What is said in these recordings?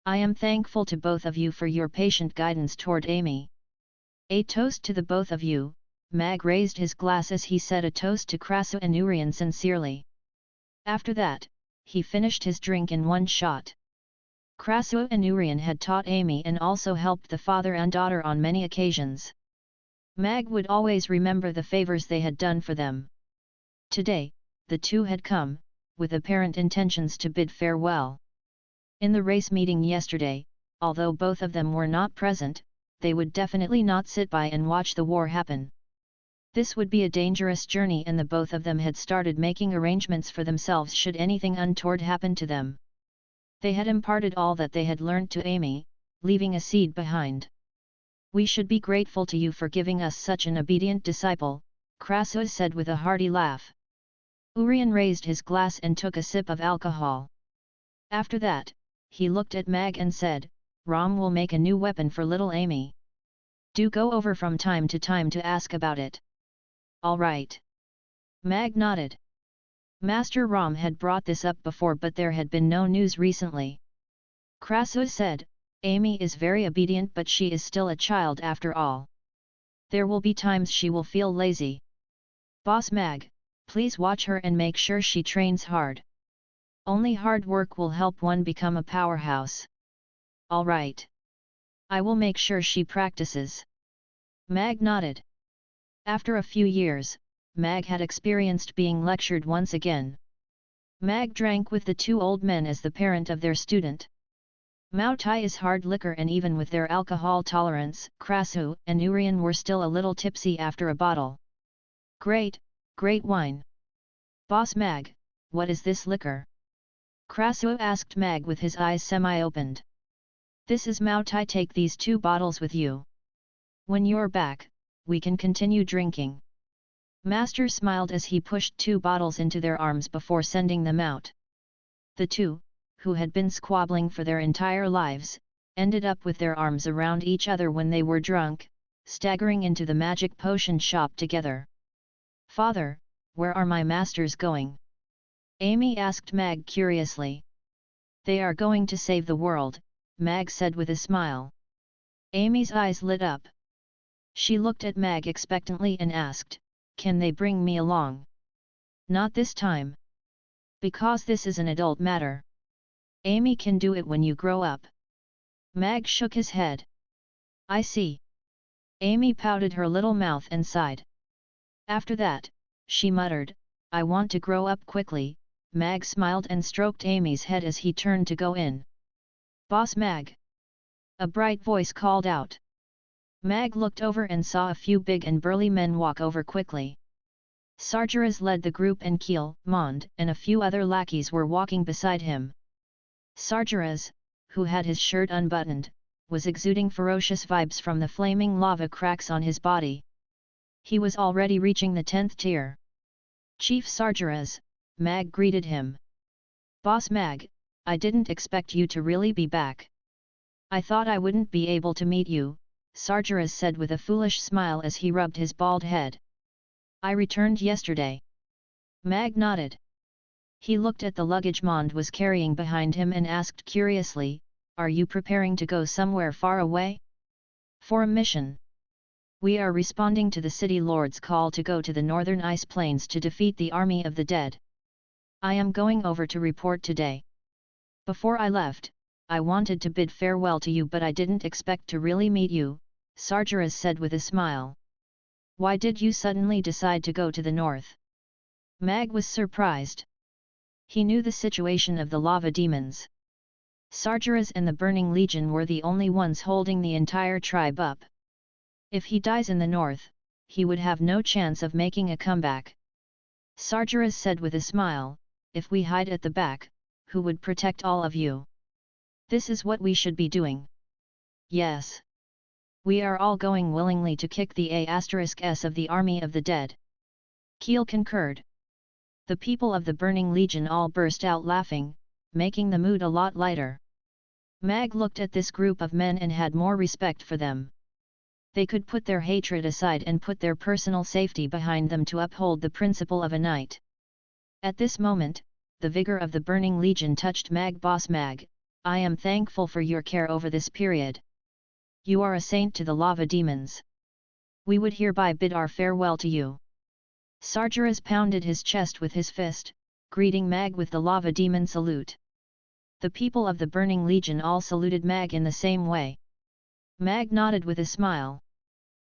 I am thankful to both of you for your patient guidance toward Amy. A toast to the both of you. Mag raised his glass as he said a toast to Krasu and Urian sincerely. After that, he finished his drink in one shot. Krasu and Urian had taught Amy and also helped the father and daughter on many occasions. Mag would always remember the favors they had done for them. Today, the two had come, with apparent intentions to bid farewell. In the race meeting yesterday, although both of them were not present, they would definitely not sit by and watch the war happen. This would be a dangerous journey and the both of them had started making arrangements for themselves should anything untoward happen to them. They had imparted all that they had learnt to Amy, leaving a seed behind. We should be grateful to you for giving us such an obedient disciple, Krasu said with a hearty laugh. Urian raised his glass and took a sip of alcohol. After that, he looked at Mag and said, Rom will make a new weapon for little Amy. Do go over from time to time to ask about it. All right. Mag nodded. Master Rom had brought this up before but there had been no news recently. Krasu said, Amy is very obedient but she is still a child after all. There will be times she will feel lazy. Boss Mag, please watch her and make sure she trains hard. Only hard work will help one become a powerhouse. All right. I will make sure she practices. Mag nodded. After a few years, Mag had experienced being lectured once again. Mag drank with the two old men as the parent of their student. Mao Tai is hard liquor and even with their alcohol tolerance, Krasu and Urian were still a little tipsy after a bottle. Great wine. Boss Mag, what is this liquor? Krasu asked Mag with his eyes semi-opened. This is Mao Tai, take these 2 bottles with you. When you're back, we can continue drinking. Master smiled as he pushed 2 bottles into their arms before sending them out. The two, who had been squabbling for their entire lives, ended up with their arms around each other when they were drunk, staggering into the magic potion shop together. Father, where are my masters going? Amy asked Mag curiously. They are going to save the world, Mag said with a smile. Amy's eyes lit up. She looked at Mag expectantly and asked, can they bring me along? Not this time. Because this is an adult matter. Amy can do it when you grow up. Mag shook his head. I see. Amy pouted her little mouth and sighed. After that, she muttered, I want to grow up quickly. Mag smiled and stroked Amy's head as he turned to go in. Boss Mag! A bright voice called out. Mag looked over and saw a few big and burly men walk over quickly. Sargeras led the group and Keel, Mond, and a few other lackeys were walking beside him. Sargeras, who had his shirt unbuttoned, was exuding ferocious vibes from the flaming lava cracks on his body. He was already reaching the 10th tier. Chief Sargeras, Mag greeted him. Boss Mag, I didn't expect you to really be back. I thought I wouldn't be able to meet you, Sargeras said with a foolish smile as he rubbed his bald head. I returned yesterday. Mag nodded. He looked at the luggage Mond was carrying behind him and asked curiously, are you preparing to go somewhere far away? For a mission. We are responding to the City Lord's call to go to the northern ice plains to defeat the army of the dead. I am going over to report today. Before I left, I wanted to bid farewell to you but I didn't expect to really meet you, Sargeras said with a smile. Why did you suddenly decide to go to the north? Mag was surprised. He knew the situation of the lava demons. Sargeras and the Burning Legion were the only ones holding the entire tribe up. If he dies in the north, he would have no chance of making a comeback. Sargeras said with a smile, if we hide at the back, who would protect all of you? This is what we should be doing. Yes. We are all going willingly to kick the *s of the army of the dead. Keel concurred. The people of the Burning Legion all burst out laughing, making the mood a lot lighter. Mag looked at this group of men and had more respect for them. They could put their hatred aside and put their personal safety behind them to uphold the principle of a knight. At this moment, the vigor of the Burning Legion touched Mag. Boss Mag, I am thankful for your care over this period. You are a saint to the lava demons. We would hereby bid our farewell to you. SAHDR pounded his chest with his fist, greeting Mag with the lava demon salute. The people of the Burning Legion all saluted Mag in the same way. Mag nodded with a smile.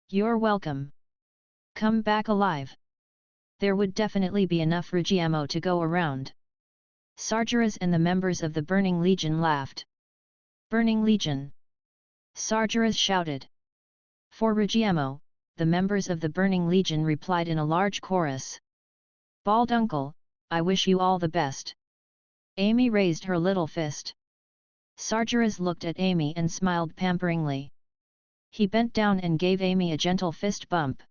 You're welcome. Come back alive. There would definitely be enough Rugiamo to go around. SAHDR and the members of the Burning Legion laughed. Burning Legion! SAHDR shouted. For Rugiamo, the members of the Burning Legion replied in a large chorus. Bald Uncle, I wish you all the best. Amy raised her little fist. SAHDR looked at Amy and smiled pamperingly. He bent down and gave Amy a gentle fist bump.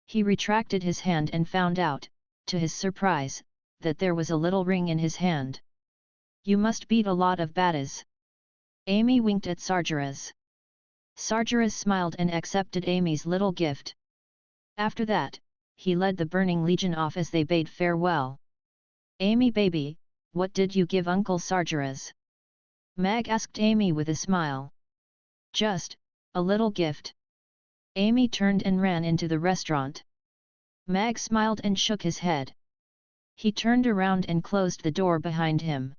He retracted his hand and found out, to his surprise, that there was a little ring in his hand. You must beat a lot of baddies. Amy winked at SAHDR. SAHDR smiled and accepted Amy's little gift. After that, he led the Burning Legion off as they bade farewell. Amy baby, what did you give Uncle SAHDR? Mag asked Amy with a smile. Just a little gift. Amy turned and ran into the restaurant. Mag smiled and shook his head. He turned around and closed the door behind him.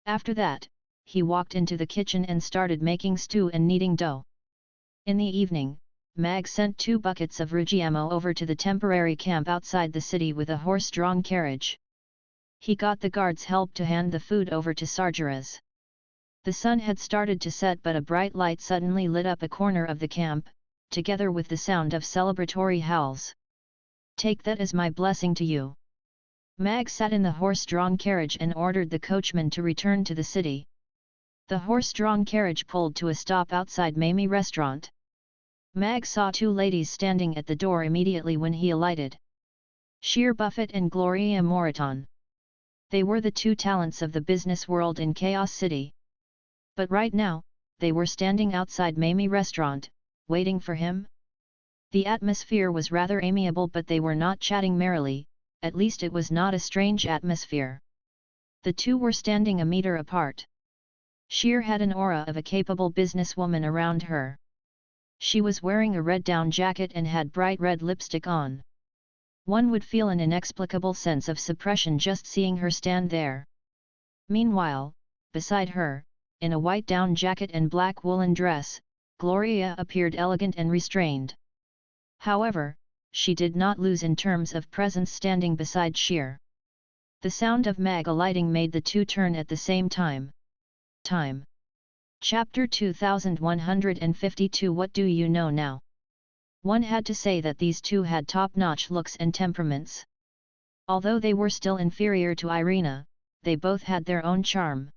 After that, he walked into the kitchen and started making stew and kneading dough. In the evening, Mag sent 2 buckets of Rugiamo over to the temporary camp outside the city with a horse-drawn carriage. He got the guards' help to hand the food over to SAHDR. The sun had started to set, but a bright light suddenly lit up a corner of the camp, together with the sound of celebratory howls. Take that as my blessing to you. Mag sat in the horse-drawn carriage and ordered the coachman to return to the city. The horse-drawn carriage pulled to a stop outside Mamie restaurant. Mag saw 2 ladies standing at the door immediately when he alighted. Sheer Buffett and Gloria Moreton. They were the 2 talents of the business world in Chaos City. But right now, they were standing outside Mamie restaurant, waiting for him. The atmosphere was rather amiable, but they were not chatting merrily, at least it was not a strange atmosphere. The 2 were standing a meter apart. Sheer had an aura of a capable businesswoman around her. She was wearing a red down jacket and had bright red lipstick on. One would feel an inexplicable sense of suppression just seeing her stand there. Meanwhile, beside her, in a white down jacket and black woolen dress, Gloria appeared elegant and restrained. However, she did not lose in terms of presence standing beside Sheer. The sound of Mag alighting made the 2 turn at the same time. Chapter 2152 What do you know now? One had to say that these 2 had top-notch looks and temperaments. Although they were still inferior to Irina, they both had their own charm.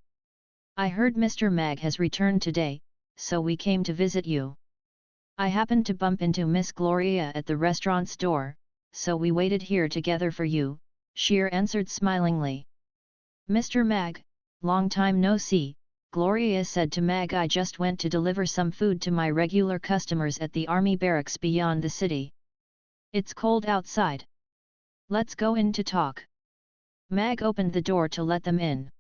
I heard Mr. Mag has returned today, so we came to visit you. I happened to bump into Miss Gloria at the restaurant's door, so we waited here together for you, Sheer answered smilingly. Mr. Mag, long time no see, Gloria said to Mag. I just went to deliver some food to my regular customers at the army barracks beyond the city. It's cold outside. Let's go in to talk. Mag opened the door to let them in.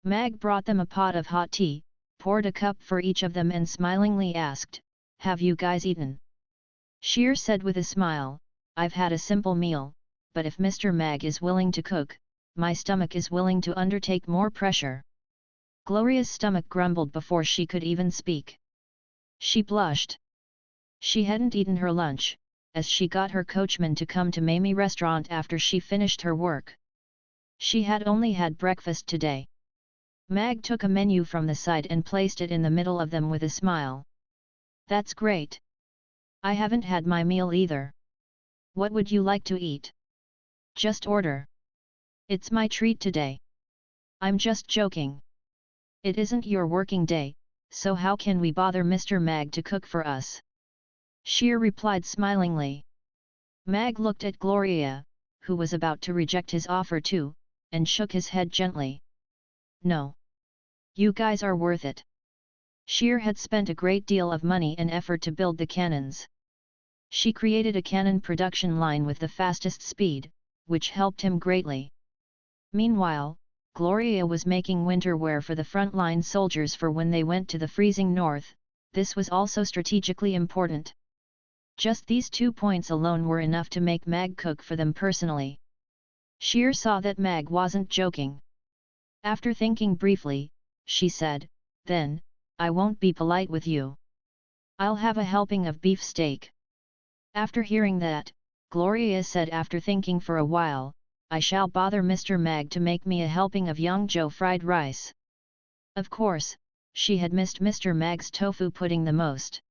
Mag brought them a pot of hot tea, poured a cup for each of them and smilingly asked, have you guys eaten? Sheer said with a smile, I've had a simple meal, but if Mr. Mag is willing to cook, my stomach is willing to undertake more pressure. Gloria's stomach grumbled before she could even speak. She blushed. She hadn't eaten her lunch, as she got her coachman to come to Mamie restaurant after she finished her work. She had only had breakfast today. Mag took a menu from the side and placed it in the middle of them with a smile. That's great. I haven't had my meal either. What would you like to eat? Just order. It's my treat today. I'm just joking. It isn't your working day, so how can we bother Mr. Mag to cook for us? Sheer replied smilingly. Mag looked at Gloria, who was about to reject his offer too, and shook his head gently. No. You guys are worth it. Sheer had spent a great deal of money and effort to build the cannons. She created a cannon production line with the fastest speed, which helped him greatly. Meanwhile, Gloria was making winter wear for the frontline soldiers for when they went to the freezing north. This was also strategically important. Just these 2 points alone were enough to make Mag cook for them personally. Sheer saw that Mag wasn't joking. After thinking briefly, she said, "Then, I won't be polite with you. I'll have a helping of beef steak." After hearing that, Gloria said after thinking for a while, "I shall bother Mr. Mag to make me a helping of Yangzhou fried rice." Of course, she had missed Mr. Mag's tofu pudding the most.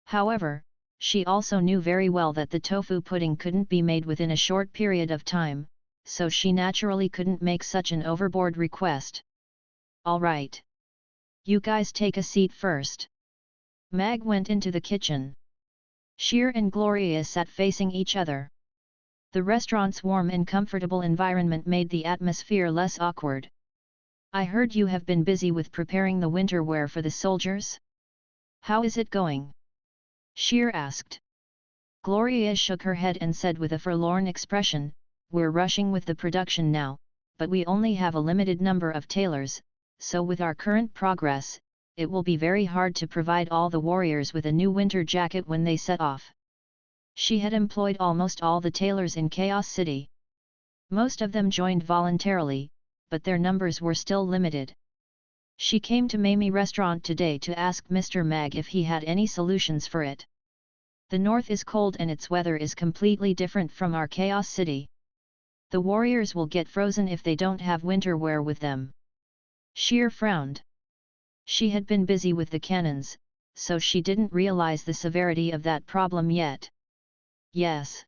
However, she also knew very well that the tofu pudding couldn't be made within a short period of time, so she naturally couldn't make such an overboard request. "All right. You guys take a seat first." Mag went into the kitchen. Sheer and Gloria sat facing each other. The restaurant's warm and comfortable environment made the atmosphere less awkward. "I heard you have been busy with preparing the winter wear for the soldiers? How is it going?" Sheer asked. Gloria shook her head and said with a forlorn expression, "We're rushing with the production now, but we only have a limited number of tailors, so with our current progress, it will be very hard to provide all the warriors with a new winter jacket when they set off." She had employed almost all the tailors in Chaos City. Most of them joined voluntarily, but their numbers were still limited. She came to Mamie restaurant today to ask Mr. Mag if he had any solutions for it. "The north is cold and its weather is completely different from our Chaos City. The warriors will get frozen if they don't have winter wear with them." Sheer frowned. She had been busy with the cannons, so she didn't realize the severity of that problem yet. "Yes.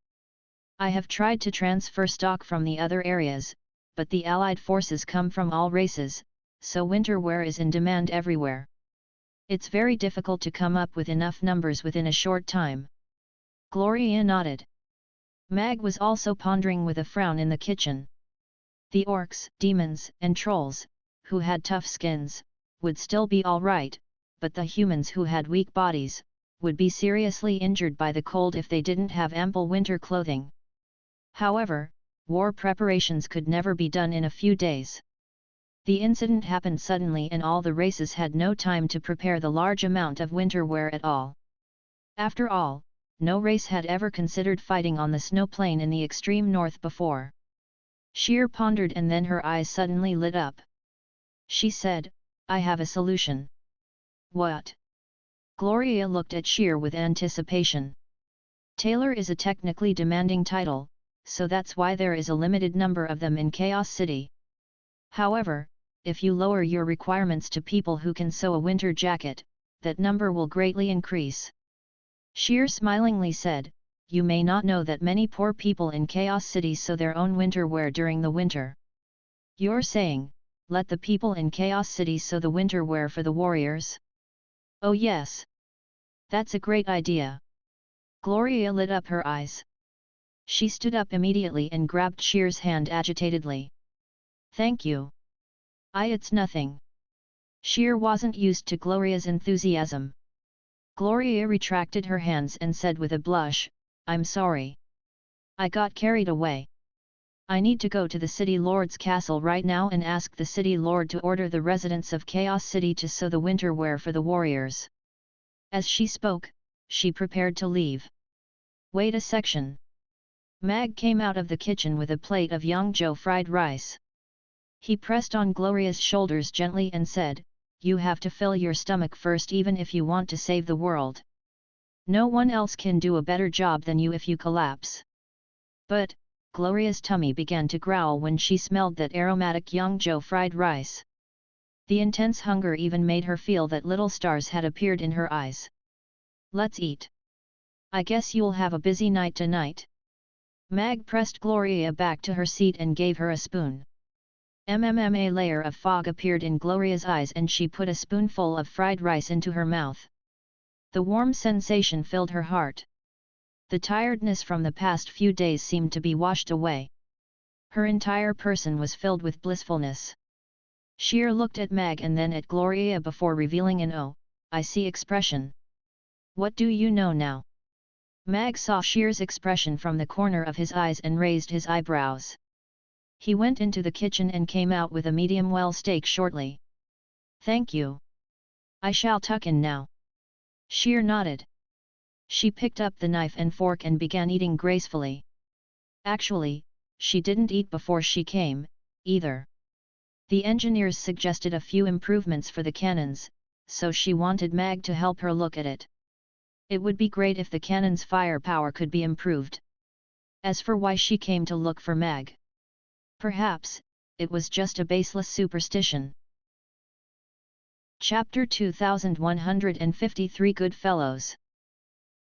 I have tried to transfer stock from the other areas, but the Allied forces come from all races, so winter wear is in demand everywhere. It's very difficult to come up with enough numbers within a short time." Gloria nodded. Mag was also pondering with a frown in the kitchen. The orcs, demons, and trolls, who had tough skins, would still be all right, but the humans who had weak bodies, would be seriously injured by the cold if they didn't have ample winter clothing. However, war preparations could never be done in a few days. The incident happened suddenly and all the races had no time to prepare the large amount of winter wear at all. After all, no race had ever considered fighting on the snow plain in the extreme north before. Sheer pondered and then her eyes suddenly lit up. She said, "I have a solution." "What?" Gloria looked at Sheer with anticipation. Tailor is a technically demanding title, so that's why there is a limited number of them in Chaos City. However, if you lower your requirements to people who can sew a winter jacket, that number will greatly increase. Sheer smilingly said, "You may not know that many poor people in Chaos City sew their own winter wear during the winter. You're saying, let the people in Chaos City sew the winter wear for the warriors?" "Oh yes. That's a great idea." Gloria lit up her eyes. She stood up immediately and grabbed Sheer's hand agitatedly. "Thank you. It's nothing." Sheer wasn't used to Gloria's enthusiasm. Gloria retracted her hands and said with a blush, "I'm sorry. I got carried away. I need to go to the City Lord's castle right now and ask the City Lord to order the residents of Chaos City to sew the winter wear for the warriors." As she spoke, she prepared to leave. "Wait a section." Mag came out of the kitchen with a plate of Yangzhou fried rice. He pressed on Gloria's shoulders gently and said, "You have to fill your stomach first even if you want to save the world. No one else can do a better job than you if you collapse." But, Gloria's tummy began to growl when she smelled that aromatic Yangzhou fried rice. The intense hunger even made her feel that little stars had appeared in her eyes. "Let's eat. I guess you'll have a busy night tonight." Mag pressed Gloria back to her seat and gave her a spoon. A layer of fog appeared in Gloria's eyes and she put a spoonful of fried rice into her mouth. The warm sensation filled her heart. The tiredness from the past few days seemed to be washed away. Her entire person was filled with blissfulness. Sheer looked at Mag and then at Gloria before revealing an "Oh, I see" expression. "What do you know now?" Mag saw Sheer's expression from the corner of his eyes and raised his eyebrows. He went into the kitchen and came out with a medium-well steak shortly. "Thank you. I shall tuck in now." Sheer nodded. She picked up the knife and fork and began eating gracefully. Actually, she didn't eat before she came, either. The engineers suggested a few improvements for the cannons, so she wanted Mag to help her look at it. It would be great if the cannon's firepower could be improved. As for why she came to look for Mag, perhaps it was just a baseless superstition. Chapter 2153 Good Fellows.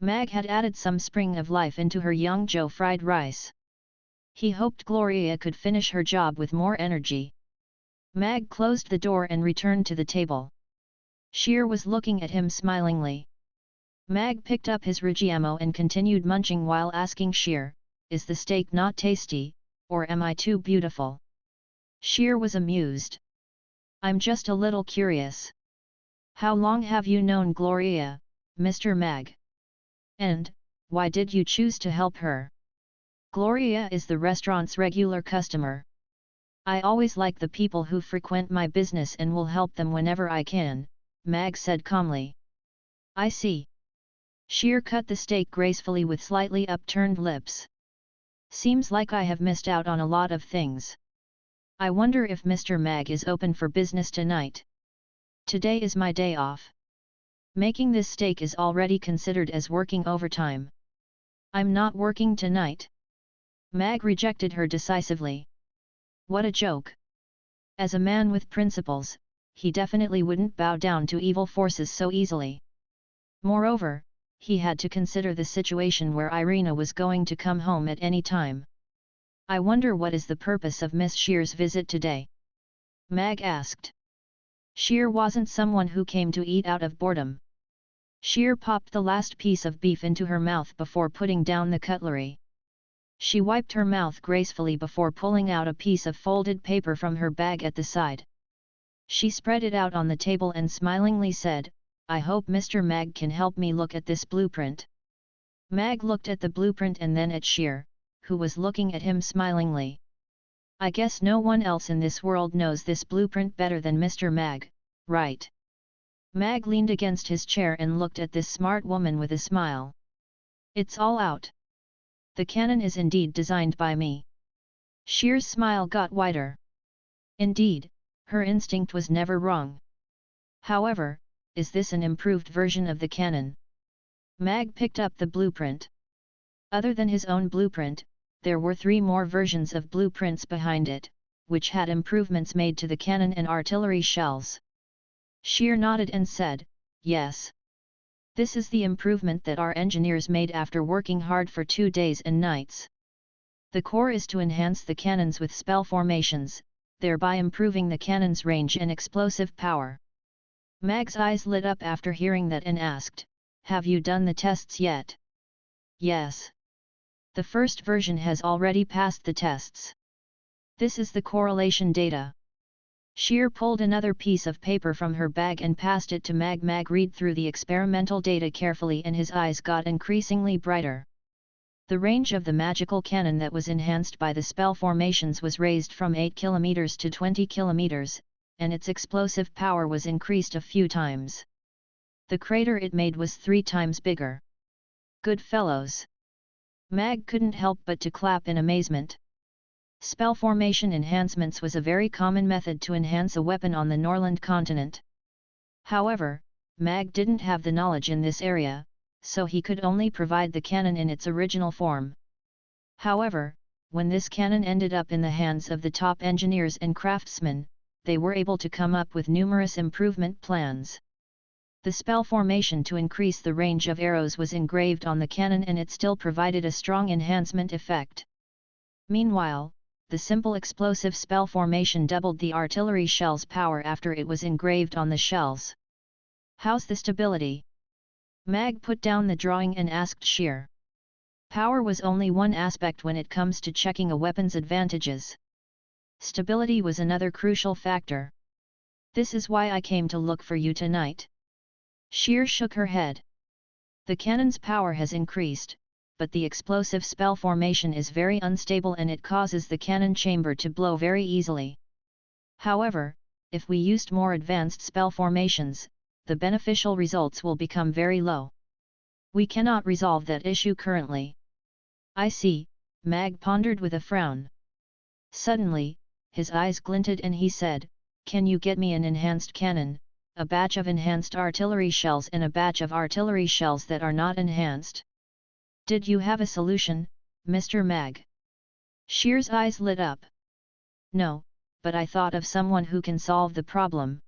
Mag had added some spring of life into her young Joe fried rice. He hoped Gloria could finish her job with more energy. Mag closed the door and returned to the table. Sheer was looking at him smilingly. Mag picked up his Ruggiemo and continued munching while asking Sheer, "Is the steak not tasty, or am I too beautiful?" Sheer was amused. "I'm just a little curious. How long have you known Gloria, Mr. Mag? And, why did you choose to help her?" "Gloria is the restaurant's regular customer. I always like the people who frequent my business and will help them whenever I can," Mag said calmly. "I see." Sheer cut the steak gracefully with slightly upturned lips. "Seems like I have missed out on a lot of things. I wonder if Mr. Mag is open for business tonight. Today is my day off. Making this steak is already considered as working overtime. I'm not working tonight." Mag rejected her decisively. What a joke. As a man with principles, he definitely wouldn't bow down to evil forces so easily. Moreover, he had to consider the situation where Irina was going to come home at any time. "I wonder what is the purpose of Miss Sheer's visit today?" Mag asked. Sheer wasn't someone who came to eat out of boredom. Sheer popped the last piece of beef into her mouth before putting down the cutlery. She wiped her mouth gracefully before pulling out a piece of folded paper from her bag at the side. She spread it out on the table and smilingly said, "I hope Mr. Mag can help me look at this blueprint." Mag looked at the blueprint and then at Sheer, who was looking at him smilingly. "I guess no one else in this world knows this blueprint better than Mr. Mag, right?" Mag leaned against his chair and looked at this smart woman with a smile. "It's all out. The cannon is indeed designed by me." Sheer's smile got wider. Indeed, her instinct was never wrong. However, is this an improved version of the cannon? Mag picked up the blueprint. Other than his own blueprint, there were 3 more versions of blueprints behind it, which had improvements made to the cannon and artillery shells. Sheer nodded and said, "Yes. This is the improvement that our engineers made after working hard for 2 days and nights. The core is to enhance the cannons with spell formations, thereby improving the cannon's range and explosive power." Mag's eyes lit up after hearing that and asked, "Have you done the tests yet?" "Yes. The first version has already passed the tests. This is the correlation data." Sheer pulled another piece of paper from her bag and passed it to Mag. Mag read through the experimental data carefully and his eyes got increasingly brighter. The range of the magical cannon that was enhanced by the spell formations was raised from 8 km to 20 km, and its explosive power was increased a few times. The crater it made was 3 times bigger. "Good fellows." Mag couldn't help but to clap in amazement. Spell formation enhancements was a very common method to enhance a weapon on the Norland continent. However, Mag didn't have the knowledge in this area, so he could only provide the cannon in its original form. However, when this cannon ended up in the hands of the top engineers and craftsmen, they were able to come up with numerous improvement plans. The spell formation to increase the range of arrows was engraved on the cannon and it still provided a strong enhancement effect. Meanwhile, the simple explosive spell formation doubled the artillery shell's power after it was engraved on the shells. "How's the stability?" Mag put down the drawing and asked Sheer. Power was only one aspect when it comes to checking a weapon's advantages. Stability was another crucial factor. "This is why I came to look for you tonight." Sheer shook her head. "The cannon's power has increased, but the explosive spell formation is very unstable and it causes the cannon chamber to blow very easily. However, if we used more advanced spell formations, the beneficial results will become very low. We cannot resolve that issue currently. I see, Mag pondered with a frown. Suddenly, his eyes glinted and he said, "Can you get me an enhanced cannon, a batch of enhanced artillery shells and a batch of artillery shells that are not enhanced?" "Did you have a solution, Mr. Mag?" Shear's eyes lit up. "No, but I thought of someone who can solve the problem."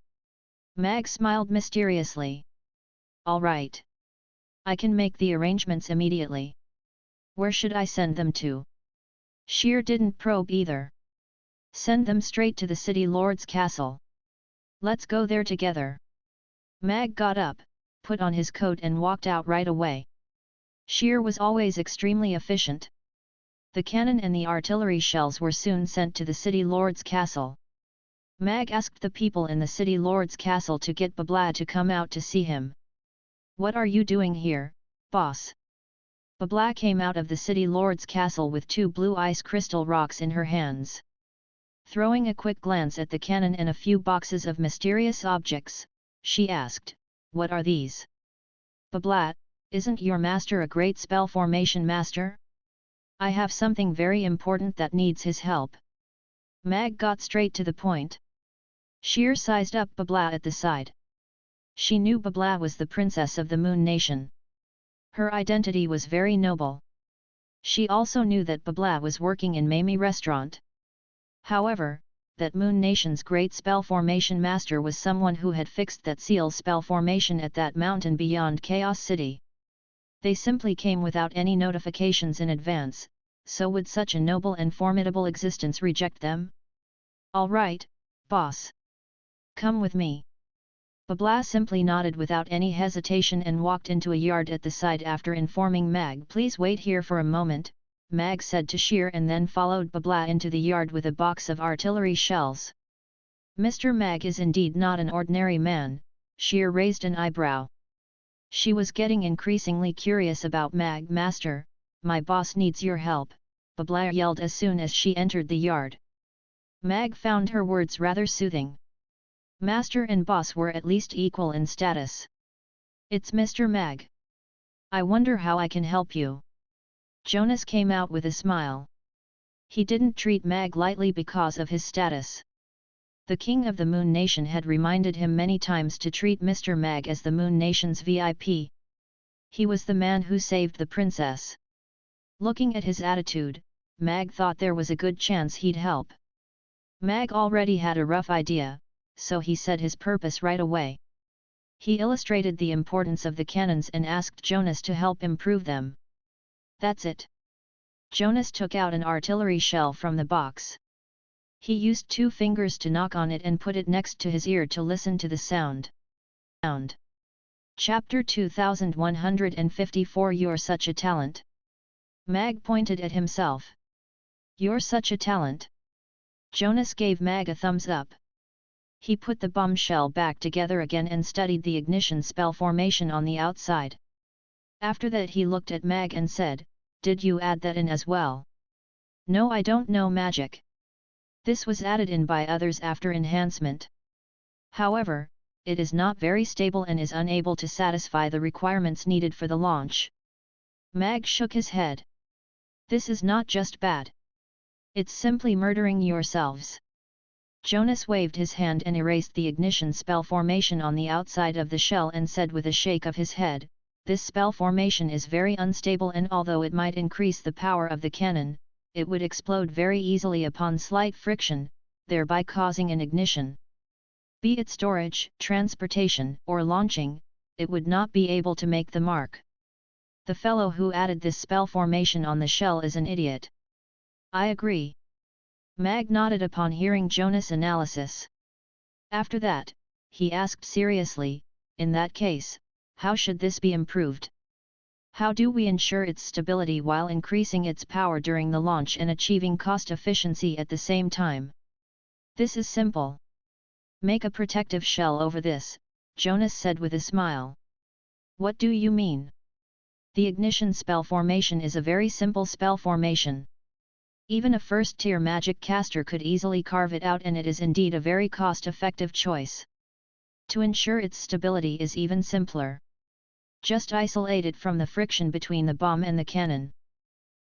Mag smiled mysteriously. "All right. I can make the arrangements immediately. Where should I send them to?" Shear didn't probe either. "Send them straight to the city lord's castle. Let's go there together." Mag got up, put on his coat and walked out right away. Shear was always extremely efficient. The cannon and the artillery shells were soon sent to the city lord's castle. Mag asked the people in the city lord's castle to get Babla to come out to see him. "What are you doing here, boss?" Babla came out of the city lord's castle with 2 blue ice crystal rocks in her hands. Throwing a quick glance at the cannon and a few boxes of mysterious objects, she asked, "What are these?" "Babla, isn't your master a great spell formation master? I have something very important that needs his help." Mag got straight to the point. Shear sized up Babla at the side. She knew Babla was the princess of the Moon Nation. Her identity was very noble. She also knew that Babla was working in Mamie restaurant. However, that Moon Nation's great spell formation master was someone who had fixed that seal spell formation at that mountain beyond Chaos City. They simply came without any notifications in advance, so would such a noble and formidable existence reject them? "All right, boss. Come with me." Babla simply nodded without any hesitation and walked into a yard at the side. After informing Mag, "Please wait here for a moment," Mag said to Shear and then followed Babla into the yard with a box of artillery shells. "Mr. Mag is indeed not an ordinary man," Shear raised an eyebrow. She was getting increasingly curious about Mag. "Master, my boss needs your help," Babla yelled as soon as she entered the yard. Mag found her words rather soothing. Master and boss were at least equal in status. "It's Mr. Mag. I wonder how I can help you." Jonas came out with a smile. He didn't treat Mag lightly because of his status. The king of the Moon Nation had reminded him many times to treat Mr. Mag as the Moon Nation's VIP. He was the man who saved the princess. Looking at his attitude, Mag thought there was a good chance he'd help. Mag already had a rough idea, so he said his purpose right away. He illustrated the importance of the cannons and asked Jonas to help improve them. "That's it." Jonas took out an artillery shell from the box. He used 2 fingers to knock on it and put it next to his ear to listen to the sound. Chapter 2154 "You're such a talent." Mag pointed at himself. "You're such a talent." Jonas gave Mag a thumbs up. He put the bombshell back together again and studied the ignition spell formation on the outside. After that he looked at Mag and said, "Did you add that in as well?" "No, I don't know magic. This was added in by others after enhancement. However, it is not very stable and is unable to satisfy the requirements needed for the launch." Mag shook his head. "This is not just bad. It's simply murdering yourselves." Jonas waved his hand and erased the ignition spell formation on the outside of the shell and said with a shake of his head, "This spell formation is very unstable and although it might increase the power of the cannon, it would explode very easily upon slight friction, thereby causing an ignition. Be it storage, transportation, or launching, it would not be able to make the mark. The fellow who added this spell formation on the shell is an idiot." "I agree." Mag nodded upon hearing Jonas' analysis. After that, he asked seriously, "In that case, how should this be improved? How do we ensure its stability while increasing its power during the launch and achieving cost efficiency at the same time?" "This is simple. Make a protective shell over this," Jonas said with a smile. "What do you mean?" The ignition spell formation is a very simple spell formation. Even a first-tier magic caster could easily carve it out, and it is indeed a very cost-effective choice. To ensure its stability is even simpler. Just isolate it from the friction between the bomb and the cannon.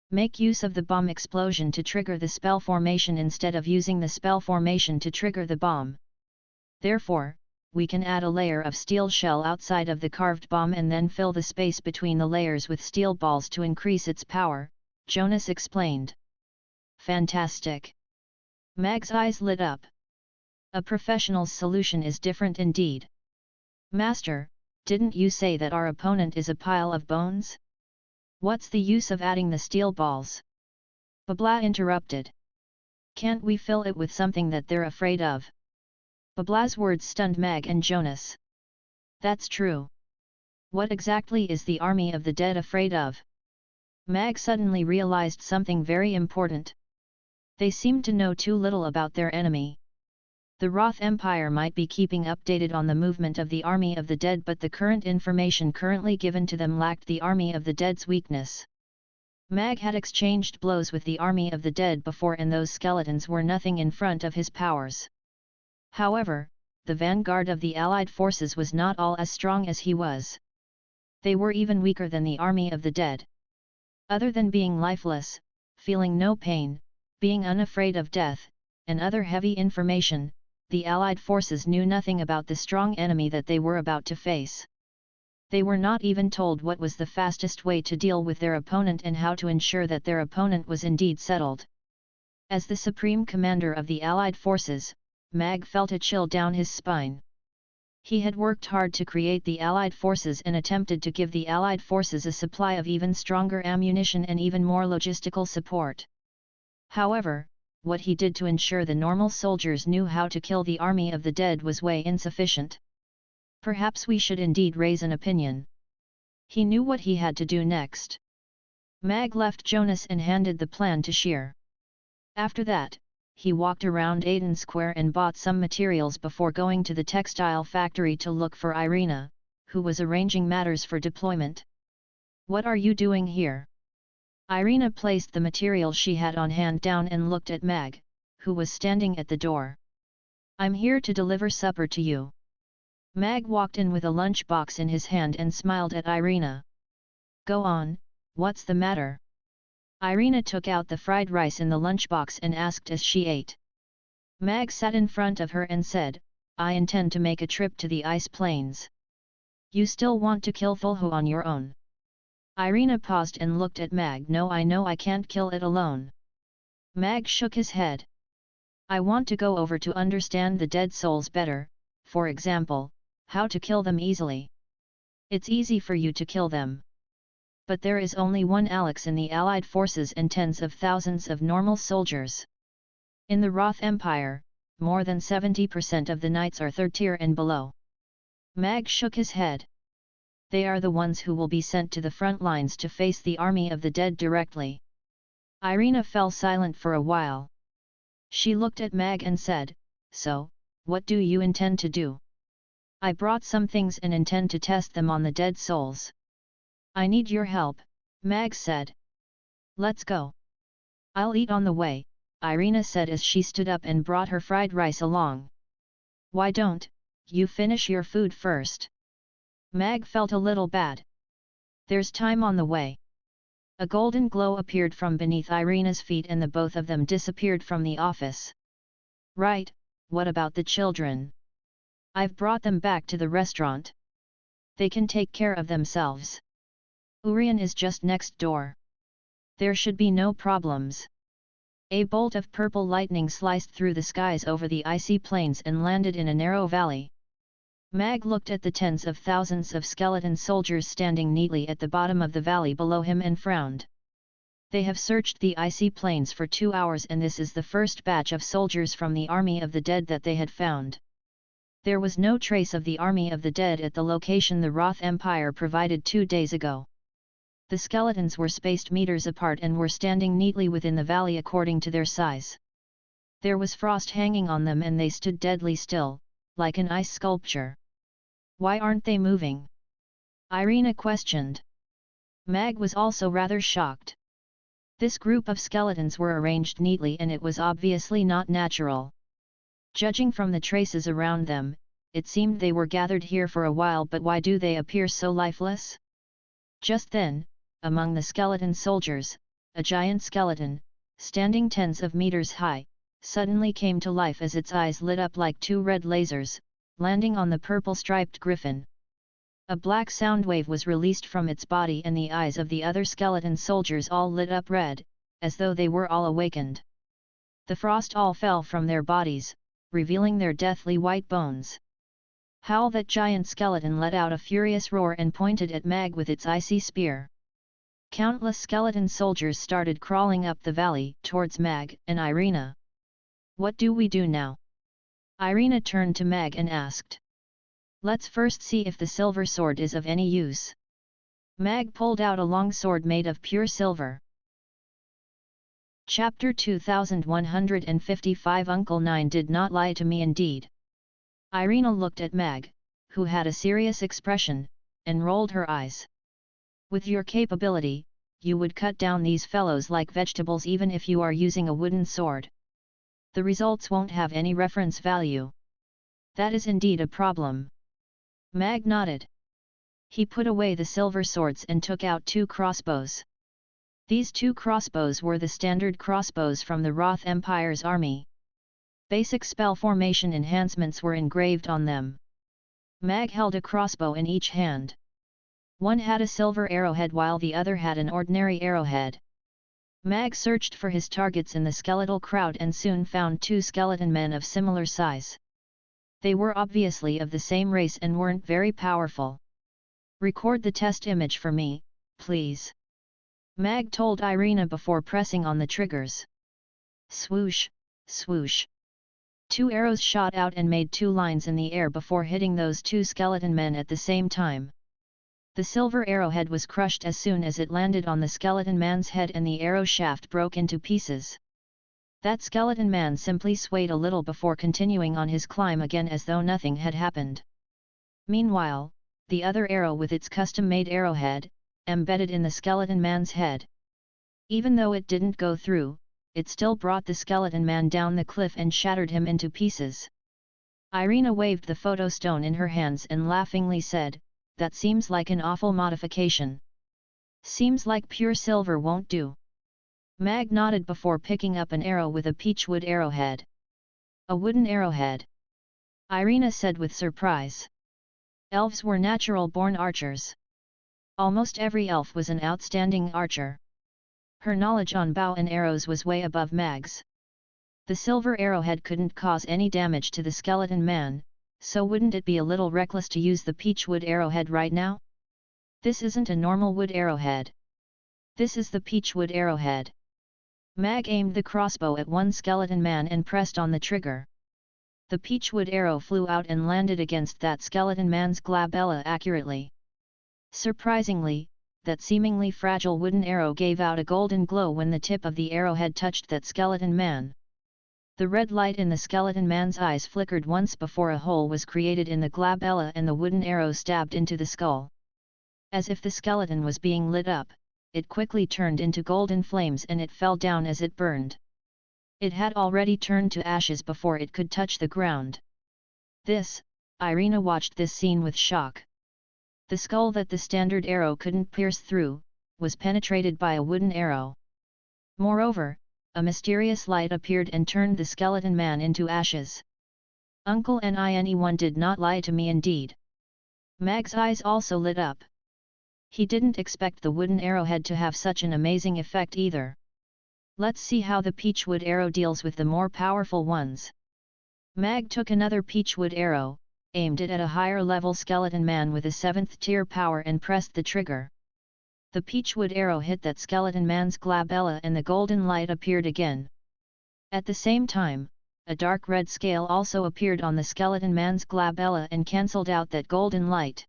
Make use of the bomb explosion to trigger the spell formation instead of using the spell formation to trigger the bomb. Therefore, we can add a layer of steel shell outside of the carved bomb and then fill the space between the layers with steel balls to increase its power, Jonas explained. Fantastic! Mag's eyes lit up. A professional's solution is different indeed. Master, didn't you say that our opponent is a pile of bones? What's the use of adding the steel balls? Babla interrupted. Can't we fill it with something that they're afraid of? Babla's words stunned Mag and Jonas. That's true. What exactly is the army of the dead afraid of? Mag suddenly realized something very important. They seemed to know too little about their enemy. The Roth Empire might be keeping updated on the movement of the army of the dead, but the current information currently given to them lacked the army of the dead's weakness. Mag had exchanged blows with the army of the dead before, and those skeletons were nothing in front of his powers. However, the vanguard of the Allied forces was not all as strong as he was. They were even weaker than the army of the dead. Other than being lifeless, feeling no pain, being unafraid of death, and other heavy information, the Allied forces knew nothing about the strong enemy that they were about to face. They were not even told what was the fastest way to deal with their opponent and how to ensure that their opponent was indeed settled. As the supreme commander of the Allied forces, Mag felt a chill down his spine. He had worked hard to create the Allied forces and attempted to give the Allied forces a supply of even stronger ammunition and even more logistical support. However, what he did to ensure the normal soldiers knew how to kill the army of the dead was way insufficient. Perhaps we should indeed raise an opinion. He knew what he had to do next. Mag left Jonas and handed the plan to Sheer. After that, he walked around Aden Square and bought some materials before going to the textile factory to look for Irina, who was arranging matters for deployment. What are you doing here? Irina placed the material she had on hand down and looked at Mag, who was standing at the door. I'm here to deliver supper to you. Mag walked in with a lunchbox in his hand and smiled at Irina. Go on, what's the matter? Irina took out the fried rice in the lunchbox and asked as she ate. Mag sat in front of her and said, I intend to make a trip to the ice plains. You still want to kill Fulhu on your own? Irina paused and looked at Mag. No, I know I can't kill it alone. Mag shook his head. I want to go over to understand the dead souls better, for example, how to kill them easily. It's easy for you to kill them. But there is only one Alex in the Allied forces and tens of thousands of normal soldiers. In the Roth Empire, more than 70% of the knights are third tier and below. Mag shook his head. They are the ones who will be sent to the front lines to face the army of the dead directly. Irina fell silent for a while. She looked at Mag and said, So, what do you intend to do? I brought some things and intend to test them on the dead souls. I need your help, Mag said. Let's go. I'll eat on the way, Irina said as she stood up and brought her fried rice along. Why don't you finish your food first? Mag felt a little bad. There's time on the way. A golden glow appeared from beneath Irina's feet and the both of them disappeared from the office. Right, what about the children? I've brought them back to the restaurant. They can take care of themselves. Urian is just next door. There should be no problems. A bolt of purple lightning sliced through the skies over the icy plains and landed in a narrow valley. Mag looked at the tens of thousands of skeleton soldiers standing neatly at the bottom of the valley below him and frowned. They have searched the icy plains for 2 hours and this is the first batch of soldiers from the army of the dead that they had found. There was no trace of the army of the dead at the location the Roth Empire provided 2 days ago. The skeletons were spaced meters apart and were standing neatly within the valley according to their size. There was frost hanging on them and they stood deadly still, like an ice sculpture. Why aren't they moving? Irina questioned. Mag was also rather shocked. This group of skeletons were arranged neatly and it was obviously not natural. Judging from the traces around them, it seemed they were gathered here for a while, but why do they appear so lifeless? Just then, among the skeleton soldiers, a giant skeleton, standing tens of meters high, suddenly came to life as its eyes lit up like two red lasers, landing on the purple-striped griffin. A black sound wave was released from its body and the eyes of the other skeleton soldiers all lit up red, as though they were all awakened. The frost all fell from their bodies, revealing their deathly white bones. Howl! That giant skeleton let out a furious roar and pointed at Mag with its icy spear. Countless skeleton soldiers started crawling up the valley towards Mag and Irina. What do we do now? Irina turned to Mag and asked. Let's first see if the silver sword is of any use. Mag pulled out a long sword made of pure silver. Chapter 2155 Uncle Nine did not lie to me indeed. Irina looked at Mag, who had a serious expression, and rolled her eyes. With your capability, you would cut down these fellows like vegetables even if you are using a wooden sword. The results won't have any reference value. That is indeed a problem. Mag nodded. He put away the silver swords and took out two crossbows. These two crossbows were the standard crossbows from the Roth Empire's army. Basic spell formation enhancements were engraved on them. Mag held a crossbow in each hand. One had a silver arrowhead while the other had an ordinary arrowhead. Mag searched for his targets in the skeletal crowd and soon found two skeleton men of similar size. They were obviously of the same race and weren't very powerful. Record the test image for me, please. Mag told Irina before pressing on the triggers. Swoosh, swoosh. Two arrows shot out and made two lines in the air before hitting those two skeleton men at the same time. The silver arrowhead was crushed as soon as it landed on the skeleton man's head and the arrow shaft broke into pieces. That skeleton man simply swayed a little before continuing on his climb again as though nothing had happened. Meanwhile, the other arrow with its custom-made arrowhead, embedded in the skeleton man's head. Even though it didn't go through, it still brought the skeleton man down the cliff and shattered him into pieces. Irina waved the photo stone in her hands and laughingly said, "That seems like an awful modification. Seems like pure silver won't do." Mag nodded before picking up an arrow with a peachwood arrowhead. A wooden arrowhead? Irina said with surprise. Elves were natural-born archers. Almost every elf was an outstanding archer. Her knowledge on bow and arrows was way above Mag's. The silver arrowhead couldn't cause any damage to the skeleton man, so wouldn't it be a little reckless to use the peachwood arrowhead right now? This isn't a normal wood arrowhead. This is the peachwood arrowhead. Mag aimed the crossbow at one skeleton man and pressed on the trigger. The peachwood arrow flew out and landed against that skeleton man's glabella accurately. Surprisingly, that seemingly fragile wooden arrow gave out a golden glow when the tip of the arrowhead touched that skeleton man. The red light in the skeleton man's eyes flickered once before a hole was created in the glabella and the wooden arrow stabbed into the skull. As if the skeleton was being lit up, it quickly turned into golden flames and it fell down as it burned. It had already turned to ashes before it could touch the ground. Irina watched this scene with shock. The skull that the standard arrow couldn't pierce through, was penetrated by a wooden arrow. Moreover, a mysterious light appeared and turned the skeleton man into ashes. Uncle Nine did not lie to me indeed. Mag's eyes also lit up. He didn't expect the wooden arrowhead to have such an amazing effect either. Let's see how the peachwood arrow deals with the more powerful ones. Mag took another peachwood arrow, aimed it at a higher-level skeleton man with a 7th tier power and pressed the trigger. The peachwood arrow hit that skeleton man's glabella and the golden light appeared again. At the same time, a dark red scale also appeared on the skeleton man's glabella and cancelled out that golden light.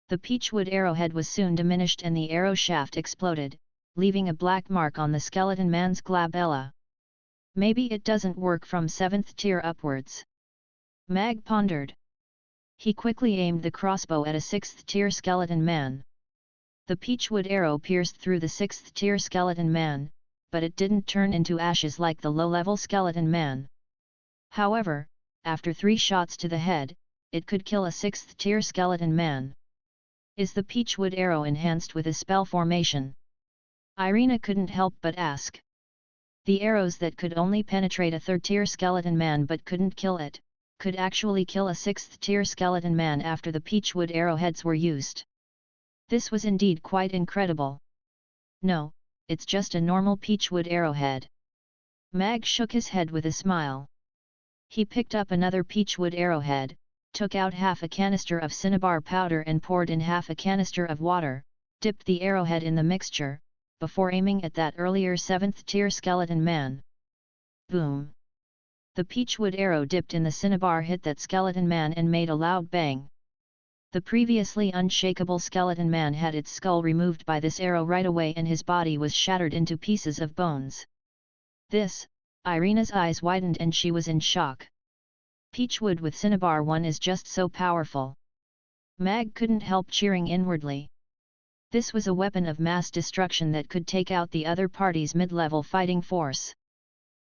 The peachwood arrowhead was soon diminished and the arrow shaft exploded, leaving a black mark on the skeleton man's glabella. Maybe it doesn't work from 7th tier upwards. Mag pondered. He quickly aimed the crossbow at a 6th tier skeleton man. The peachwood arrow pierced through the 6th tier skeleton man, but it didn't turn into ashes like the low-level skeleton man. However, after 3 shots to the head, it could kill a 6th tier skeleton man. Is the peachwood arrow enhanced with a spell formation? Irina couldn't help but ask. The arrows that could only penetrate a 3rd tier skeleton man but couldn't kill it, could actually kill a 6th tier skeleton man after the peachwood arrowheads were used. This was indeed quite incredible. No, it's just a normal peachwood arrowhead. Mag shook his head with a smile. He picked up another peachwood arrowhead, took out half a canister of cinnabar powder and poured in half a canister of water, dipped the arrowhead in the mixture, before aiming at that earlier 7th tier skeleton man. Boom! The peachwood arrow dipped in the cinnabar hit that skeleton man and made a loud bang. The previously unshakable skeleton man had its skull removed by this arrow right away and his body was shattered into pieces of bones. This, Irina's eyes widened and she was in shock. Peachwood with cinnabar 1 is just so powerful. Mag couldn't help cheering inwardly. This was a weapon of mass destruction that could take out the other party's mid-level fighting force.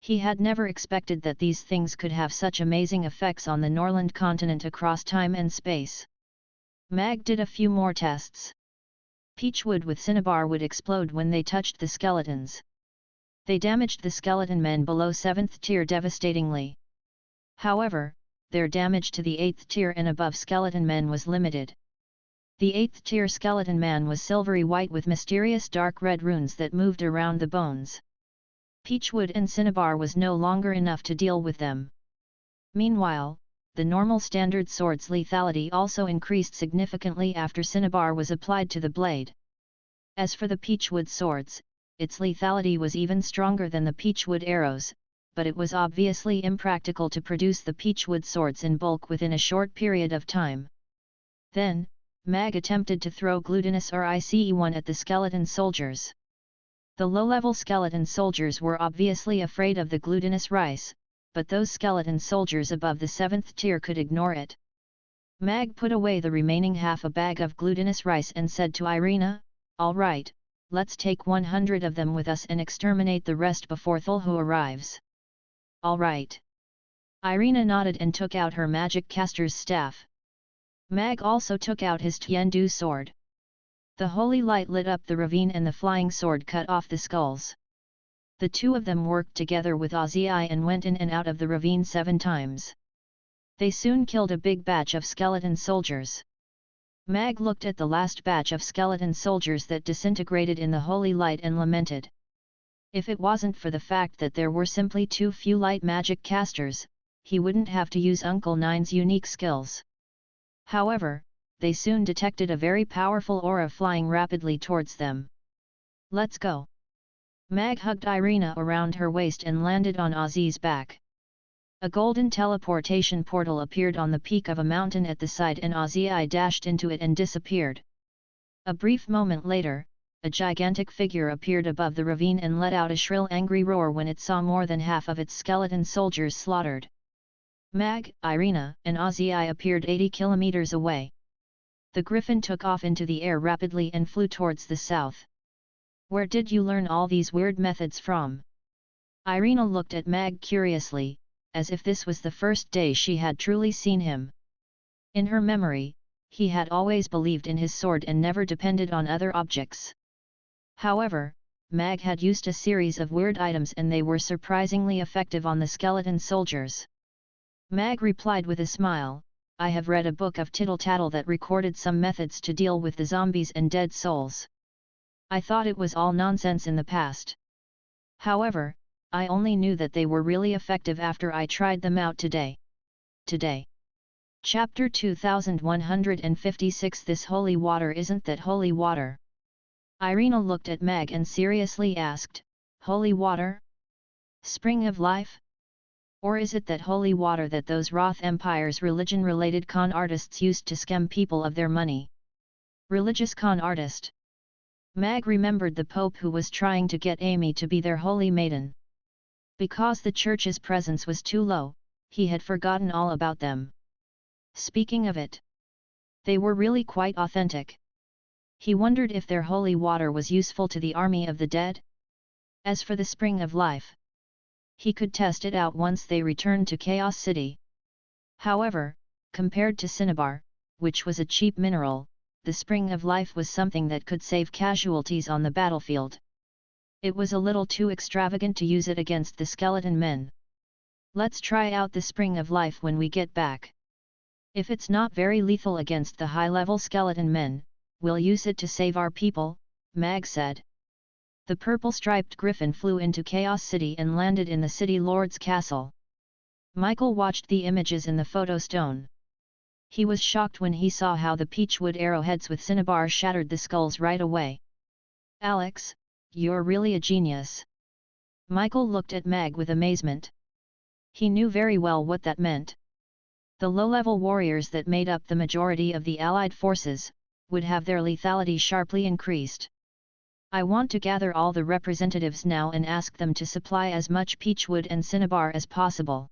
He had never expected that these things could have such amazing effects on the Norland continent across time and space. Mag did a few more tests. Peachwood with cinnabar would explode when they touched the skeletons. They damaged the skeleton men below 7th tier devastatingly. However, their damage to the 8th tier and above skeleton men was limited. The 8th tier skeleton man was silvery white with mysterious dark red runes that moved around the bones. Peachwood and cinnabar was no longer enough to deal with them. Meanwhile, the normal standard sword's lethality also increased significantly after cinnabar was applied to the blade. As for the peachwood swords, its lethality was even stronger than the peachwood arrows, but it was obviously impractical to produce the peachwood swords in bulk within a short period of time. Then, Mag attempted to throw glutinous or ICE-1 at the skeleton soldiers. The low-level skeleton soldiers were obviously afraid of the glutinous rice, but those skeleton soldiers above the 7th tier could ignore it. Mag put away the remaining half a bag of glutinous rice and said to Irina, "All right, let's take 100 of them with us and exterminate the rest before Thulhu arrives." "All right." Irina nodded and took out her magic caster's staff. Mag also took out his Tiandu sword. The holy light lit up the ravine and the flying sword cut off the skulls. The two of them worked together with Ozai and went in and out of the ravine 7 times. They soon killed a big batch of skeleton soldiers. Mag looked at the last batch of skeleton soldiers that disintegrated in the holy light and lamented. If it wasn't for the fact that there were simply too few light magic casters, he wouldn't have to use Uncle Nine's unique skills. However, they soon detected a very powerful aura flying rapidly towards them. "Let's go." Mag hugged Irina around her waist and landed on Ozzy's back. A golden teleportation portal appeared on the peak of a mountain at the side and Ozzy dashed into it and disappeared. A brief moment later, a gigantic figure appeared above the ravine and let out a shrill angry roar when it saw more than half of its skeleton soldiers slaughtered. Mag, Irina, and Ozzy appeared 80 kilometers away. The griffin took off into the air rapidly and flew towards the south. "Where did you learn all these weird methods from?" Irina looked at Mag curiously, as if this was the first day she had truly seen him. In her memory, he had always believed in his sword and never depended on other objects. However, Mag had used a series of weird items and they were surprisingly effective on the skeleton soldiers. Mag replied with a smile, "I have read a book of tittle-tattle that recorded some methods to deal with the zombies and dead souls. I thought it was all nonsense in the past. However, I only knew that they were really effective after I tried them out today." Chapter 2156 This holy water isn't that holy water. Irina looked at Mag and seriously asked, "Holy water? Spring of life? Or is it that holy water that those Roth Empire's religion-related con artists used to scam people of their money?" "Religious con artist?" Mag remembered the Pope who was trying to get Amy to be their holy maiden. Because the church's presence was too low, he had forgotten all about them. Speaking of it, they were really quite authentic. He wondered if their holy water was useful to the army of the dead. As for the spring of life, he could test it out once they returned to Chaos City. However, compared to cinnabar, which was a cheap mineral, the spring of life was something that could save casualties on the battlefield. It was a little too extravagant to use it against the skeleton men. Let's try out the spring of life when we get back. If it's not very lethal against the high-level skeleton men, we'll use it to save our people, Mag said. The purple-striped griffin flew into Chaos City and landed in the city lord's castle. Michael watched the images in the photo stone. He was shocked when he saw how the peachwood arrowheads with cinnabar shattered the skulls right away. Alex, you're really a genius. Michael looked at Mag with amazement. He knew very well what that meant. The low-level warriors that made up the majority of the Allied forces would have their lethality sharply increased. I want to gather all the representatives now and ask them to supply as much peachwood and cinnabar as possible.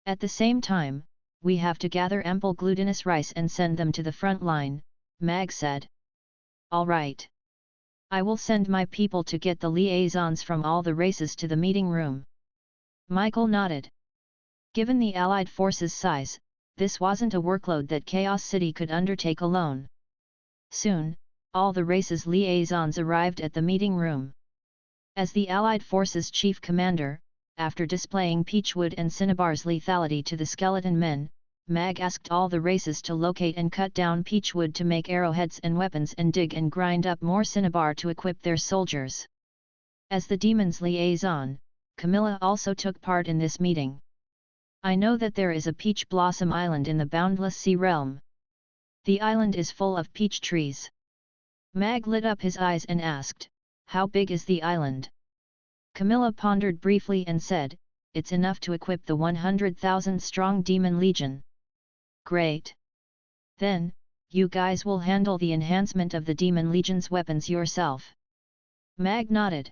At the same time, we have to gather ample glutinous rice and send them to the front line, Mag said. All right. I will send my people to get the liaisons from all the races to the meeting room. Michael nodded. Given the Allied forces' size, this wasn't a workload that Chaos City could undertake alone. Soon, all the races' liaisons arrived at the meeting room. As the Allied forces' chief commander, after displaying peachwood and cinnabar's lethality to the skeleton men, Mag asked all the races to locate and cut down peachwood to make arrowheads and weapons and dig and grind up more cinnabar to equip their soldiers. As the demon's liaison, Camilla also took part in this meeting. I know that there is a peach blossom island in the boundless sea realm. The island is full of peach trees. Mag lit up his eyes and asked, how big is the island? Camilla pondered briefly and said, it's enough to equip the 100,000-strong demon legion. Great. Then, you guys will handle the enhancement of the demon legion's weapons yourself. Mag nodded.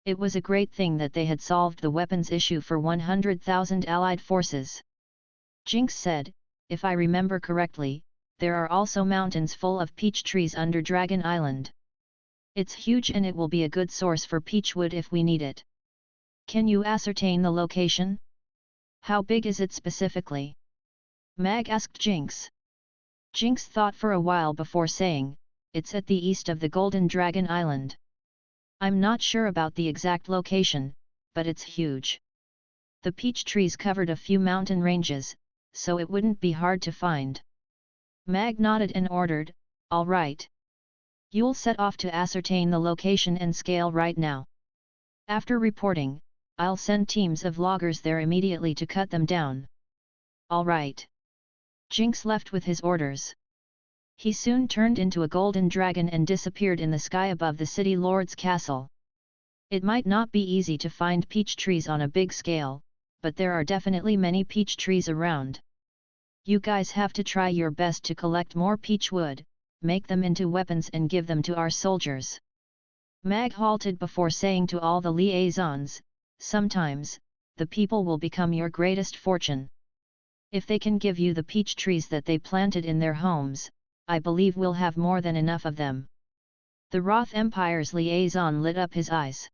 It was a great thing that they had solved the weapons issue for 100,000 Allied forces. Jinx said, if I remember correctly, there are also mountains full of peach trees under Dragon Island. It's huge and it will be a good source for peachwood if we need it. Can you ascertain the location? How big is it specifically? Mag asked Jinx. Jinx thought for a while before saying, it's at the east of the Golden Dragon Island. I'm not sure about the exact location, but it's huge. The peach trees covered a few mountain ranges, so it wouldn't be hard to find. Mag nodded and ordered, all right. You'll set off to ascertain the location and scale right now. After reporting, I'll send teams of loggers there immediately to cut them down. All right. Jinx left with his orders. He soon turned into a golden dragon and disappeared in the sky above the city lord's castle. It might not be easy to find peach trees on a big scale, but there are definitely many peach trees around. You guys have to try your best to collect more peach wood, make them into weapons and give them to our soldiers. Mag halted before saying to all the liaisons, sometimes, the people will become your greatest fortune. If they can give you the peach trees that they planted in their homes, I believe we'll have more than enough of them. The Roth Empire's liaison lit up his eyes.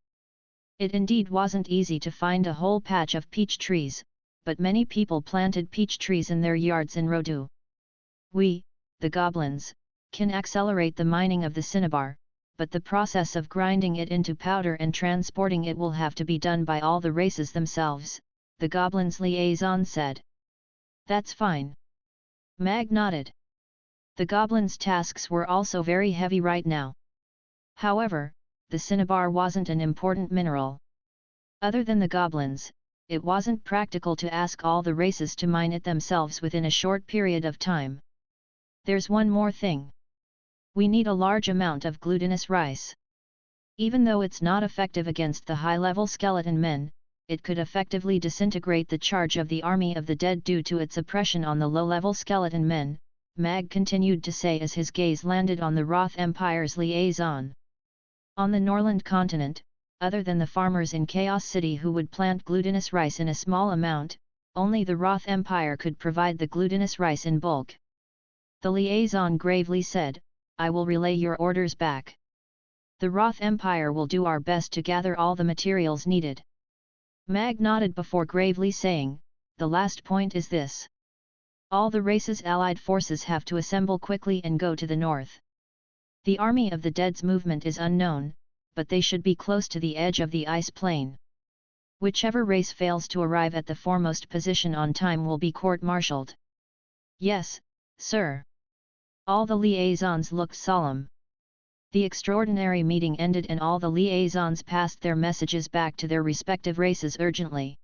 It indeed wasn't easy to find a whole patch of peach trees, but many people planted peach trees in their yards in Rodu. We, the goblins, can accelerate the mining of the cinnabar, but the process of grinding it into powder and transporting it will have to be done by all the races themselves, the goblins' liaison said. That's fine. Mag nodded. The goblins' tasks were also very heavy right now. However, the cinnabar wasn't an important mineral. Other than the goblins, it wasn't practical to ask all the races to mine it themselves within a short period of time. There's one more thing. We need a large amount of glutinous rice. Even though it's not effective against the high-level skeleton men, it could effectively disintegrate the charge of the army of the dead due to its oppression on the low-level skeleton men, Mag continued to say as his gaze landed on the Roth Empire's liaison. On the Norland continent, other than the farmers in Chaos City who would plant glutinous rice in a small amount, only the Roth Empire could provide the glutinous rice in bulk. The liaison gravely said, I will relay your orders back. The Roth Empire will do our best to gather all the materials needed. Mag nodded before gravely saying, the last point is this. All the race's allied forces have to assemble quickly and go to the north. The army of the dead's movement is unknown, but they should be close to the edge of the ice plain. Whichever race fails to arrive at the foremost position on time will be court-martialed. Yes, sir. All the liaisons looked solemn. The extraordinary meeting ended and all the liaisons passed their messages back to their respective races urgently.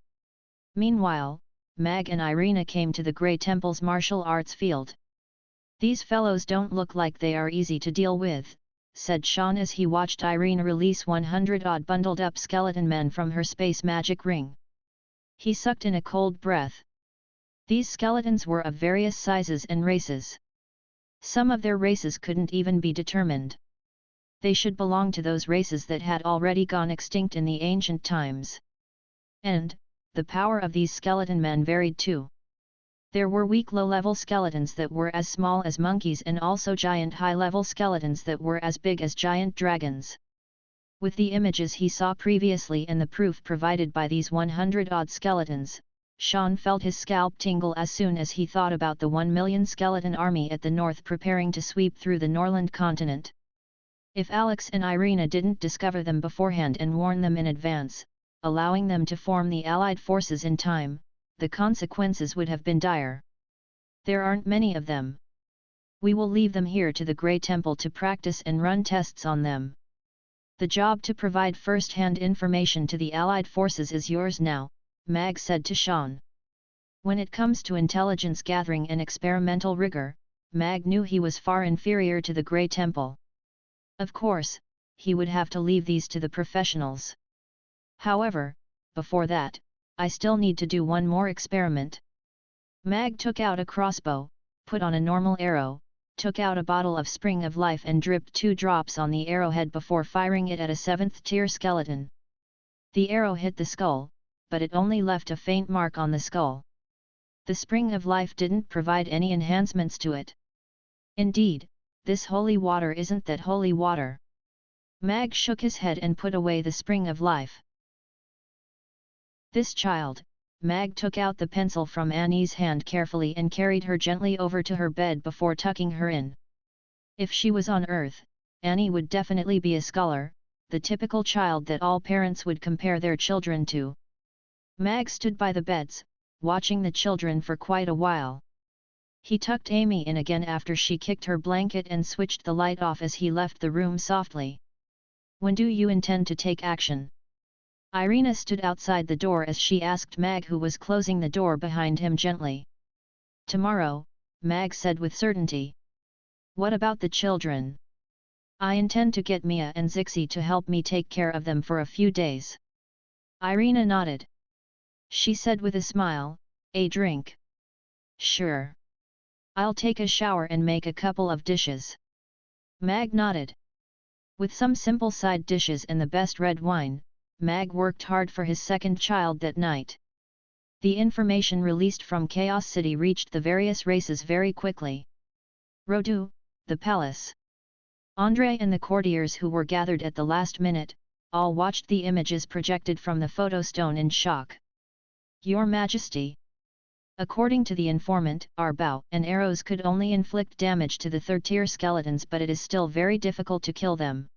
Meanwhile, Mag and Irina came to the Grey Temple's martial arts field. These fellows don't look like they are easy to deal with, said Sean as he watched Irina release 100-odd bundled-up skeleton men from her space magic ring. He sucked in a cold breath. These skeletons were of various sizes and races. Some of their races couldn't even be determined. They should belong to those races that had already gone extinct in the ancient times. And, the power of these skeleton men varied too. There were weak low-level skeletons that were as small as monkeys and also giant high-level skeletons that were as big as giant dragons. With the images he saw previously and the proof provided by these 100-odd skeletons, Sean felt his scalp tingle as soon as he thought about the 1 million skeleton army at the north preparing to sweep through the Norland continent. If Alex and Irina didn't discover them beforehand and warn them in advance, allowing them to form the Allied forces in time, the consequences would have been dire. There aren't many of them. We will leave them here to the Grey Temple to practice and run tests on them. The job to provide first-hand information to the Allied forces is yours now, Mag said to Sean. When it comes to intelligence gathering and experimental rigor, Mag knew he was far inferior to the Grey Temple. Of course, he would have to leave these to the professionals. However, before that, I still need to do one more experiment. Mag took out a crossbow, put on a normal arrow, took out a bottle of Spring of Life and dripped 2 drops on the arrowhead before firing it at a 7th-tier skeleton. The arrow hit the skull, but it only left a faint mark on the skull. The Spring of Life didn't provide any enhancements to it. Indeed, this holy water isn't that holy water. Mag shook his head and put away the Spring of Life. This child, Mag took out the pencil from Annie's hand carefully and carried her gently over to her bed before tucking her in. If she was on Earth, Annie would definitely be a scholar, the typical child that all parents would compare their children to. Mag stood by the beds, watching the children for quite a while. He tucked Amy in again after she kicked her blanket and switched the light off as he left the room softly. When do you intend to take action? Irina stood outside the door as she asked Mag, who was closing the door behind him gently. Tomorrow, Mag said with certainty. What about the children? I intend to get Mia and Zixi to help me take care of them for a few days. Irina nodded. She said with a smile, a drink. Sure. I'll take a shower and make a couple of dishes. Mag nodded. With some simple side dishes and the best red wine, Mag worked hard for his second child that night. The information released from Chaos City reached the various races very quickly. Rodu, the palace. Andrei and the courtiers who were gathered at the last minute, all watched the images projected from the photo stone in shock. Your Majesty. According to the informant, our bow and arrows could only inflict damage to the third-tier skeletons, but it is still very difficult to kill them.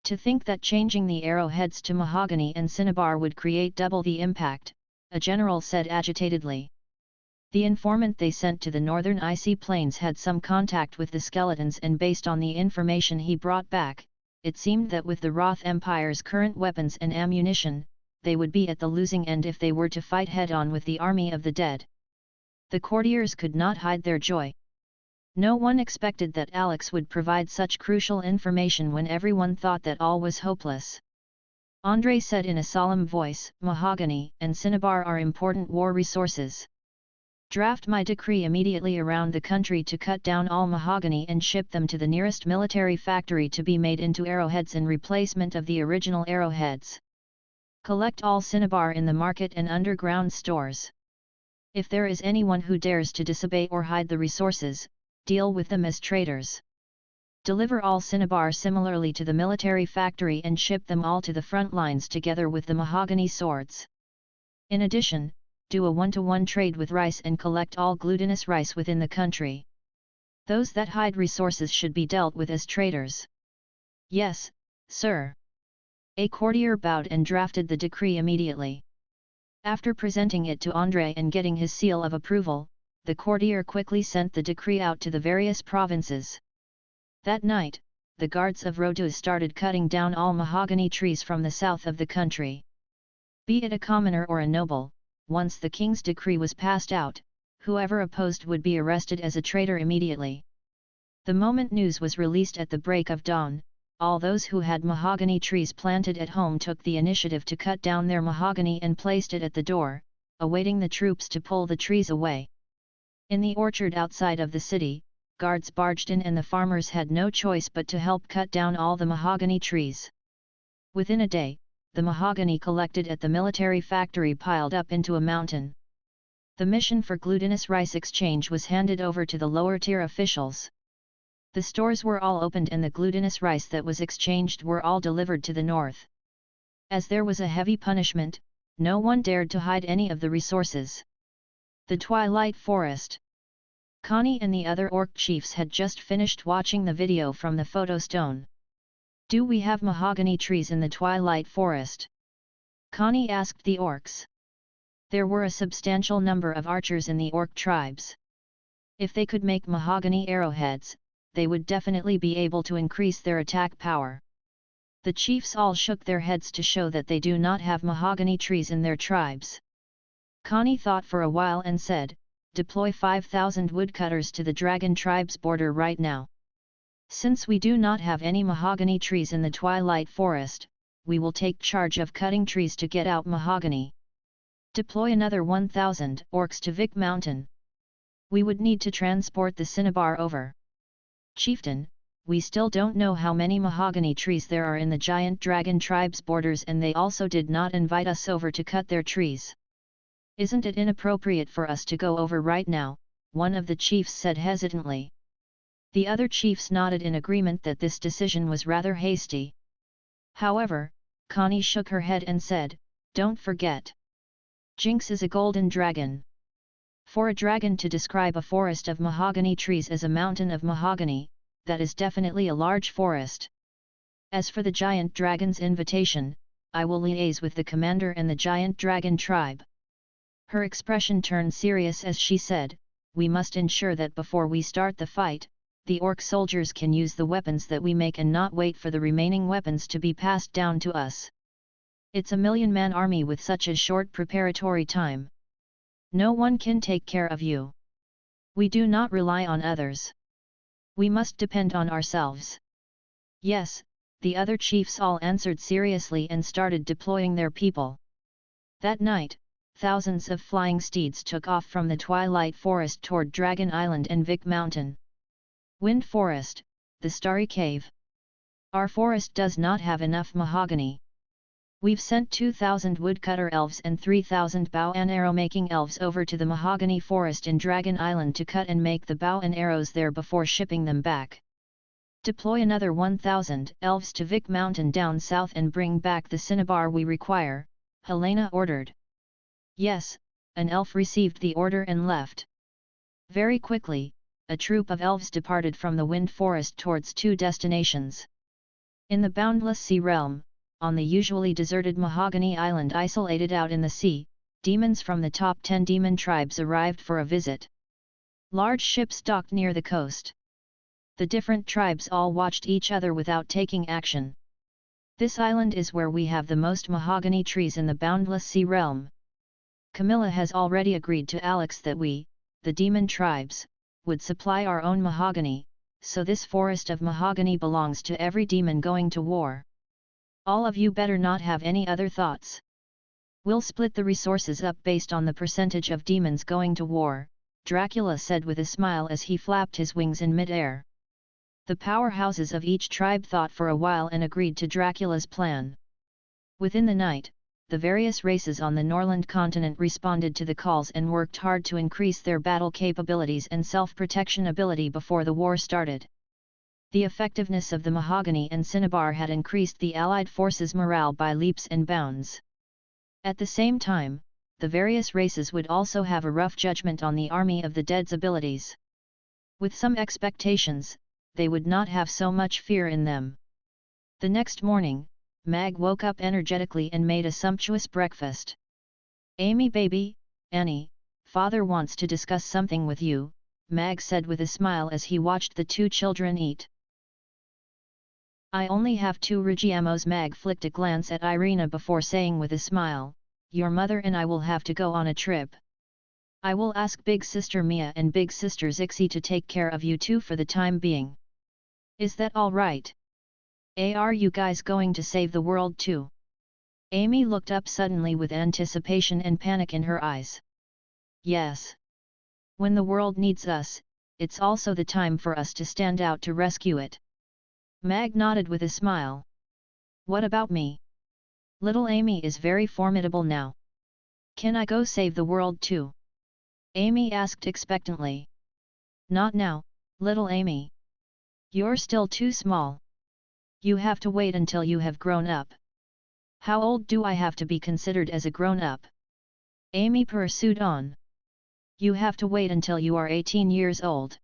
To think that changing the arrowheads to mahogany and cinnabar would create double the impact, a general said agitatedly. The informant they sent to the northern icy plains had some contact with the skeletons, and based on the information he brought back, it seemed that with the Roth Empire's current weapons and ammunition, they would be at the losing end if they were to fight head-on with the army of the dead. The courtiers could not hide their joy. No one expected that Alex would provide such crucial information when everyone thought that all was hopeless. Andrei said in a solemn voice, mahogany and cinnabar are important war resources. Draft my decree immediately around the country to cut down all mahogany and ship them to the nearest military factory to be made into arrowheads in replacement of the original arrowheads. Collect all cinnabar in the market and underground stores. If there is anyone who dares to disobey or hide the resources, deal with them as traitors. Deliver all cinnabar similarly to the military factory and ship them all to the front lines together with the mahogany swords. In addition, do a 1-to-1 trade with rice and collect all glutinous rice within the country. Those that hide resources should be dealt with as traitors. Yes, sir. A courtier bowed and drafted the decree immediately. After presenting it to André and getting his seal of approval, the courtier quickly sent the decree out to the various provinces. That night, the guards of Roduz started cutting down all mahogany trees from the south of the country. Be it a commoner or a noble, once the king's decree was passed out, whoever opposed would be arrested as a traitor immediately. The moment news was released at the break of dawn, all those who had mahogany trees planted at home took the initiative to cut down their mahogany and placed it at the door, awaiting the troops to pull the trees away. In the orchard outside of the city, guards barged in and the farmers had no choice but to help cut down all the mahogany trees. Within a day, the mahogany collected at the military factory piled up into a mountain. The mission for glutinous rice exchange was handed over to the lower-tier officials. The stores were all opened and the glutinous rice that was exchanged were all delivered to the north. As there was a heavy punishment, no one dared to hide any of the resources. The Twilight Forest. Connie and the other orc chiefs had just finished watching the video from the photo stone. Do we have mahogany trees in the Twilight Forest? Connie asked the orcs. There were a substantial number of archers in the orc tribes. If they could make mahogany arrowheads, they would definitely be able to increase their attack power. The chiefs all shook their heads to show that they do not have mahogany trees in their tribes. Connie thought for a while and said, deploy 5,000 woodcutters to the dragon tribe's border right now. Since we do not have any mahogany trees in the Twilight Forest, we will take charge of cutting trees to get out mahogany. Deploy another 1,000 orcs to Vic Mountain. We would need to transport the cinnabar over. Chieftain, we still don't know how many mahogany trees there are in the giant dragon tribe's borders and they also did not invite us over to cut their trees. Isn't it inappropriate for us to go over right now? One of the chiefs said hesitantly. The other chiefs nodded in agreement that this decision was rather hasty. However, Connie shook her head and said, don't forget. Jinx is a golden dragon. For a dragon to describe a forest of mahogany trees as a mountain of mahogany, that is definitely a large forest. As for the giant dragon's invitation, I will liaise with the commander and the giant dragon tribe. Her expression turned serious as she said, we must ensure that before we start the fight, the orc soldiers can use the weapons that we make and not wait for the remaining weapons to be passed down to us. It's a 1,000,000-man army with such a short preparatory time. No one can take care of you. We do not rely on others. We must depend on ourselves. Yes, the other chiefs all answered seriously and started deploying their people. That night, thousands of flying steeds took off from the Twilight Forest toward Dragon Island and Vic Mountain. Wind Forest, the Starry Cave. Our forest does not have enough mahogany. We've sent 2,000 woodcutter elves and 3,000 bow and arrow making elves over to the mahogany forest in Dragon Island to cut and make the bow and arrows there before shipping them back. Deploy another 1,000 elves to Vic Mountain down south and bring back the cinnabar we require, Helena ordered. Yes, an elf received the order and left. Very quickly, a troop of elves departed from the Wind Forest towards two destinations. In the Boundless Sea Realm, on the usually deserted Mahogany Island isolated out in the sea, demons from the top 10 demon tribes arrived for a visit. Large ships docked near the coast. The different tribes all watched each other without taking action. This island is where we have the most mahogany trees in the Boundless Sea Realm. Camilla has already agreed to Alex that we, the demon tribes, would supply our own mahogany, so this forest of mahogany belongs to every demon going to war. All of you better not have any other thoughts. We'll split the resources up based on the percentage of demons going to war, Dracula said with a smile as he flapped his wings in mid-air. The powerhouses of each tribe thought for a while and agreed to Dracula's plan. Within the night, the various races on the Norland continent responded to the calls and worked hard to increase their battle capabilities and self-protection ability before the war started. The effectiveness of the mahogany and cinnabar had increased the Allied forces' morale by leaps and bounds. At the same time, the various races would also have a rough judgment on the Army of the Dead's abilities. With some expectations, they would not have so much fear in them. The next morning, Mag woke up energetically and made a sumptuous breakfast. "Amy baby, Annie, father wants to discuss something with you," Mag said with a smile as he watched the two children eat. "I only have 2 Rigiamos." Mag flicked a glance at Irina before saying with a smile, "Your mother and I will have to go on a trip. I will ask big sister Mia and big sister Zixi to take care of you two for the time being. Is that all right? Are you guys going to save the world too?" Amy looked up suddenly with anticipation and panic in her eyes. "Yes. When the world needs us, it's also the time for us to stand out to rescue it." Mag nodded with a smile. "What about me? Little Amy is very formidable now. Can I go save the world too?" Amy asked expectantly. "Not now, little Amy. You're still too small. You have to wait until you have grown up." "How old do I have to be considered as a grown-up?" Amy pursued on. "You have to wait until you are 18 years old.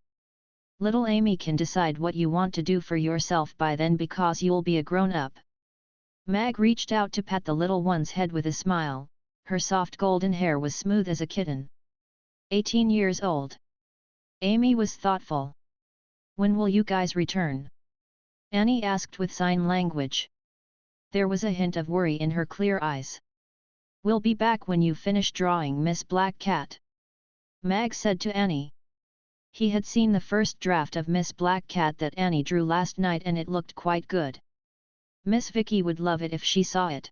Little Amy can decide what you want to do for yourself by then because you'll be a grown-up." Mag reached out to pat the little one's head with a smile. Her soft golden hair was smooth as a kitten. 18 years old. Amy was thoughtful. "When will you guys return?" Annie asked with sign language. There was a hint of worry in her clear eyes. "We'll be back when you finish drawing Miss Black Cat," Mag said to Annie. He had seen the first draft of Miss Black Cat that Annie drew last night and it looked quite good. Miss Vicky would love it if she saw it.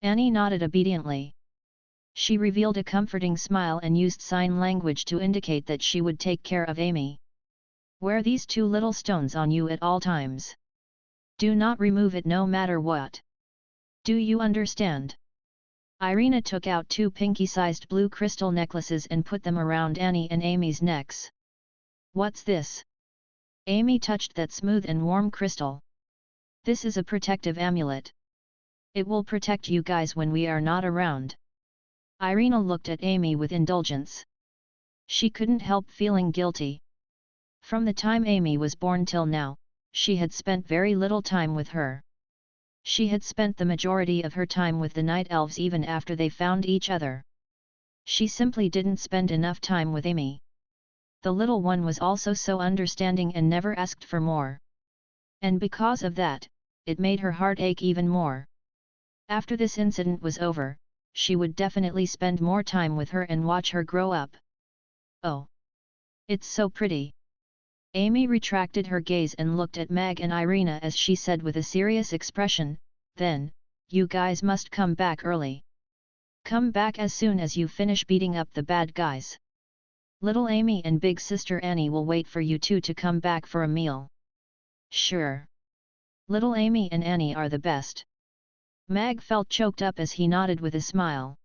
Annie nodded obediently. She revealed a comforting smile and used sign language to indicate that she would take care of Amy. "Wear these 2 little stones on you at all times. Do not remove it no matter what. Do you understand?" Irina took out 2 pinky-sized blue crystal necklaces and put them around Annie and Amy's necks. "What's this?" Amy touched that smooth and warm crystal. "This is a protective amulet. It will protect you guys when we are not around." Irina looked at Amy with indulgence. She couldn't help feeling guilty. From the time Amy was born till now, she had spent very little time with her. She had spent the majority of her time with the Night Elves even after they found each other. She simply didn't spend enough time with Amy. The little one was also so understanding and never asked for more. And because of that, it made her heart ache even more. After this incident was over, she would definitely spend more time with her and watch her grow up. "Oh! It's so pretty." Amy retracted her gaze and looked at Mag and Irina as she said with a serious expression, "Then, you guys must come back early. Come back as soon as you finish beating up the bad guys. Little Amy and big sister Annie will wait for you two to come back for a meal." "Sure. Little Amy and Annie are the best." Mag felt choked up as he nodded with a smile.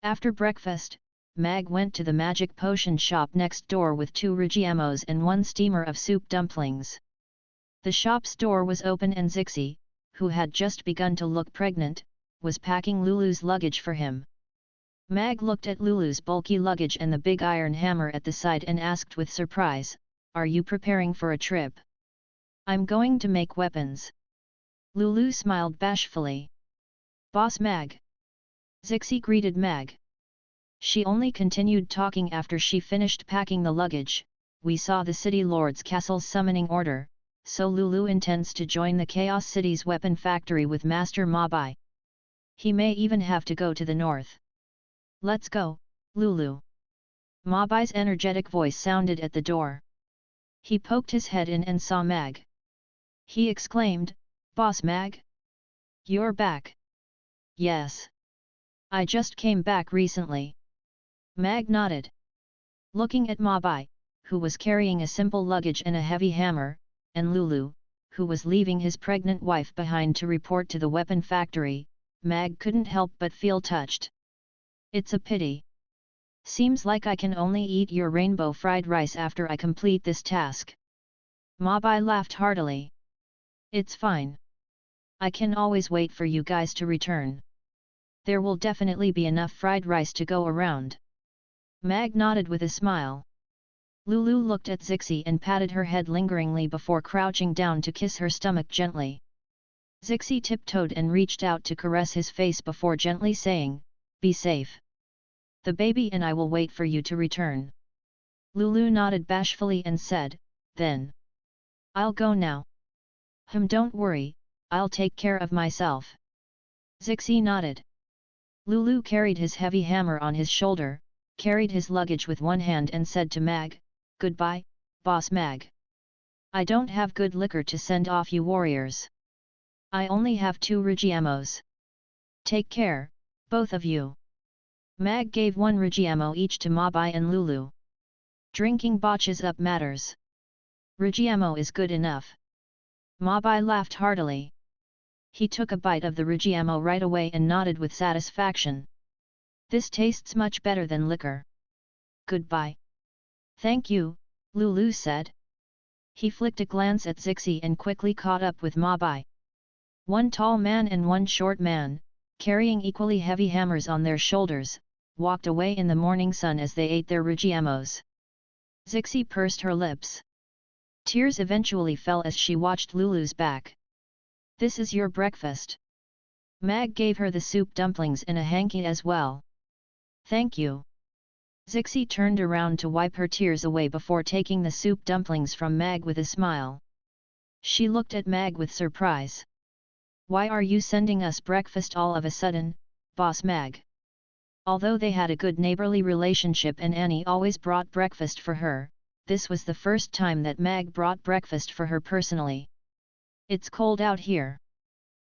After breakfast, Mag went to the magic potion shop next door with 2 Rigiamos and 1 steamer of soup dumplings. The shop's door was open and Zixi, who had just begun to look pregnant, was packing Lulu's luggage for him. Mag looked at Lulu's bulky luggage and the big iron hammer at the side and asked with surprise, "Are you preparing for a trip?" "I'm going to make weapons." Lulu smiled bashfully. "Boss Mag." Zixi greeted Mag. She only continued talking after she finished packing the luggage. "We saw the City Lord's castle's summoning order, so Lulu intends to join the Chaos City's weapon factory with Master Mabai. He may even have to go to the north." "Let's go, Lulu." Mabai's energetic voice sounded at the door. He poked his head in and saw Mag. He exclaimed, "Boss Mag? You're back." "Yes. I just came back recently." Mag nodded. Looking at Mabai, who was carrying a simple luggage and a heavy hammer, and Lulu, who was leaving his pregnant wife behind to report to the weapon factory, Mag couldn't help but feel touched. "It's a pity. Seems like I can only eat your rainbow fried rice after I complete this task." Mabai laughed heartily. It's fine. I can always wait for you guys to return. There will definitely be enough fried rice to go around. Mag nodded with a smile. Lulu looked at Zixi and patted her head lingeringly before crouching down to kiss her stomach gently. Zixi tiptoed and reached out to caress his face before gently saying, "Be safe. The baby and I will wait for you to return." Lulu nodded bashfully and said, "Then. I'll go now." Don't worry, I'll take care of myself." Zixi nodded. Lulu carried his heavy hammer on his shoulder, carried his luggage with one hand and said to Mag, "Goodbye, Boss Mag. I don't have good liquor to send off you warriors. I only have 2 Rigiamos. Take care, both of you." Mag gave 1 Rigiamo each to Mabai and Lulu. "Drinking botches up matters. Rigiamo is good enough." Mabai laughed heartily. He took a bite of the Rigiamo right away and nodded with satisfaction. "This tastes much better than liquor." "Goodbye." "Thank you," Lulu said. He flicked a glance at Zixi and quickly caught up with Mabai. 1 tall man and 1 short man, carrying equally heavy hammers on their shoulders, walked away in the morning sun as they ate their Rigiamos. Zixi pursed her lips. Tears eventually fell as she watched Lulu's back. "This is your breakfast." Mag gave her the soup dumplings in a hanky as well. "Thank you." Zixi turned around to wipe her tears away before taking the soup dumplings from Mag with a smile. She looked at Mag with surprise. "Why are you sending us breakfast all of a sudden, Boss Mag?" Although they had a good neighborly relationship and Annie always brought breakfast for her, this was the first time that Mag brought breakfast for her personally. "It's cold out here.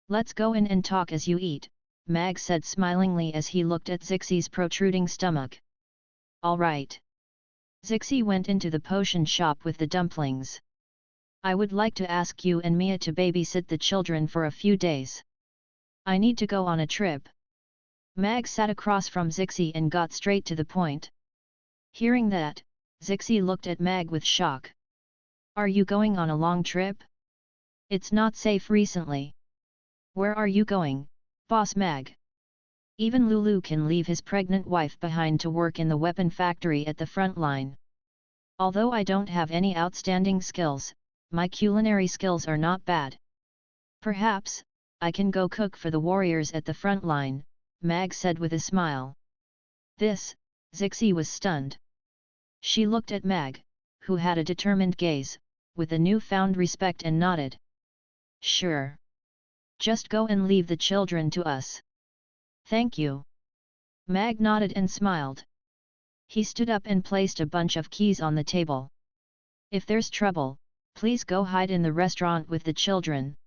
Let's go in and talk as you eat," Mag said smilingly as he looked at Zixi's protruding stomach. "All right." Zixi went into the potion shop with the dumplings. "I would like to ask you and Mia to babysit the children for a few days. I need to go on a trip." Mag sat across from Zixi and got straight to the point. Hearing that, Zixi looked at Mag with shock. "Are you going on a long trip? It's not safe recently." "Where are you going, Boss Mag?" Even Lulu can leave his pregnant wife behind to work in the weapon factory at the front line. "Although I don't have any outstanding skills, my culinary skills are not bad. Perhaps, I can go cook for the warriors at the front line," Mag said with a smile. Zixi was stunned. She looked at Mag, who had a determined gaze, with a newfound respect and nodded. "Sure. Just go and leave the children to us." "Thank you." Mag nodded and smiled. He stood up and placed a bunch of keys on the table. "If there's trouble, please go hide in the restaurant with the children.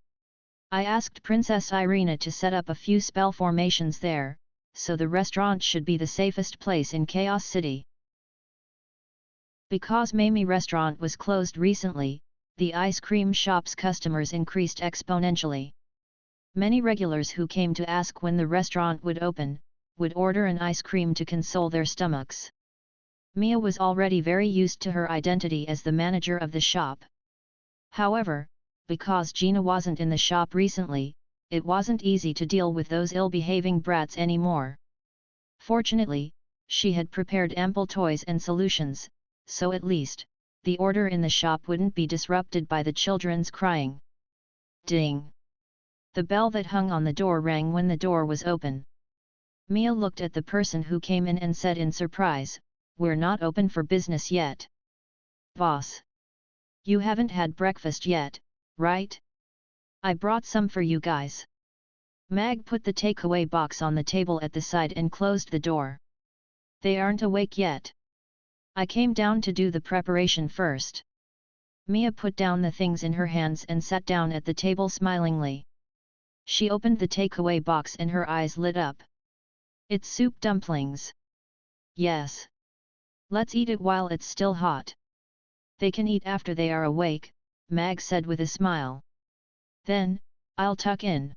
I asked Princess Irina to set up a few spell formations there, so the restaurant should be the safest place in Chaos City." Because Mamie restaurant was closed recently, the ice cream shop's customers increased exponentially. Many regulars who came to ask when the restaurant would open, would order an ice cream to console their stomachs. Mia was already very used to her identity as the manager of the shop. However, because Gina wasn't in the shop recently, it wasn't easy to deal with those ill-behaving brats anymore. Fortunately, she had prepared ample toys and solutions, so at least, the order in the shop wouldn't be disrupted by the children's crying. Ding! The bell that hung on the door rang when the door was open. Mia looked at the person who came in and said in surprise, "We're not open for business yet." "Boss! You haven't had breakfast yet, right? I brought some for you guys." Mag put the takeaway box on the table at the side and closed the door. "They aren't awake yet. I came down to do the preparation first." Mia put down the things in her hands and sat down at the table smilingly. She opened the takeaway box and her eyes lit up. "It's soup dumplings." "Yes. Let's eat it while it's still hot." "They can eat after they are awake," Mag said with a smile. "Then, I'll tuck in."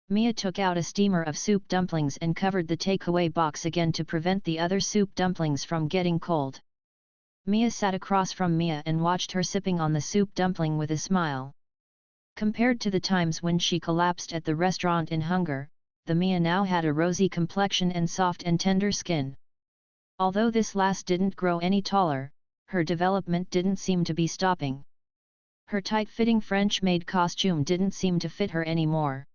Mia took out a steamer of soup dumplings and covered the takeaway box again to prevent the other soup dumplings from getting cold. Mia sat across from Mia and watched her sipping on the soup dumpling with a smile. Compared to the times when she collapsed at the restaurant in hunger, the Mia now had a rosy complexion and soft and tender skin. Although this last didn't grow any taller, her development didn't seem to be stopping. Her tight-fitting French-made costume didn't seem to fit her anymore.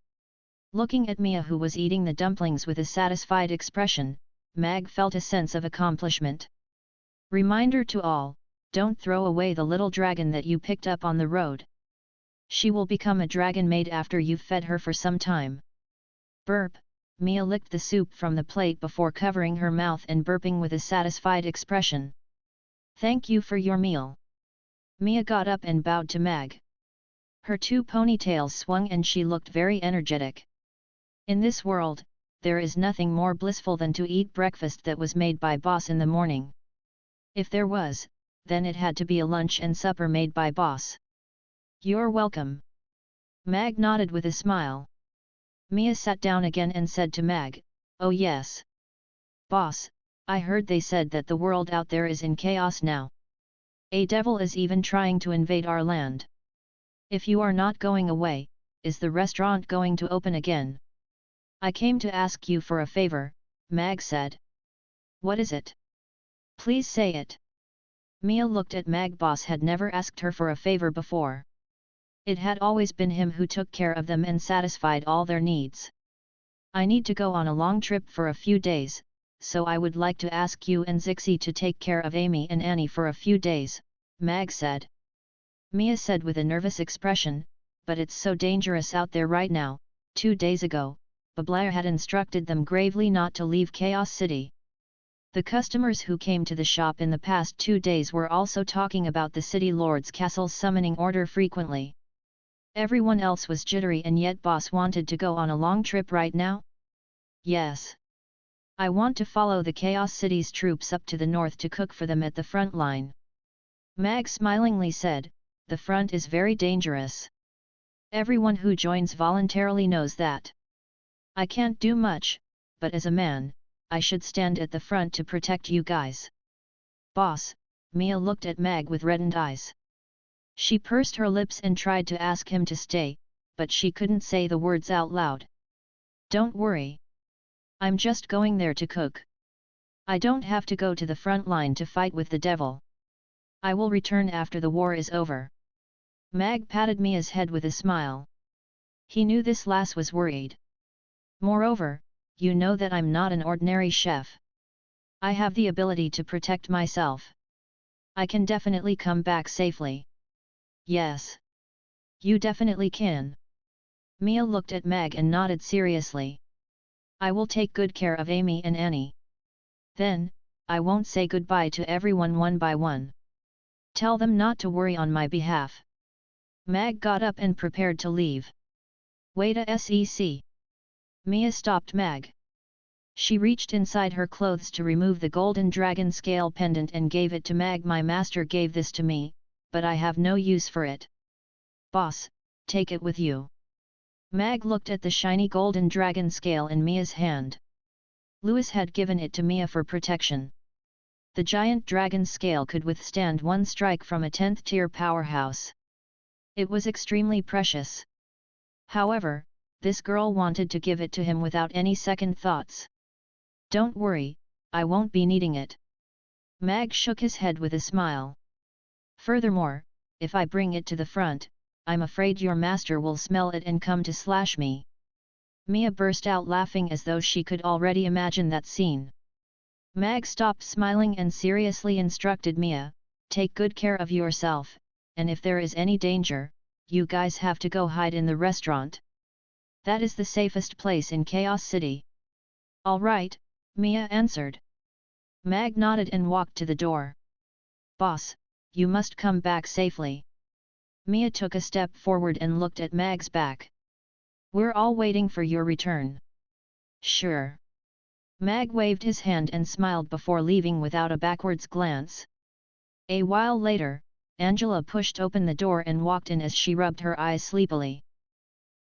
Looking at Mia, who was eating the dumplings with a satisfied expression, Mag felt a sense of accomplishment. Reminder to all, don't throw away the little dragon that you picked up on the road. She will become a dragon maid after you've fed her for some time. Burp, Mia licked the soup from the plate before covering her mouth and burping with a satisfied expression. Thank you for your meal. Mia got up and bowed to Mag. Her two ponytails swung and she looked very energetic. In this world, there is nothing more blissful than to eat breakfast that was made by boss in the morning. If there was, then it had to be a lunch and supper made by boss. You're welcome. Mag nodded with a smile. Mia sat down again and said to Mag, oh yes. Boss, I heard they said that the world out there is in chaos now. A devil is even trying to invade our land. If you are not going away, is the restaurant going to open again? I came to ask you for a favor, Mag said. What is it? Please say it. Mia looked at Mag. Boss had never asked her for a favor before. It had always been him who took care of them and satisfied all their needs. I need to go on a long trip for a few days, so I would like to ask you and Zixie to take care of Amy and Annie for a few days, Mag said. Mia said with a nervous expression, but it's so dangerous out there right now. 2 days ago, Bablair had instructed them gravely not to leave Chaos City. The customers who came to the shop in the past 2 days were also talking about the City Lord's castle's summoning order frequently. Everyone else was jittery, and yet boss wanted to go on a long trip right now? Yes. I want to follow the Chaos City's troops up to the north to cook for them at the front line. Mag smilingly said, the front is very dangerous. Everyone who joins voluntarily knows that. I can't do much, but as a man, I should stand at the front to protect you guys. Boss, Mia looked at Mag with reddened eyes. She pursed her lips and tried to ask him to stay, but she couldn't say the words out loud. Don't worry. I'm just going there to cook. I don't have to go to the front line to fight with the devil. I will return after the war is over. Mag patted Mia's head with a smile. He knew this lass was worried. Moreover, you know that I'm not an ordinary chef. I have the ability to protect myself. I can definitely come back safely. Yes. You definitely can. Mia looked at Mag and nodded seriously. I will take good care of Amy and Annie. Then, I won't say goodbye to everyone one by one. Tell them not to worry on my behalf. Mag got up and prepared to leave. Wait a sec. Mia stopped Mag. She reached inside her clothes to remove the golden dragon scale pendant and gave it to Mag. My master gave this to me, but I have no use for it. Boss, take it with you. Mag looked at the shiny golden dragon scale in Mia's hand. Louis had given it to Mia for protection. The giant dragon scale could withstand one strike from a 10th tier powerhouse. It was extremely precious. However, this girl wanted to give it to him without any second thoughts. Don't worry, I won't be needing it. Mag shook his head with a smile. Furthermore, if I bring it to the front, I'm afraid your master will smell it and come to slash me. Mia burst out laughing as though she could already imagine that scene. Mag stopped smiling and seriously instructed Mia, take good care of yourself, and if there is any danger, you guys have to go hide in the restaurant. That is the safest place in Chaos City. All right, Mia answered. Mag nodded and walked to the door. Boss, you must come back safely. Mia took a step forward and looked at Mag's back. We're all waiting for your return. Sure. Mag waved his hand and smiled before leaving without a backwards glance. A while later, Angela pushed open the door and walked in as she rubbed her eyes sleepily.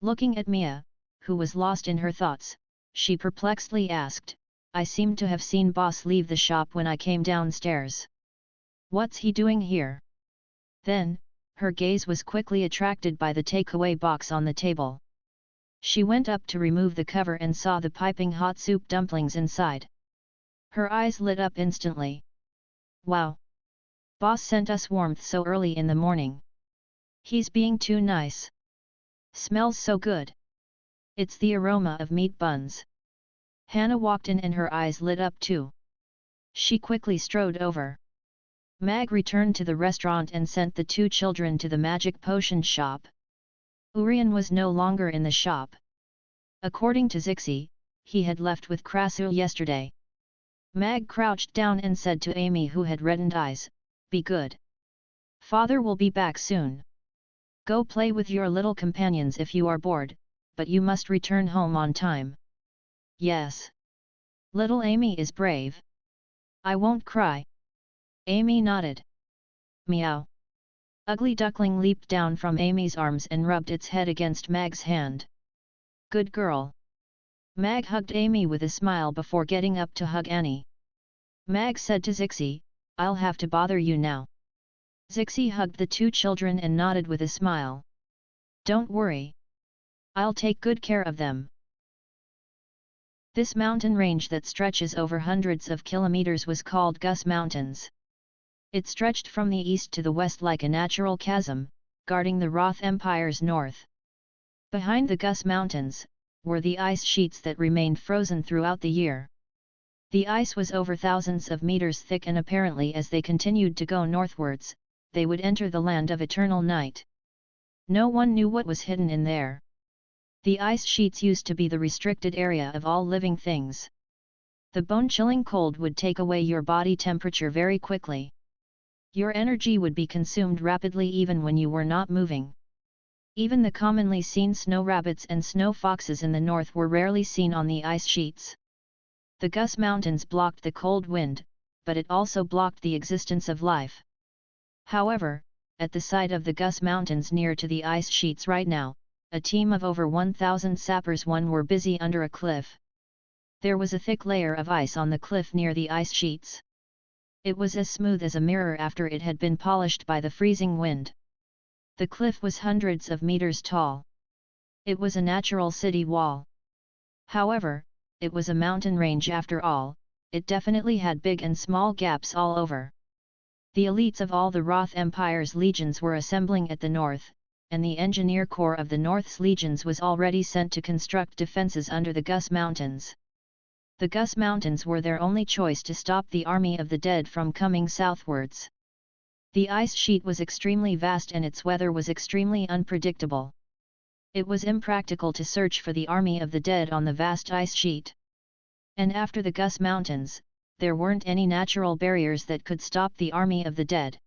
Looking at Mia, who was lost in her thoughts, she perplexedly asked, I seem to have seen boss leave the shop when I came downstairs. What's he doing here? Then, her gaze was quickly attracted by the takeaway box on the table. She went up to remove the cover and saw the piping hot soup dumplings inside. Her eyes lit up instantly. Wow! Boss sent us warmth so early in the morning. He's being too nice. Smells so good. It's the aroma of meat buns. Hannah walked in and her eyes lit up too. She quickly strode over. Mag returned to the restaurant and sent the two children to the magic potion shop. Urian was no longer in the shop. According to Zixi, he had left with Krasu yesterday. Mag crouched down and said to Amy, who had reddened eyes, "Be good. Father will be back soon. Go play with your little companions if you are bored, but you must return home on time." "Yes. Little Amy is brave. I won't cry." Amy nodded. Meow. Ugly Duckling leaped down from Amy's arms and rubbed its head against Mag's hand. "Good girl." Mag hugged Amy with a smile before getting up to hug Annie. Mag said to Zixi, "I'll have to bother you now." Zixi hugged the two children and nodded with a smile. "Don't worry. I'll take good care of them." This mountain range that stretches over hundreds of kilometers was called Gus Mountains. It stretched from the east to the west like a natural chasm, guarding the Roth Empire's north. Behind the Gus Mountains were the ice sheets that remained frozen throughout the year. The ice was over thousands of meters thick, and apparently as they continued to go northwards, they would enter the land of eternal night. No one knew what was hidden in there. The ice sheets used to be the restricted area of all living things. The bone-chilling cold would take away your body temperature very quickly. Your energy would be consumed rapidly even when you were not moving. Even the commonly seen snow rabbits and snow foxes in the north were rarely seen on the ice sheets. The Gus Mountains blocked the cold wind, but it also blocked the existence of life. However, at the side of the Gus Mountains near to the ice sheets right now, a team of over 1,000 sappers were busy under a cliff. There was a thick layer of ice on the cliff near the ice sheets. It was as smooth as a mirror after it had been polished by the freezing wind. The cliff was hundreds of meters tall. It was a natural city wall. However, it was a mountain range after all. It definitely had big and small gaps all over. The elites of all the Roth Empire's legions were assembling at the north, and the engineer corps of the North's legions was already sent to construct defenses under the Gus Mountains. The Gus Mountains were their only choice to stop the army of the dead from coming southwards. The ice sheet was extremely vast and its weather was extremely unpredictable. It was impractical to search for the army of the dead on the vast ice sheet. And after the Gus Mountains, there weren't any natural barriers that could stop the army of the dead.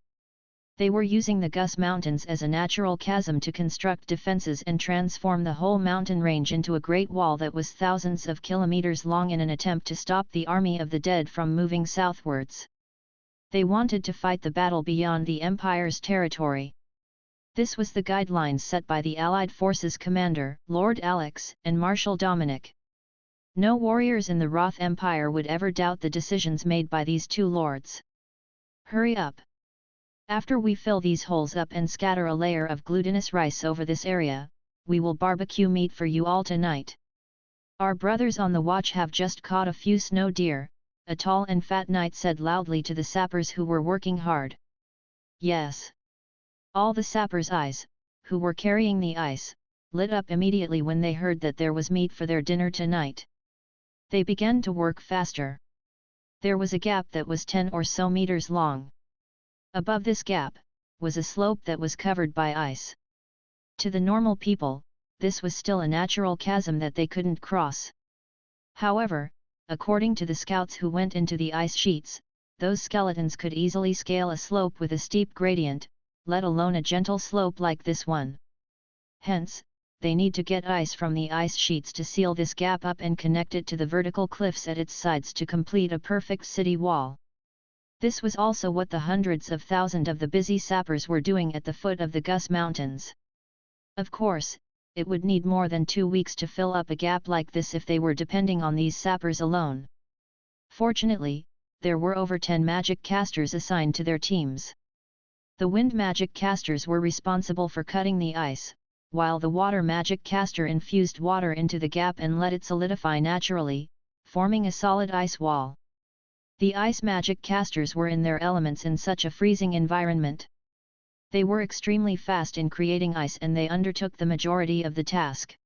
They were using the Gus Mountains as a natural chasm to construct defenses and transform the whole mountain range into a great wall that was thousands of kilometers long in an attempt to stop the army of the dead from moving southwards. They wanted to fight the battle beyond the Empire's territory. This was the guidelines set by the Allied Forces commander, Lord Alex, and Marshal Dominic. No warriors in the Roth Empire would ever doubt the decisions made by these two lords. "Hurry up! After we fill these holes up and scatter a layer of glutinous rice over this area, we will barbecue meat for you all tonight. Our brothers on the watch have just caught a few snow deer," a tall and fat knight said loudly to the sappers who were working hard. "Yes." All the sappers' eyes, who were carrying the ice, lit up immediately when they heard that there was meat for their dinner tonight. They began to work faster. There was a gap that was 10 or so meters long. Above this gap, was a slope that was covered by ice. To the normal people, this was still a natural chasm that they couldn't cross. However, according to the scouts who went into the ice sheets, those skeletons could easily scale a slope with a steep gradient, let alone a gentle slope like this one. Hence, they need to get ice from the ice sheets to seal this gap up and connect it to the vertical cliffs at its sides to complete a perfect city wall. This was also what the hundreds of thousands of the busy sappers were doing at the foot of the Gus Mountains. Of course, it would need more than 2 weeks to fill up a gap like this if they were depending on these sappers alone. Fortunately, there were over 10 magic casters assigned to their teams. The wind magic casters were responsible for cutting the ice, while the water magic caster infused water into the gap and let it solidify naturally, forming a solid ice wall. The ice magic casters were in their elements in such a freezing environment. They were extremely fast in creating ice and they undertook the majority of the task.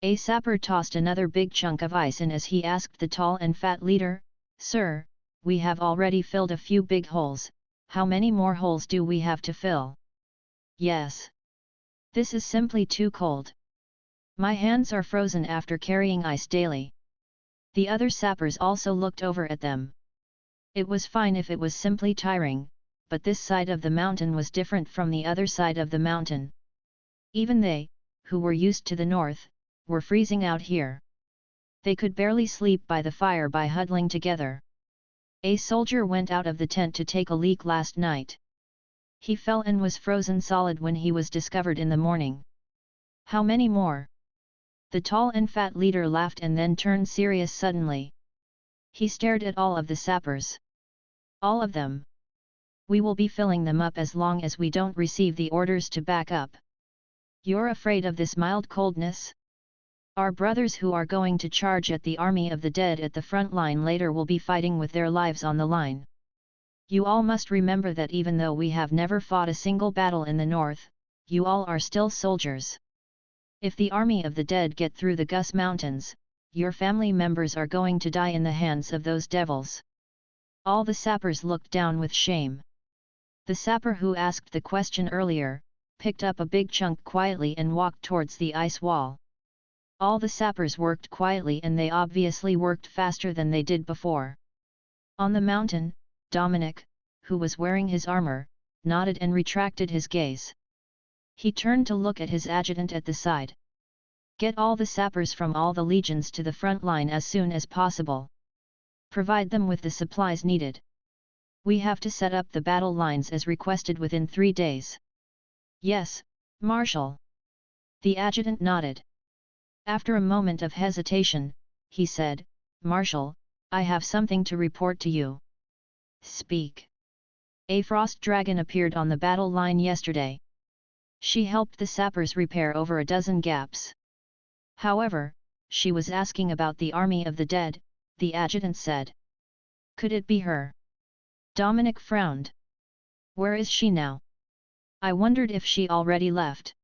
A sapper tossed another big chunk of ice in as he asked the tall and fat leader, "Sir, we have already filled a few big holes, how many more holes do we have to fill?" "Yes. This is simply too cold. My hands are frozen after carrying ice daily." The other sappers also looked over at them. It was fine if it was simply tiring, but this side of the mountain was different from the other side of the mountain. Even they, who were used to the north, were freezing out here. They could barely sleep by the fire by huddling together. A soldier went out of the tent to take a leak last night. He fell and was frozen solid when he was discovered in the morning. "How many more?" The tall and fat leader laughed and then turned serious suddenly. He stared at all of the sappers. "All of them. We will be filling them up as long as we don't receive the orders to back up." "You're afraid of this mild coldness? Our brothers who are going to charge at the army of the dead at the front line later will be fighting with their lives on the line. You all must remember that even though we have never fought a single battle in the north, you all are still soldiers. If the army of the dead get through the Gus Mountains, your family members are going to die in the hands of those devils." All the sappers looked down with shame. The sapper who asked the question earlier, picked up a big chunk quietly and walked towards the ice wall. All the sappers worked quietly and they obviously worked faster than they did before. On the mountain, Dominic, who was wearing his armor, nodded and retracted his gaze. He turned to look at his adjutant at the side. "Get all the sappers from all the legions to the front line as soon as possible. Provide them with the supplies needed. We have to set up the battle lines as requested within 3 days." "Yes, Marshal." The adjutant nodded. After a moment of hesitation, he said, "Marshal, I have something to report to you." "Speak." "A frost dragon appeared on the battle line yesterday. She helped the sappers repair over a dozen gaps. However, she was asking about the army of the dead," the adjutant said. "Could it be her?" Dominic frowned. "Where is she now? I wondered if she already left."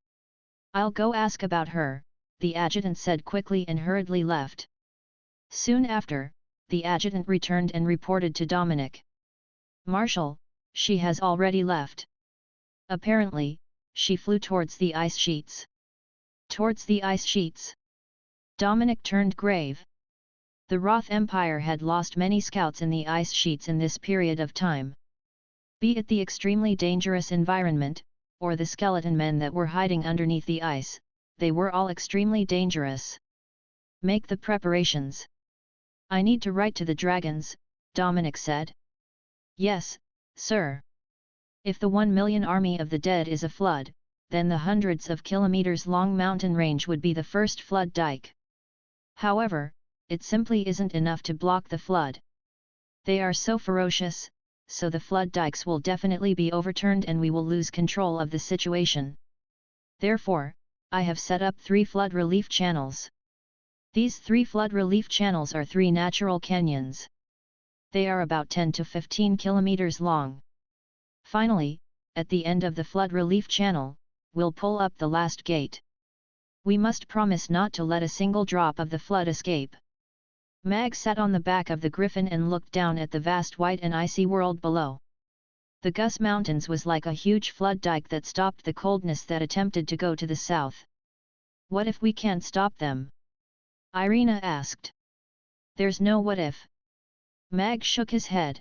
"I'll go ask about her," the adjutant said quickly and hurriedly left. Soon after, the adjutant returned and reported to Dominic. "Marshal, she has already left. Apparently, she flew towards the ice sheets." "Towards the ice sheets?" Dominic turned grave. The Roth Empire had lost many scouts in the ice sheets in this period of time. Be it the extremely dangerous environment, or the skeleton men that were hiding underneath the ice, they were all extremely dangerous. "Make the preparations. I need to write to the dragons," Dominic said. "Yes, sir. If the 1 million army of the dead is a flood, then the hundreds of kilometers long mountain range would be the first flood dike. However, it simply isn't enough to block the flood. They are so ferocious, so the flood dikes will definitely be overturned and we will lose control of the situation. Therefore, I have set up 3 flood relief channels. These 3 flood relief channels are 3 natural canyons. They are about 10 to 15 kilometers long. Finally, at the end of the flood relief channel, we'll pull up the last gate. We must promise not to let a single drop of the flood escape." Mag sat on the back of the griffin and looked down at the vast white and icy world below. The Gus Mountains was like a huge flood dike that stopped the coldness that attempted to go to the south. "What if we can't stop them?" Irina asked. "There's no what if." Mag shook his head.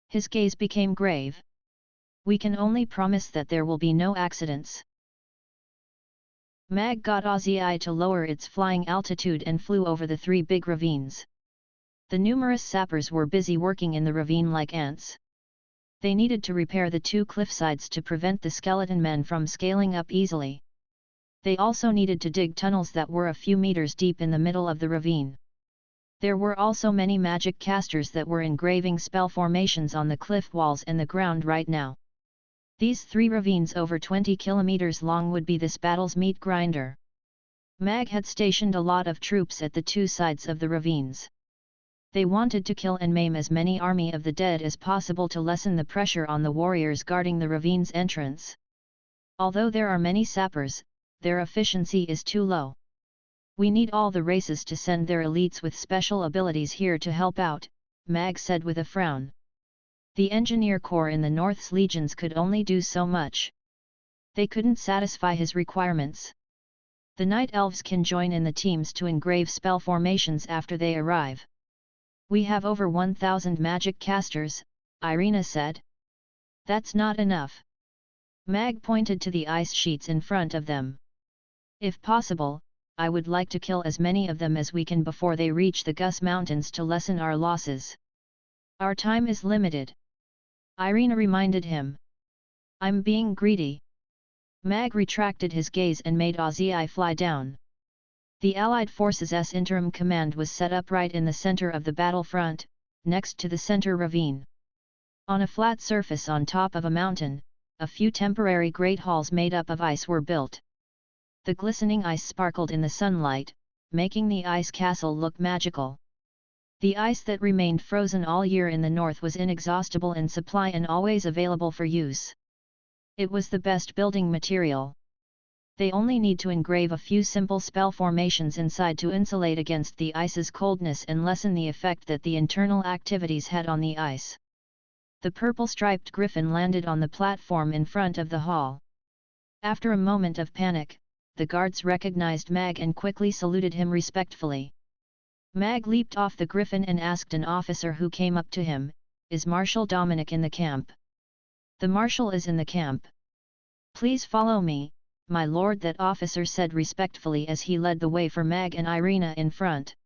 His gaze became grave. "We can only promise that there will be no accidents." Mag got Ozzy to lower its flying altitude and flew over the 3 big ravines. The numerous sappers were busy working in the ravine like ants. They needed to repair the 2 cliffsides to prevent the skeleton men from scaling up easily. They also needed to dig tunnels that were a few meters deep in the middle of the ravine. There were also many magic casters that were engraving spell formations on the cliff walls and the ground right now. These 3 ravines over 20 kilometers long would be this battle's meat grinder. Mag had stationed a lot of troops at the 2 sides of the ravines. They wanted to kill and maim as many army of the dead as possible to lessen the pressure on the warriors guarding the ravine's entrance. Although there are many sappers, their efficiency is too low. We need all the races to send their elites with special abilities here to help out, Mag said with a frown. The engineer corps in the North's legions could only do so much. They couldn't satisfy his requirements. The night elves can join in the teams to engrave spell formations after they arrive. We have over 1,000 magic casters, Irina said. That's not enough. Mag pointed to the ice sheets in front of them. If possible, I would like to kill as many of them as we can before they reach the Gus Mountains to lessen our losses. Our time is limited. Irina reminded him. I'm being greedy. Mag retracted his gaze and made Ozzy fly down. The Allied Forces' interim command was set up right in the center of the battlefront, next to the center ravine. On a flat surface on top of a mountain, a few temporary great halls made up of ice were built. The glistening ice sparkled in the sunlight, making the ice castle look magical. The ice that remained frozen all year in the north was inexhaustible in supply and always available for use. It was the best building material. They only need to engrave a few simple spell formations inside to insulate against the ice's coldness and lessen the effect that the internal activities had on the ice. The purple-striped griffin landed on the platform in front of the hall. After a moment of panic, the guards recognized Mag and quickly saluted him respectfully. Mag leaped off the griffin and asked an officer who came up to him, "Is Marshal Dominic in the camp?" "The Marshal is in the camp." "Please follow me, my lord," that officer said respectfully as he led the way for Mag and Irina in front.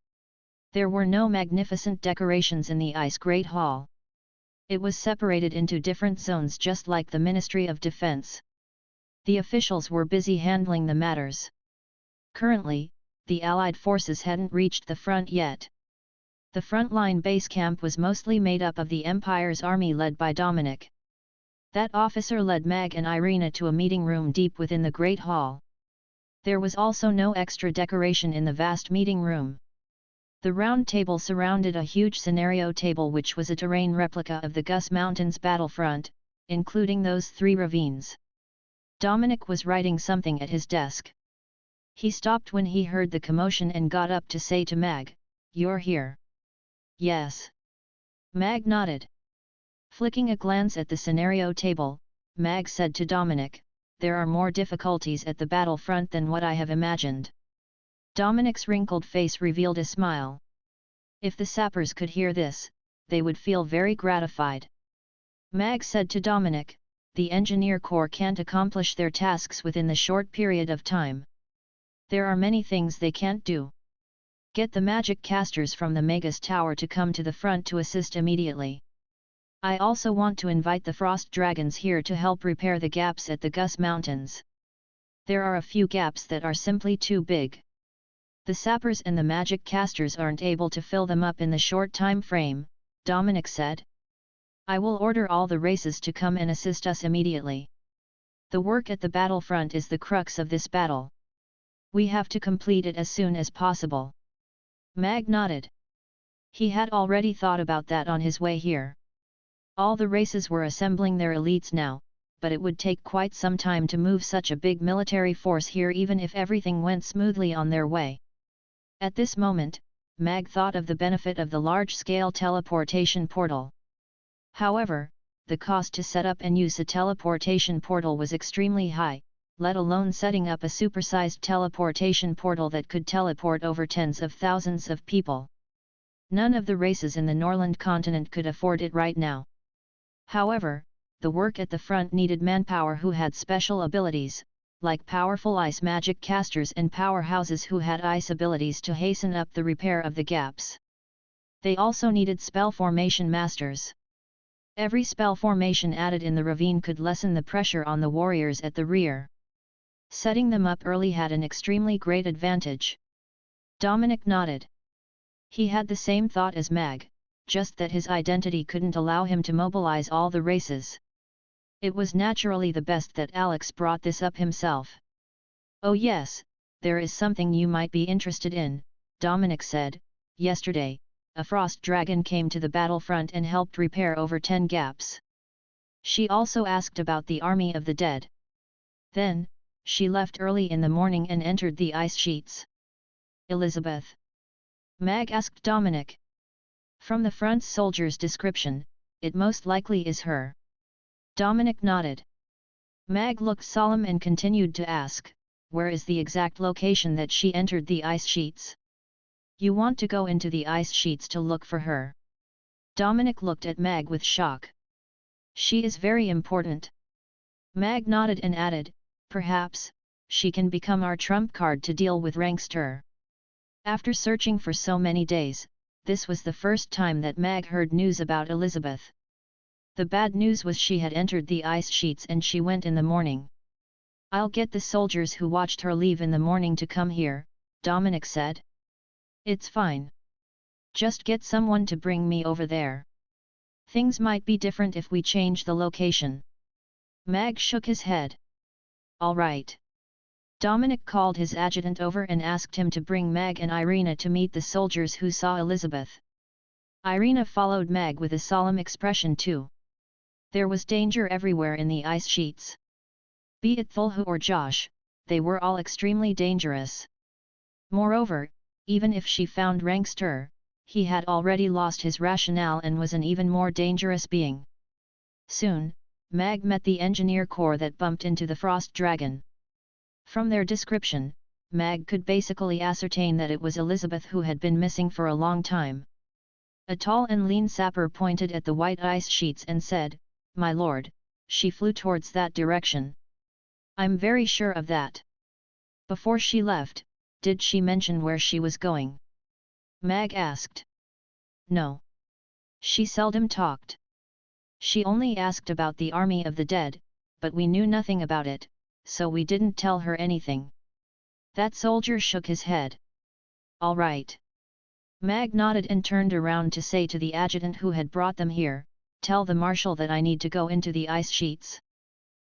There were no magnificent decorations in the Ice Great Hall. It was separated into different zones just like the Ministry of Defense. The officials were busy handling the matters. Currently, the Allied forces hadn't reached the front yet. The frontline base camp was mostly made up of the Empire's army led by Dominic. That officer led Mag and Irina to a meeting room deep within the Great Hall. There was also no extra decoration in the vast meeting room. The round table surrounded a huge scenario table which was a terrain replica of the Gus Mountains battlefront, including those 3 ravines. Dominic was writing something at his desk. He stopped when he heard the commotion and got up to say to Mag, "You're here." "Yes." Mag nodded. Flicking a glance at the scenario table, Mag said to Dominic, "There are more difficulties at the battlefront than what I have imagined." Dominic's wrinkled face revealed a smile. If the sappers could hear this, they would feel very gratified. Mag said to Dominic, "The engineer corps can't accomplish their tasks within the short period of time. There are many things they can't do. Get the magic casters from the Magus Tower to come to the front to assist immediately. I also want to invite the frost dragons here to help repair the gaps at the Gus Mountains. There are a few gaps that are simply too big. The sappers and the magic casters aren't able to fill them up in the short time frame," Dominic said. "I will order all the races to come and assist us immediately. The work at the battlefront is the crux of this battle. We have to complete it as soon as possible." Mag nodded. He had already thought about that on his way here. All the races were assembling their elites now, but it would take quite some time to move such a big military force here even if everything went smoothly on their way. At this moment, Mag thought of the benefit of the large-scale teleportation portal. However, the cost to set up and use a teleportation portal was extremely high, let alone setting up a supersized teleportation portal that could teleport over tens of thousands of people. None of the races in the Norland continent could afford it right now. However, the work at the front needed manpower who had special abilities, like powerful ice magic casters and powerhouses who had ice abilities to hasten up the repair of the gaps. They also needed spell formation masters. Every spell formation added in the ravine could lessen the pressure on the warriors at the rear. Setting them up early had an extremely great advantage. Dominic nodded. He had the same thought as Mag, just that his identity couldn't allow him to mobilize all the races. It was naturally the best that Alex brought this up himself. "Oh yes, there is something you might be interested in," Dominic said. "Yesterday, a frost dragon came to the battlefront and helped repair over 10 gaps. She also asked about the army of the dead. Then, she left early in the morning and entered the ice sheets." "Elizabeth?" Mag asked Dominic. "From the front soldier's description, it most likely is her." Dominic nodded. Mag looked solemn and continued to ask, "Where is the exact location that she entered the ice sheets?" "You want to go into the ice sheets to look for her?" Dominic looked at Mag with shock. "She is very important." Mag nodded and added, "Perhaps, she can become our trump card to deal with Rankster." After searching for so many days, this was the first time that Mag heard news about Elizabeth. The bad news was she had entered the ice sheets and she went in the morning. "I'll get the soldiers who watched her leave in the morning to come here," Dominic said. "It's fine. Just get someone to bring me over there. Things might be different if we change the location." Mag shook his head. "All right." Dominic called his adjutant over and asked him to bring Mag and Irina to meet the soldiers who saw Elizabeth. Irina followed Mag with a solemn expression too. There was danger everywhere in the ice sheets. Be it Thulhu or Josh, they were all extremely dangerous. Moreover, even if she found Rankster, he had already lost his rationale and was an even more dangerous being. Soon, Mag met the engineer corps that bumped into the frost dragon. From their description, Mag could basically ascertain that it was Elizabeth who had been missing for a long time. A tall and lean sapper pointed at the white ice sheets and said, "My lord, she flew towards that direction." "I'm very sure of that." "Before she left, did she mention where she was going?" Mag asked. "No. She seldom talked. She only asked about the army of the dead, but we knew nothing about it, so we didn't tell her anything." That soldier shook his head. "All right." Mag nodded and turned around to say to the adjutant who had brought them here, "Tell the marshal that I need to go into the ice sheets.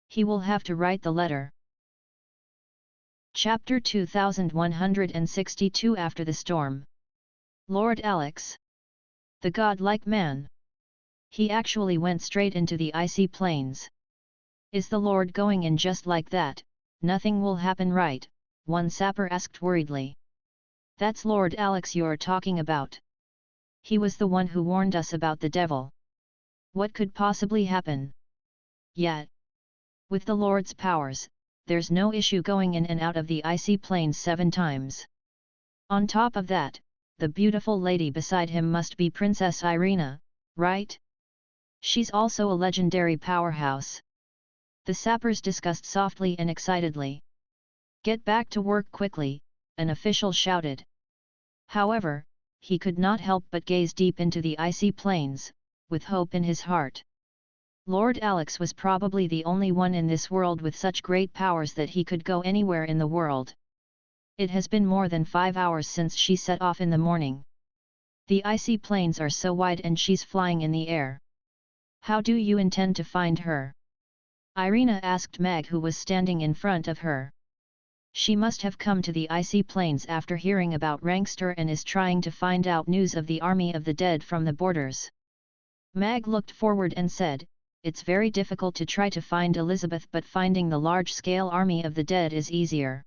He will have to write the letter." Chapter 2162 After the Storm. Lord Alex. The godlike man. He actually went straight into the icy plains. "Is the Lord going in just like that? Nothing will happen, right?" one sapper asked worriedly. "That's Lord Alex you're talking about. He was the one who warned us about the devil. What could possibly happen?" "Yet. With the Lord's powers, there's no issue going in and out of the icy plains 7 times. On top of that, the beautiful lady beside him must be Princess Irina, right? She's also a legendary powerhouse." The sappers discussed softly and excitedly. "Get back to work quickly," an official shouted. However, he could not help but gaze deep into the icy plains, with hope in his heart. Lord Alex was probably the only one in this world with such great powers that he could go anywhere in the world. "It has been more than 5 hours since she set off in the morning. The icy plains are so wide and she's flying in the air. How do you intend to find her?" Irina asked Mag, who was standing in front of her. "She must have come to the icy plains after hearing about Rankster and is trying to find out news of the army of the dead from the borders." Mag looked forward and said, "It's very difficult to try to find Elizabeth, but finding the large-scale army of the dead is easier."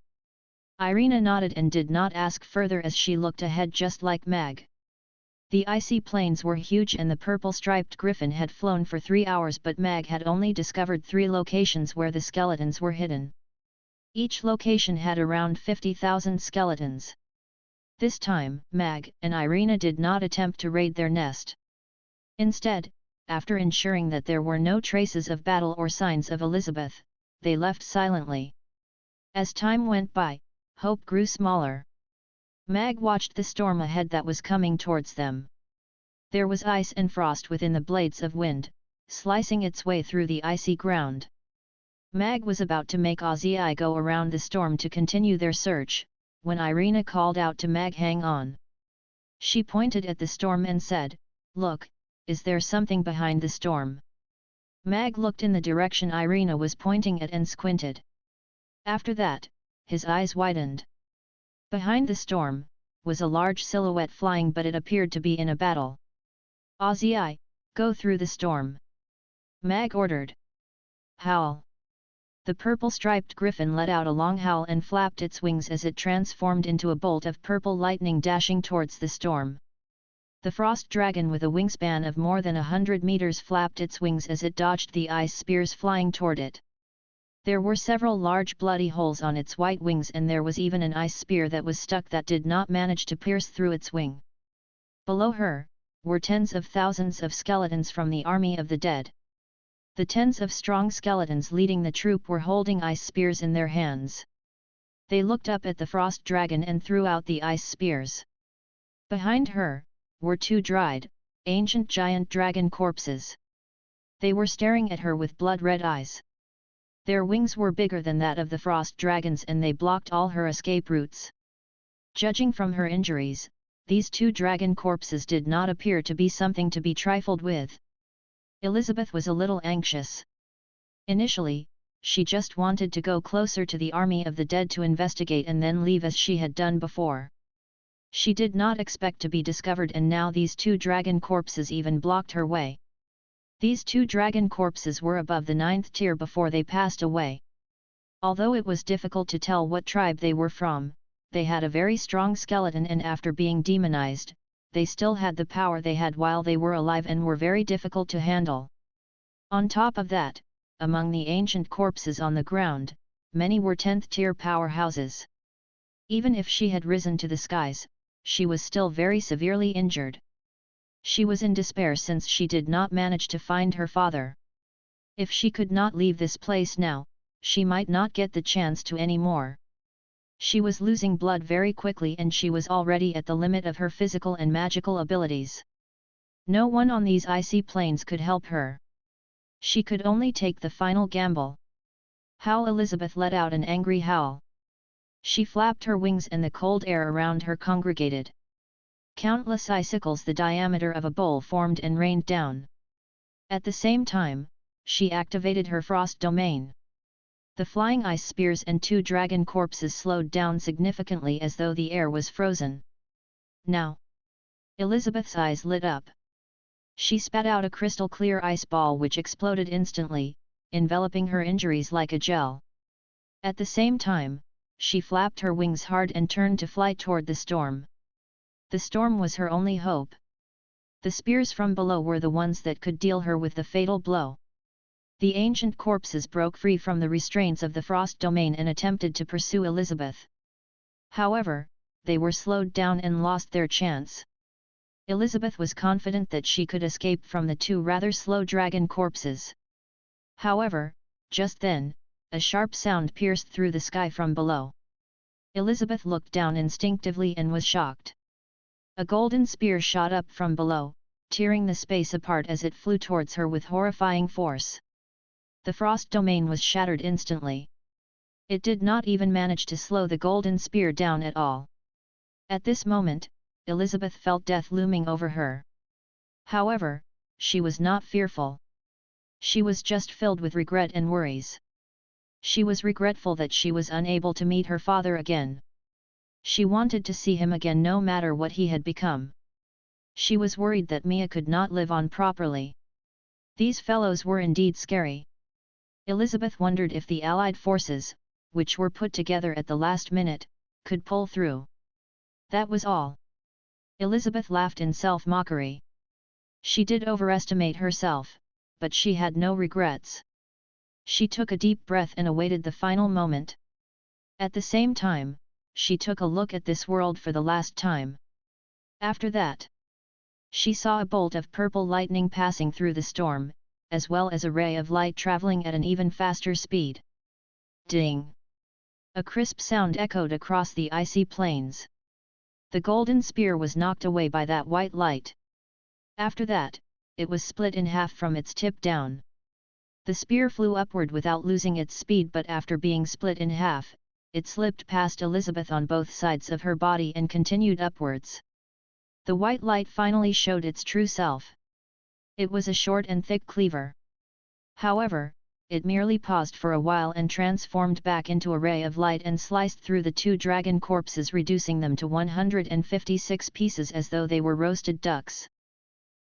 Irina nodded and did not ask further as she looked ahead just like Mag. The icy plains were huge and the purple-striped griffin had flown for 3 hours, but Mag had only discovered 3 locations where the skeletons were hidden. Each location had around 50,000 skeletons. This time, Mag and Irina did not attempt to raid their nest. Instead, after ensuring that there were no traces of battle or signs of Elizabeth, they left silently. As time went by, hope grew smaller. Mag watched the storm ahead that was coming towards them. There was ice and frost within the blades of wind, slicing its way through the icy ground. Mag was about to make Ozzy go around the storm to continue their search, when Irina called out to Mag, "Hang on." She pointed at the storm and said, "Look, is there something behind the storm?" Mag looked in the direction Irina was pointing at and squinted. After that, his eyes widened. Behind the storm, was a large silhouette flying, but it appeared to be in a battle. "Ozzy, go through the storm," Mag ordered. "Howl!" The purple-striped griffin let out a long howl and flapped its wings as it transformed into a bolt of purple lightning dashing towards the storm. The frost dragon with a wingspan of more than 100 meters flapped its wings as it dodged the ice spears flying toward it. There were several large bloody holes on its white wings, and there was even an ice spear that was stuck that did not manage to pierce through its wing. Below her, were tens of thousands of skeletons from the army of the dead. The tens of strong skeletons leading the troop were holding ice spears in their hands. They looked up at the frost dragon and threw out the ice spears. Behind her, were two dried, ancient giant dragon corpses. They were staring at her with blood-red eyes. Their wings were bigger than that of the frost dragons, and they blocked all her escape routes. Judging from her injuries, these two dragon corpses did not appear to be something to be trifled with. Elizabeth was a little anxious. Initially, she just wanted to go closer to the army of the dead to investigate and then leave as she had done before. She did not expect to be discovered, and now these two dragon corpses even blocked her way. These two dragon corpses were above the 9th tier before they passed away. Although it was difficult to tell what tribe they were from, they had a very strong skeleton, and after being demonized, they still had the power they had while they were alive and were very difficult to handle. On top of that, among the ancient corpses on the ground, many were 10th tier powerhouses. Even if she had risen to the skies, she was still very severely injured. She was in despair since she did not manage to find her father. If she could not leave this place now, she might not get the chance to anymore. She was losing blood very quickly, and she was already at the limit of her physical and magical abilities. No one on these icy plains could help her. She could only take the final gamble. Howl! Elizabeth let out an angry howl. She flapped her wings and the cold air around her congregated. Countless icicles the diameter of a bowl formed and rained down. At the same time, she activated her frost domain. The flying ice spears and two dragon corpses slowed down significantly as though the air was frozen. Now! Elizabeth's eyes lit up. She spat out a crystal-clear ice ball which exploded instantly, enveloping her injuries like a gel. At the same time, she flapped her wings hard and turned to fly toward the storm. The storm was her only hope. The spears from below were the ones that could deal her with the fatal blow. The ancient corpses broke free from the restraints of the frost domain and attempted to pursue Elizabeth. However, they were slowed down and lost their chance. Elizabeth was confident that she could escape from the two rather slow dragon corpses. However, just then, a sharp sound pierced through the sky from below. Elizabeth looked down instinctively and was shocked. A golden spear shot up from below, tearing the space apart as it flew towards her with horrifying force. The frost domain was shattered instantly. It did not even manage to slow the golden spear down at all. At this moment, Elizabeth felt death looming over her. However, she was not fearful. She was just filled with regret and worries. She was regretful that she was unable to meet her father again. She wanted to see him again no matter what he had become. She was worried that Mia could not live on properly. These fellows were indeed scary. Elizabeth wondered if the Allied forces, which were put together at the last minute, could pull through. That was all. Elizabeth laughed in self-mockery. She did overestimate herself, but she had no regrets. She took a deep breath and awaited the final moment. At the same time, she took a look at this world for the last time. After that, she saw a bolt of purple lightning passing through the storm, as well as a ray of light traveling at an even faster speed. Ding! A crisp sound echoed across the icy plains. The golden spear was knocked away by that white light. After that, it was split in half from its tip down. The spear flew upward without losing its speed, but after being split in half, it slipped past Elizabeth on both sides of her body and continued upwards. The white light finally showed its true self. It was a short and thick cleaver. However, it merely paused for a while and transformed back into a ray of light and sliced through the 2 dragon corpses, reducing them to 156 pieces as though they were roasted ducks.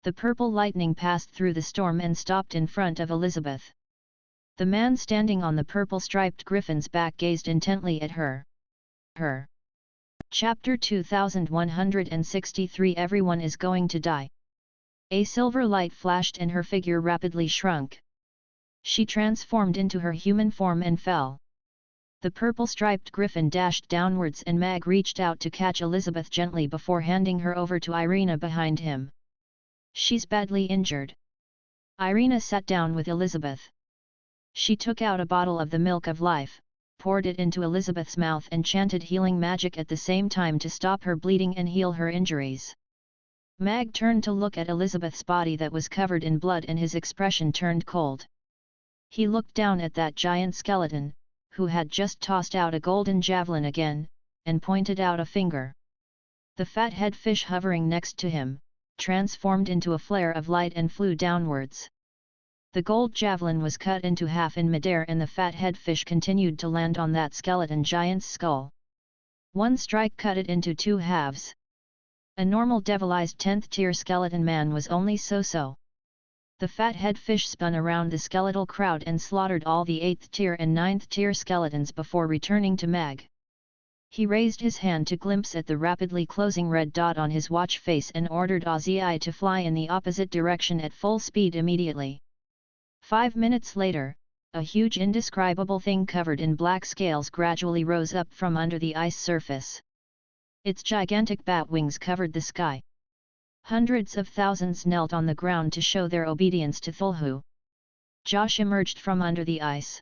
The purple lightning passed through the storm and stopped in front of Elizabeth. The man standing on the purple-striped griffin's back gazed intently at her. Chapter 2163 Everyone is going to die. A silver light flashed and her figure rapidly shrunk. She transformed into her human form and fell. The purple-striped griffin dashed downwards and Mag reached out to catch Elizabeth gently before handing her over to Irina behind him. She's badly injured. Irina sat down with Elizabeth. She took out a bottle of the milk of life, poured it into Elizabeth's mouth and chanted healing magic at the same time to stop her bleeding and heal her injuries. Mag turned to look at Elizabeth's body that was covered in blood and his expression turned cold. He looked down at that giant skeleton, who had just tossed out a golden javelin again, and pointed out a finger. The fathead fish hovering next to him, transformed into a flare of light and flew downwards. The gold javelin was cut into half in midair and the fathead fish continued to land on that skeleton giant's skull. One strike cut it into 2 halves. A normal devilized 10th tier skeleton man was only so-so. The fathead fish spun around the skeletal crowd and slaughtered all the 8th tier and 9th tier skeletons before returning to Mag. He raised his hand to glimpse at the rapidly closing red dot on his watch face and ordered Ozzy to fly in the opposite direction at full speed immediately. 5 minutes later, a huge indescribable thing covered in black scales gradually rose up from under the ice surface. Its gigantic bat wings covered the sky. Hundreds of thousands knelt on the ground to show their obedience to Thulhu. Josh emerged from under the ice.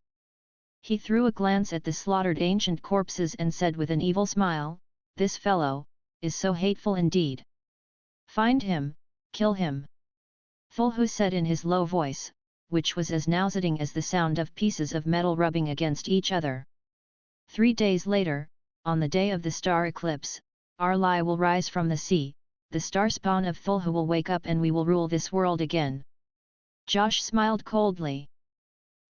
He threw a glance at the slaughtered ancient corpses and said with an evil smile, "This fellow is so hateful indeed. Find him, kill him." Thulhu said in his low voice, which was as nauseating as the sound of pieces of metal rubbing against each other. 3 days later, on the day of the star eclipse, Arlai will rise from the sea, the star spawn of Thulhu will wake up and we will rule this world again. Josh smiled coldly.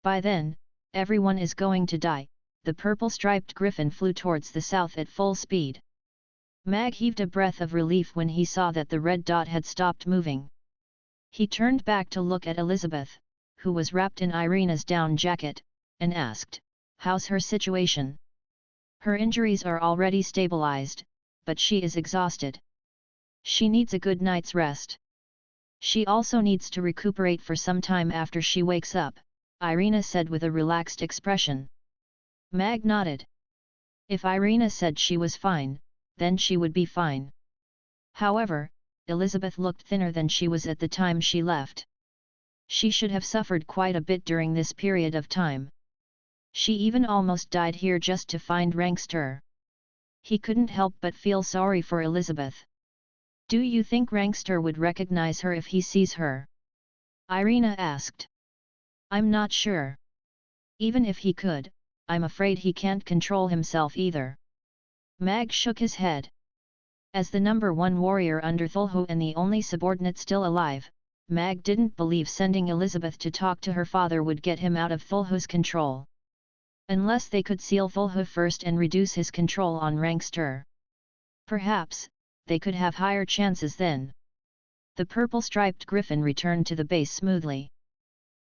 By then, everyone is going to die. The purple-striped griffin flew towards the south at full speed. Mag heaved a breath of relief when he saw that the red dot had stopped moving. He turned back to look at Elizabeth, who was wrapped in Irina's down jacket, and asked, "How's her situation?" "Her injuries are already stabilized, but she is exhausted. She needs a good night's rest. She also needs to recuperate for some time after she wakes up," Irina said with a relaxed expression. Mag nodded. If Irina said she was fine, then she would be fine. However, Elizabeth looked thinner than she was at the time she left. She should have suffered quite a bit during this period of time. She even almost died here just to find Rankster. He couldn't help but feel sorry for Elizabeth. "Do you think Rankster would recognize her if he sees her?" Irina asked. "I'm not sure. Even if he could, I'm afraid he can't control himself either." Mag shook his head. As the number 1 warrior under Thulhu and the only subordinate still alive, Mag didn't believe sending Elizabeth to talk to her father would get him out of Thulhu's control. Unless they could seal Thulhu first and reduce his control on Rankster. Perhaps, they could have higher chances then. The purple-striped griffin returned to the base smoothly.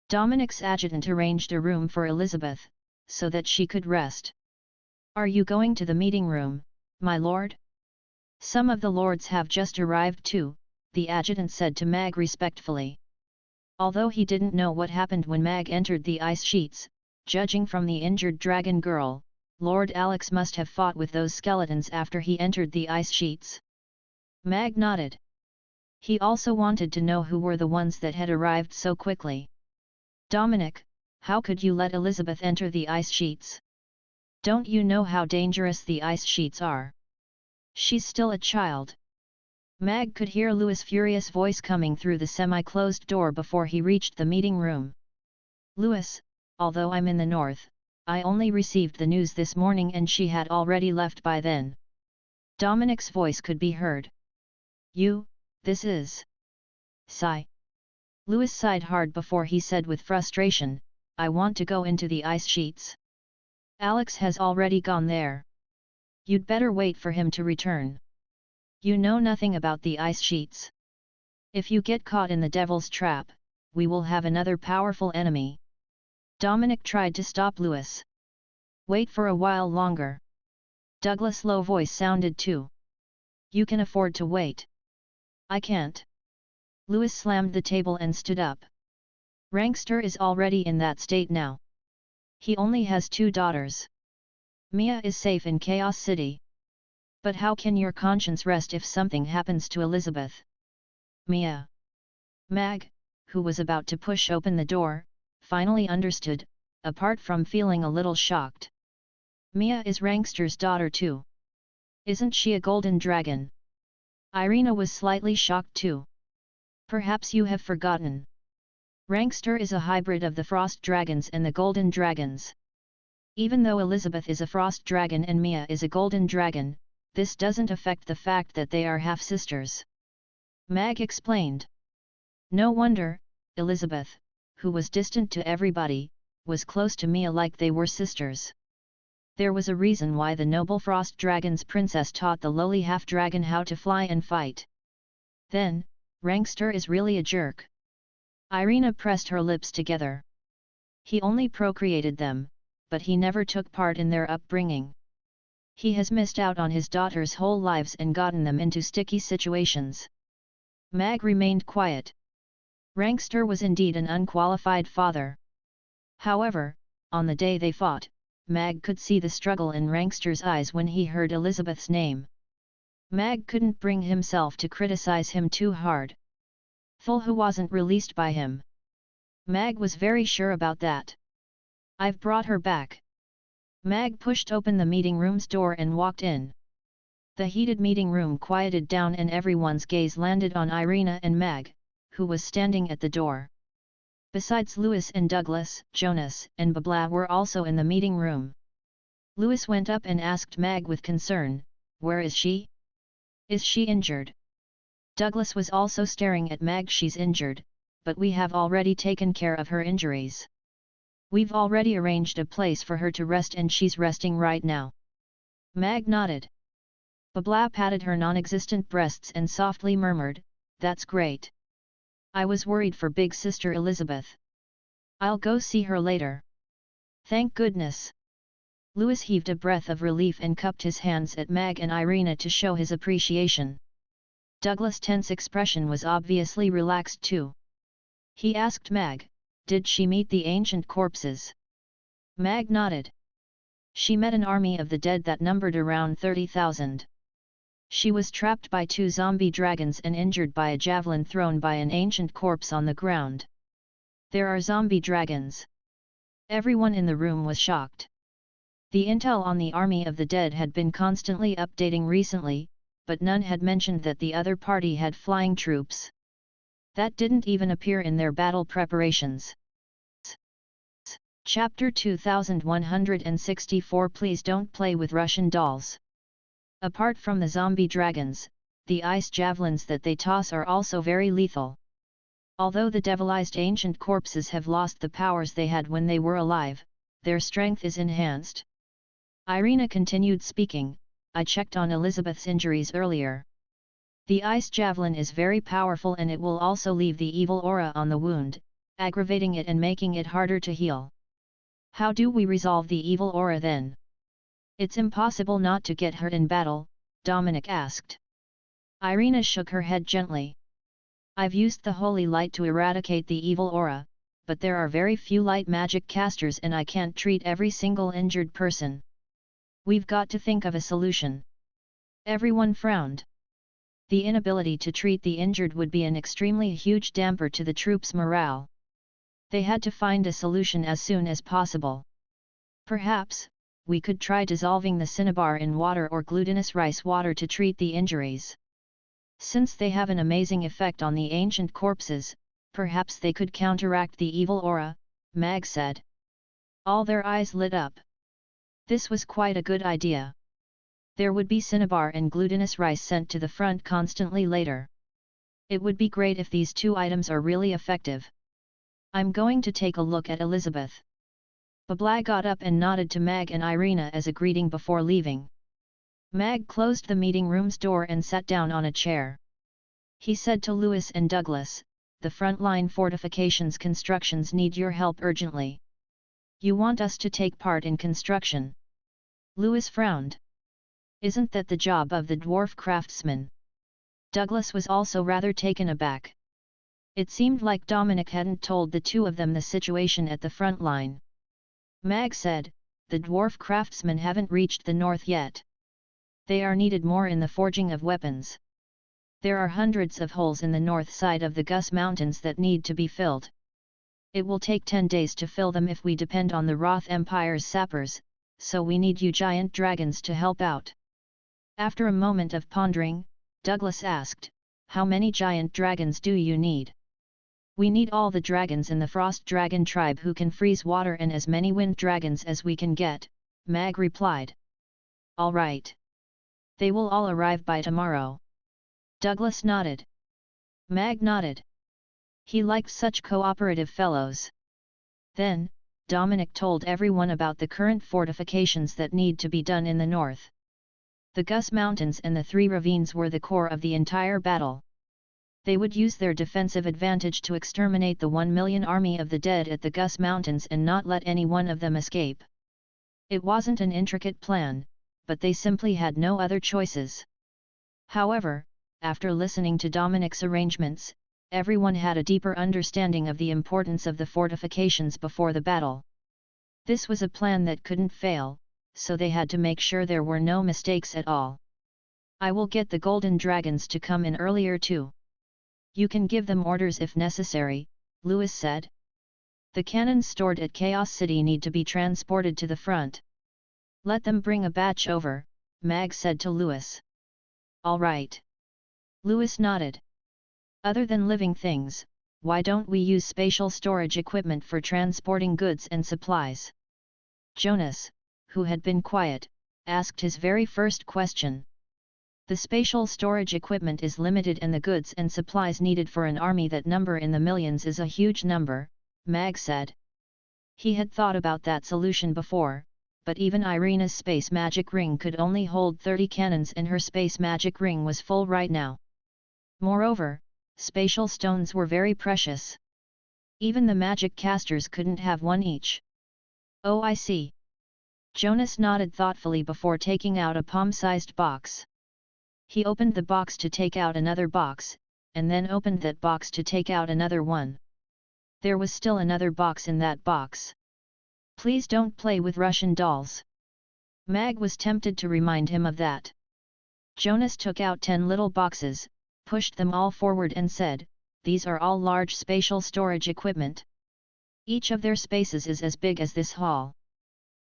Dominic's adjutant arranged a room for Elizabeth, so that she could rest. "Are you going to the meeting room, my lord?" "Some of the lords have just arrived too," the adjutant said to Mag respectfully. Although he didn't know what happened when Mag entered the ice sheets, judging from the injured dragon girl, Lord Alex must have fought with those skeletons after he entered the ice sheets. Mag nodded. He also wanted to know who were the ones that had arrived so quickly. "Dominic, how could you let Elizabeth enter the ice sheets? Don't you know how dangerous the ice sheets are? She's still a child." Mag could hear Louis' furious voice coming through the semi-closed door before he reached the meeting room. "Louis, although I'm in the north, I only received the news this morning and she had already left by then." Dominic's voice could be heard. "You, this is... Sigh. Louis sighed hard before he said with frustration, I want to go into the ice sheets. Alex has already gone there. You'd better wait for him to return. You know nothing about the ice sheets. If you get caught in the devil's trap, we will have another powerful enemy. Dominic tried to stop Louis. Wait for a while longer. Douglas' low voice sounded too. You can afford to wait. I can't. Louis slammed the table and stood up. Rankster is already in that state now. He only has 2 daughters. Mia is safe in Chaos City. But how can your conscience rest if something happens to Elizabeth? Mia. Mag, who was about to push open the door, finally understood, apart from feeling a little shocked. Mia is Rankster's daughter too. Isn't she a golden dragon? Irina was slightly shocked too. Perhaps you have forgotten. Rankster is a hybrid of the frost dragons and the golden dragons. Even though Elizabeth is a frost dragon and Mia is a golden dragon, this doesn't affect the fact that they are half-sisters. Mag explained. No wonder, Elizabeth, who was distant to everybody, was close to Mia like they were sisters. There was a reason why the noble frost dragon's princess taught the lowly half-dragon how to fly and fight. Then, Rankster is really a jerk. Irina pressed her lips together. He only procreated them, but he never took part in their upbringing. He has missed out on his daughters' whole lives and gotten them into sticky situations. Mag remained quiet. Rankster was indeed an unqualified father. However, on the day they fought, Mag could see the struggle in Rankster's eyes when he heard Elizabeth's name. Mag couldn't bring himself to criticize him too hard. Thulhu wasn't released by him. Mag was very sure about that. I've brought her back. Mag pushed open the meeting room's door and walked in. The heated meeting room quieted down and everyone's gaze landed on Irina and Mag, who was standing at the door. Besides Louis and Douglas, Jonas and Babla were also in the meeting room. Louis went up and asked Mag with concern, where is she? Is she injured? Douglas was also staring at Mag. She's injured, but we have already taken care of her injuries. We've already arranged a place for her to rest and she's resting right now. Mag nodded. Babla patted her non-existent breasts and softly murmured, that's great. I was worried for big sister Elizabeth. I'll go see her later. Thank goodness. Louis heaved a breath of relief and cupped his hands at Mag and Irina to show his appreciation. Douglas' tense expression was obviously relaxed too. He asked Mag, did she meet the ancient corpses? Mag nodded. She met an army of the dead that numbered around 30,000. She was trapped by 2 zombie dragons and injured by a javelin thrown by an ancient corpse on the ground. There are zombie dragons. Everyone in the room was shocked. The intel on the army of the dead had been constantly updating recently, but none had mentioned that the other party had flying troops. That didn't even appear in their battle preparations. Chapter 2164 Please don't play with Russian dolls. Apart from the zombie dragons, the ice javelins that they toss are also very lethal. Although the devilized ancient corpses have lost the powers they had when they were alive, their strength is enhanced. Irina continued speaking, I checked on Elizabeth's injuries earlier. The ice javelin is very powerful and it will also leave the evil aura on the wound, aggravating it and making it harder to heal. How do we resolve the evil aura then? It's impossible not to get hurt in battle, Dominic asked. Irina shook her head gently. I've used the holy light to eradicate the evil aura, but there are very few light magic casters and I can't treat every single injured person. We've got to think of a solution. Everyone frowned. The inability to treat the injured would be an extremely huge damper to the troops' morale. They had to find a solution as soon as possible. Perhaps, we could try dissolving the cinnabar in water or glutinous rice water to treat the injuries. Since they have an amazing effect on the ancient corpses, perhaps they could counteract the evil aura, Mag said. All their eyes lit up. This was quite a good idea. There would be cinnabar and glutinous rice sent to the front constantly later. It would be great if these two items are really effective. I'm going to take a look at Elizabeth. Babla got up and nodded to Mag and Irina as a greeting before leaving. Mag closed the meeting room's door and sat down on a chair. He said to Lewis and Douglas, "The frontline fortifications constructions need your help urgently. You want us to take part in construction?" Lewis frowned. "Isn't that the job of the dwarf craftsman?" Douglas was also rather taken aback. It seemed like Dominic hadn't told the two of them the situation at the front line. Mag said, "The dwarf craftsmen haven't reached the north yet. They are needed more in the forging of weapons. There are hundreds of holes in the north side of the Gus Mountains that need to be filled. It will take 10 days to fill them if we depend on the Roth Empire's sappers, so we need you giant dragons to help out." After a moment of pondering, Douglas asked, "How many giant dragons do you need?" "We need all the dragons in the Frost Dragon tribe who can freeze water and as many wind dragons as we can get," Mag replied. "All right. They will all arrive by tomorrow." Douglas nodded. Mag nodded. He liked such cooperative fellows. Then, Dominic told everyone about the current fortifications that need to be done in the north. The Gus Mountains and the three ravines were the core of the entire battle. They would use their defensive advantage to exterminate the 1 million army of the dead at the Gus Mountains and not let any one of them escape. It wasn't an intricate plan, but they simply had no other choices. However, after listening to Dominic's arrangements, everyone had a deeper understanding of the importance of the fortifications before the battle. This was a plan that couldn't fail, so they had to make sure there were no mistakes at all. "I will get the golden dragons to come in earlier too. You can give them orders if necessary," Lewis said. "The cannons stored at Chaos City need to be transported to the front. Let them bring a batch over," Mag said to Lewis. "All right." Lewis nodded. "Other than living things, why don't we use spatial storage equipment for transporting goods and supplies?" Jonas, who had been quiet, asked his very first question. "The spatial storage equipment is limited and the goods and supplies needed for an army that number in the millions is a huge number," Mag said. He had thought about that solution before, but even Irina's space magic ring could only hold 30 cannons and her space magic ring was full right now. Moreover, spatial stones were very precious. Even the magic casters couldn't have one each. "Oh, I see." Jonas nodded thoughtfully before taking out a palm-sized box. He opened the box to take out another box, and then opened that box to take out another one. There was still another box in that box. "Please don't play with Russian dolls." Mag was tempted to remind him of that. Jonas took out 10 little boxes, pushed them all forward and said, "These are all large spatial storage equipment. Each of their spaces is as big as this hall.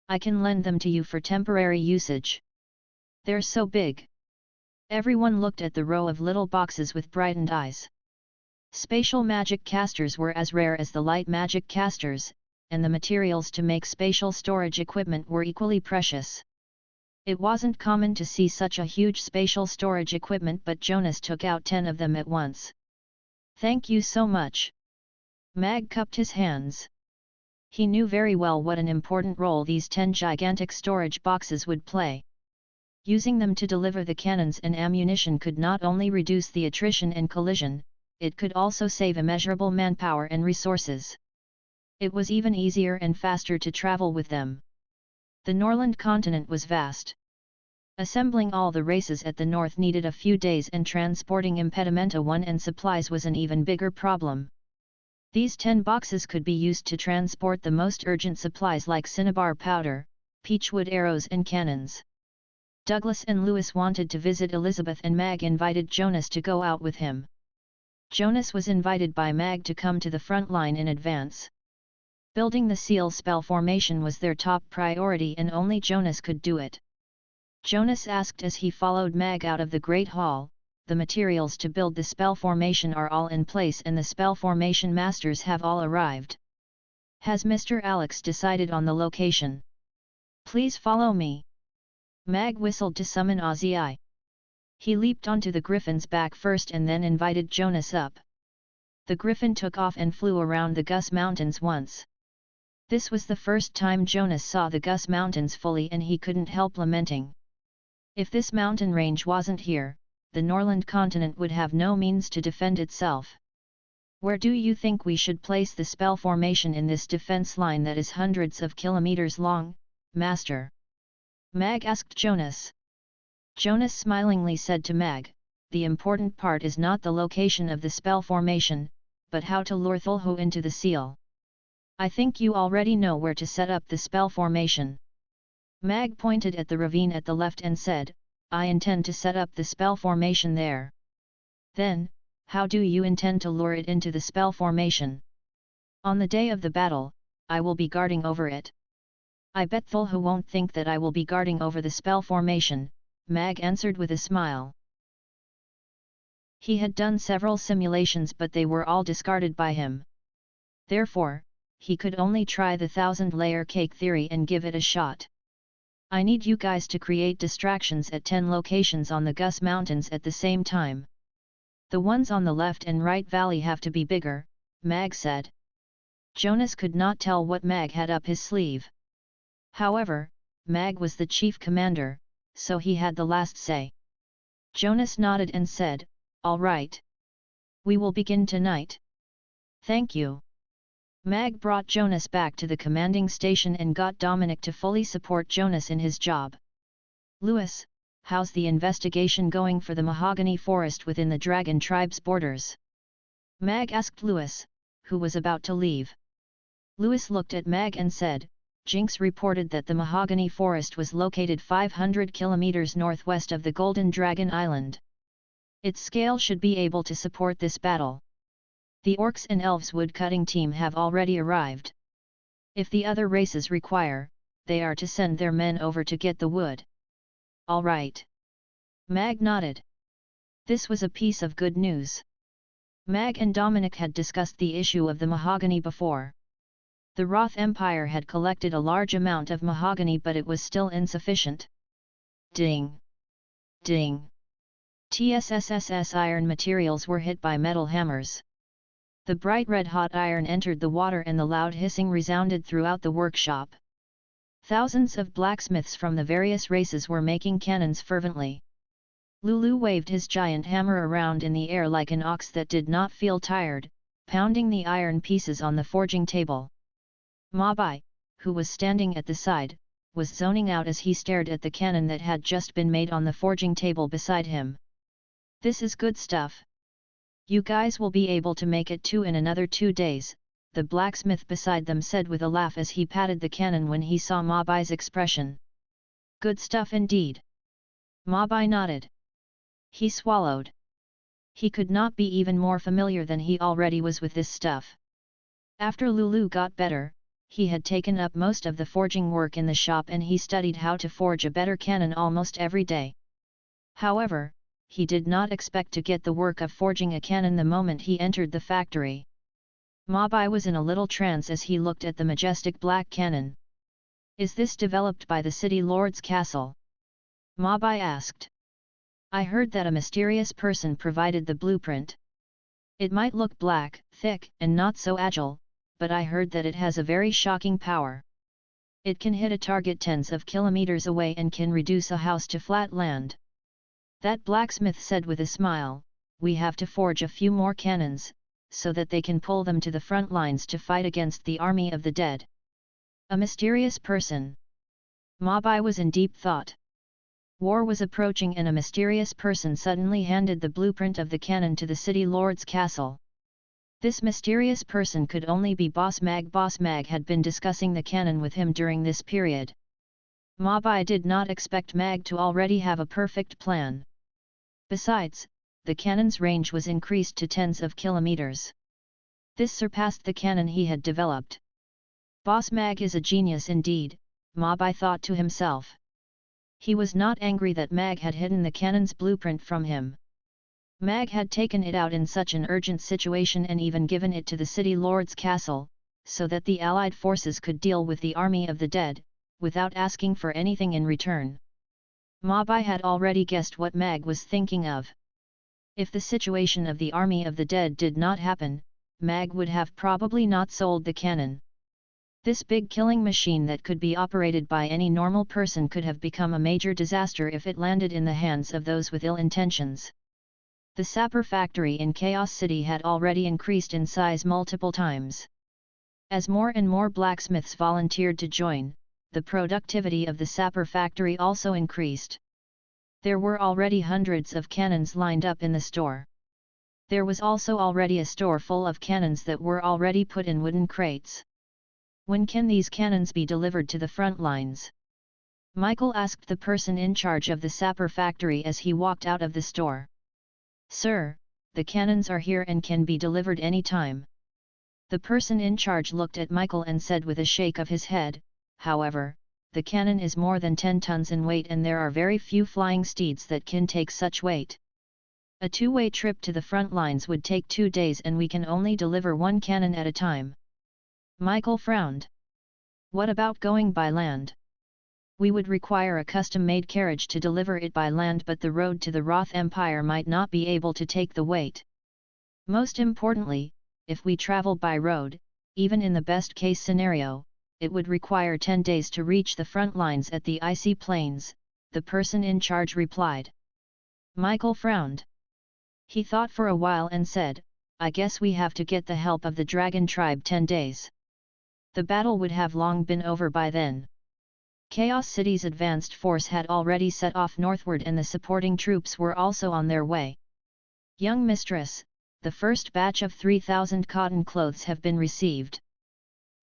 I can lend them to you for temporary usage. They're so big." Everyone looked at the row of little boxes with brightened eyes. Spatial magic casters were as rare as the light magic casters, and the materials to make spatial storage equipment were equally precious. It wasn't common to see such a huge spatial storage equipment, but Jonas took out 10 of them at once. "Thank you so much." Mag cupped his hands. He knew very well what an important role these 10 gigantic storage boxes would play. Using them to deliver the cannons and ammunition could not only reduce the attrition and collision, it could also save immeasurable manpower and resources. It was even easier and faster to travel with them. The Norland continent was vast. Assembling all the races at the north needed a few days, and transporting Impedimenta 1 and supplies was an even bigger problem. These 10 boxes could be used to transport the most urgent supplies like cinnabar powder, peachwood arrows and cannons. Douglas and Lewis wanted to visit Elizabeth, and Mag invited Jonas to go out with him. Jonas was invited by Mag to come to the front line in advance. Building the seal spell formation was their top priority, and only Jonas could do it. Jonas asked as he followed Mag out of the Great Hall, "The materials to build the spell formation are all in place and the spell formation masters have all arrived. Has Mr. Alex decided on the location? Please follow me." Mag whistled to summon Ozzy. He leaped onto the griffin's back first and then invited Jonas up. The griffin took off and flew around the Gus Mountains once. This was the first time Jonas saw the Gus Mountains fully, and he couldn't help lamenting. If this mountain range wasn't here, the Norland continent would have no means to defend itself. Where do you think we should place the spell formation in this defense line that is hundreds of kilometers long, Master? Mag asked Jonas. Jonas smilingly said to Mag, the important part is not the location of the spell formation, but how to lure Thulhu into the seal. I think you already know where to set up the spell formation. Mag pointed at the ravine at the left and said, I intend to set up the spell formation there. Then, how do you intend to lure it into the spell formation? On the day of the battle, I will be guarding over it. I bet Thulhu won't think that I will be guarding over the spell formation, Mag answered with a smile. He had done several simulations, but they were all discarded by him. Therefore, he could only try the 1,000-layer cake theory and give it a shot. I need you guys to create distractions at 10 locations on the Gus Mountains at the same time. The ones on the left and right valley have to be bigger, Mag said. Jonas could not tell what Mag had up his sleeve. However, Mag was the chief commander, so he had the last say. Jonas nodded and said, all right. We will begin tonight. Thank you. Mag brought Jonas back to the commanding station and got Dominic to fully support Jonas in his job. Lewis, how's the investigation going for the mahogany forest within the Dragon tribe's borders? Mag asked Lewis, who was about to leave. Lewis looked at Mag and said, Jinx reported that the mahogany forest was located 500 kilometers northwest of the Golden Dragon Island. Its scale should be able to support this battle. The Orcs and Elves woodcutting team have already arrived. If the other races require, they are to send their men over to get the wood. All right. Mag nodded. This was a piece of good news. Mag and Dominic had discussed the issue of the mahogany before. The Roth Empire had collected a large amount of mahogany, but it was still insufficient. Ding! Ding! TSSSS iron materials were hit by metal hammers. The bright red-hot iron entered the water and the loud hissing resounded throughout the workshop. Thousands of blacksmiths from the various races were making cannons fervently. Lulu waved his giant hammer around in the air like an ox that did not feel tired, pounding the iron pieces on the forging table. Mabai, who was standing at the side, was zoning out as he stared at the cannon that had just been made on the forging table beside him. This is good stuff. You guys will be able to make it too in another 2 days, the blacksmith beside them said with a laugh as he patted the cannon when he saw Mabai's expression. Good stuff indeed. Mabai nodded. He swallowed. He could not be even more familiar than he already was with this stuff. After Lulu got better, he had taken up most of the forging work in the shop and he studied how to forge a better cannon almost every day. However, he did not expect to get the work of forging a cannon the moment he entered the factory. Mabai was in a little trance as he looked at the majestic black cannon. Is this developed by the city lord's castle? Mabai asked. I heard that a mysterious person provided the blueprint. It might look black, thick, and not so agile, but I heard that it has a very shocking power. It can hit a target tens of kilometers away and can reduce a house to flat land. That blacksmith said with a smile, we have to forge a few more cannons, so that they can pull them to the front lines to fight against the army of the dead. A mysterious person. Mabai was in deep thought. War was approaching and a mysterious person suddenly handed the blueprint of the cannon to the city lord's castle. This mysterious person could only be Boss Mag. Boss Mag had been discussing the cannon with him during this period. Mabai did not expect Mag to already have a perfect plan. Besides, the cannon's range was increased to tens of kilometers. This surpassed the cannon he had developed. Boss Mag is a genius indeed, Mabai thought to himself. He was not angry that Mag had hidden the cannon's blueprint from him. Mag had taken it out in such an urgent situation and even given it to the city lord's castle, so that the allied forces could deal with the army of the dead, without asking for anything in return. Mabai had already guessed what Mag was thinking of. If the situation of the army of the dead did not happen, Mag would have probably not sold the cannon. This big killing machine that could be operated by any normal person could have become a major disaster if it landed in the hands of those with ill intentions. The sapper factory in Chaos City had already increased in size multiple times. As more and more blacksmiths volunteered to join, the productivity of the sapper factory also increased. There were already hundreds of cannons lined up in the store. There was also already a store full of cannons that were already put in wooden crates. When can these cannons be delivered to the front lines? Michael asked the person in charge of the sapper factory as he walked out of the store. Sir, the cannons are here and can be delivered any time. The person in charge looked at Michael and said with a shake of his head, however, the cannon is more than 10 tons in weight and there are very few flying steeds that can take such weight. A two-way trip to the front lines would take 2 days and we can only deliver one cannon at a time. Michael frowned. What about going by land? We would require a custom-made carriage to deliver it by land, but the road to the Roth Empire might not be able to take the weight. Most importantly, if we travel by road, even in the best-case scenario, it would require 10 days to reach the front lines at the icy plains, the person in charge replied. Michael frowned. He thought for a while and said, I guess we have to get the help of the dragon tribe 10 days. The battle would have long been over by then. Chaos City's advanced force had already set off northward and the supporting troops were also on their way. Young mistress, the first batch of 3,000 cotton clothes have been received.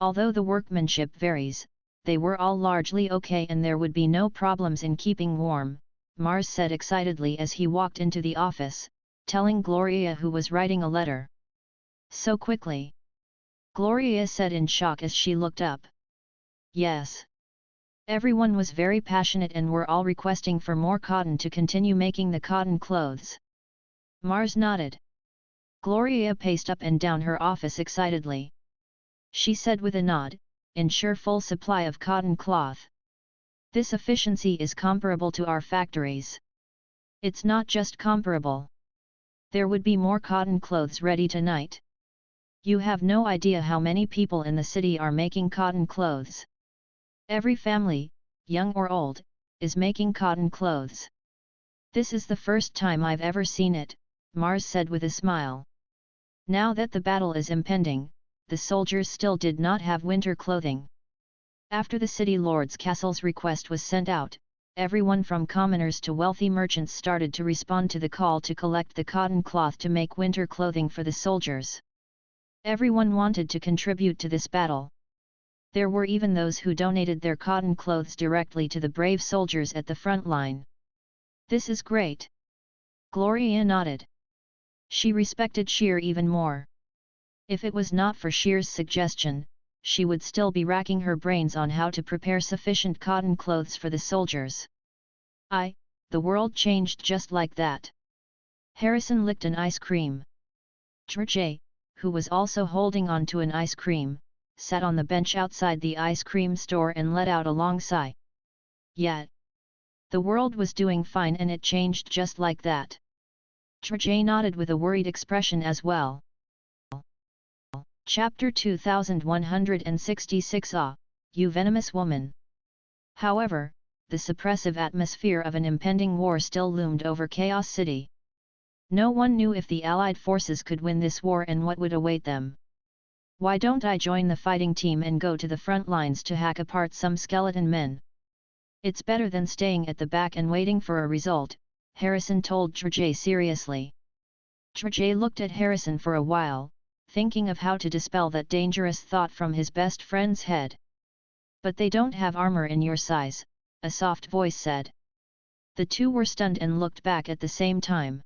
Although the workmanship varies, they were all largely okay and there would be no problems in keeping warm, Mars said excitedly as he walked into the office, telling Gloria who was writing a letter. So quickly? Gloria said in shock as she looked up. Yes. Everyone was very passionate and were all requesting for more cotton to continue making the cotton clothes. Mars nodded. Gloria paced up and down her office excitedly. She said with a nod, ensure full supply of cotton cloth. This efficiency is comparable to our factories. It's not just comparable. There would be more cotton clothes ready tonight. You have no idea how many people in the city are making cotton clothes. Every family, young or old, is making cotton clothes. This is the first time I've ever seen it, Mars said with a smile. Now that the battle is impending, the soldiers still did not have winter clothing. After the city lord's castle's request was sent out, everyone from commoners to wealthy merchants started to respond to the call to collect the cotton cloth to make winter clothing for the soldiers. Everyone wanted to contribute to this battle. There were even those who donated their cotton clothes directly to the brave soldiers at the front line. This is great. Gloria nodded. She respected Sheer even more. If it was not for Sheer's suggestion, she would still be racking her brains on how to prepare sufficient cotton clothes for the soldiers. The world changed just like that. Harrison licked an ice cream. George, who was also holding on to an ice cream, sat on the bench outside the ice cream store and let out a long sigh. Yet, the world was doing fine and it changed just like that. George nodded with a worried expression as well. Chapter 2166 You Venomous Woman. However, the suppressive atmosphere of an impending war still loomed over Chaos City. No one knew if the Allied forces could win this war and what would await them. Why don't I join the fighting team and go to the front lines to hack apart some skeleton men? It's better than staying at the back and waiting for a result, Harrison told George seriously. George looked at Harrison for a while, thinking of how to dispel that dangerous thought from his best friend's head. But they don't have armor in your size, a soft voice said. The two were stunned and looked back at the same time.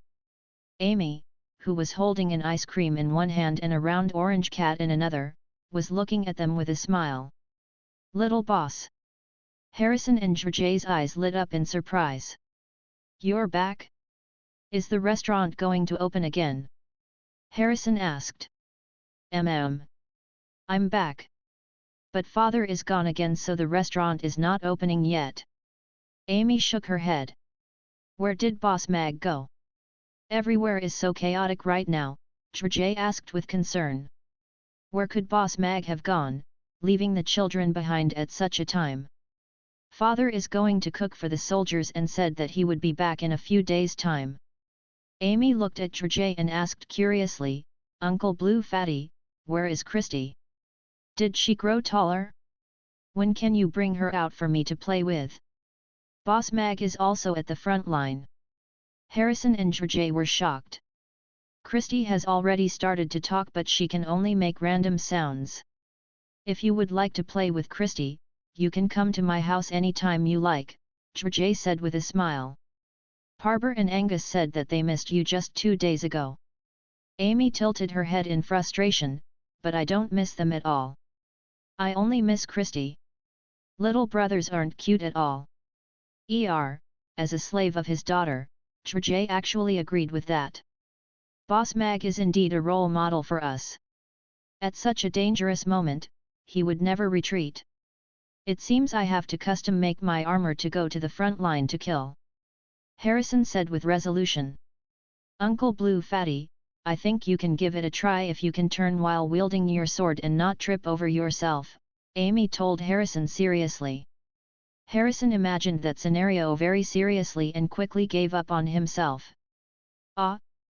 Amy, who was holding an ice cream in one hand and a round orange cat in another, was looking at them with a smile. Little boss. Harrison and George's eyes lit up in surprise. You're back? Is the restaurant going to open again? Harrison asked. I'm back. But father is gone again, so the restaurant is not opening yet. Amy shook her head. Where did Boss Mag go? Everywhere is so chaotic right now, Trajay asked with concern. Where could Boss Mag have gone, leaving the children behind at such a time? Father is going to cook for the soldiers and said that he would be back in a few days' time. Amy looked at Trajay and asked curiously, Uncle Blue Fatty, where is Christy? Did she grow taller? When can you bring her out for me to play with? Boss Mag is also at the front line. Harrison and Trajay were shocked. Christy has already started to talk but she can only make random sounds. If you would like to play with Christy, you can come to my house anytime you like, Trajay said with a smile. Parber and Angus said that they missed you just 2 days ago. Amy tilted her head in frustration, but I don't miss them at all. I only miss Christy. Little brothers aren't cute at all. As a slave of his daughter, Trajay actually agreed with that. Boss Mag is indeed a role model for us. At such a dangerous moment, he would never retreat. It seems I have to custom make my armor to go to the front line to kill. Harrison said with resolution. Uncle Blue Fatty, I think you can give it a try if you can turn while wielding your sword and not trip over yourself, Amy told Harrison seriously. Harrison imagined that scenario very seriously and quickly gave up on himself.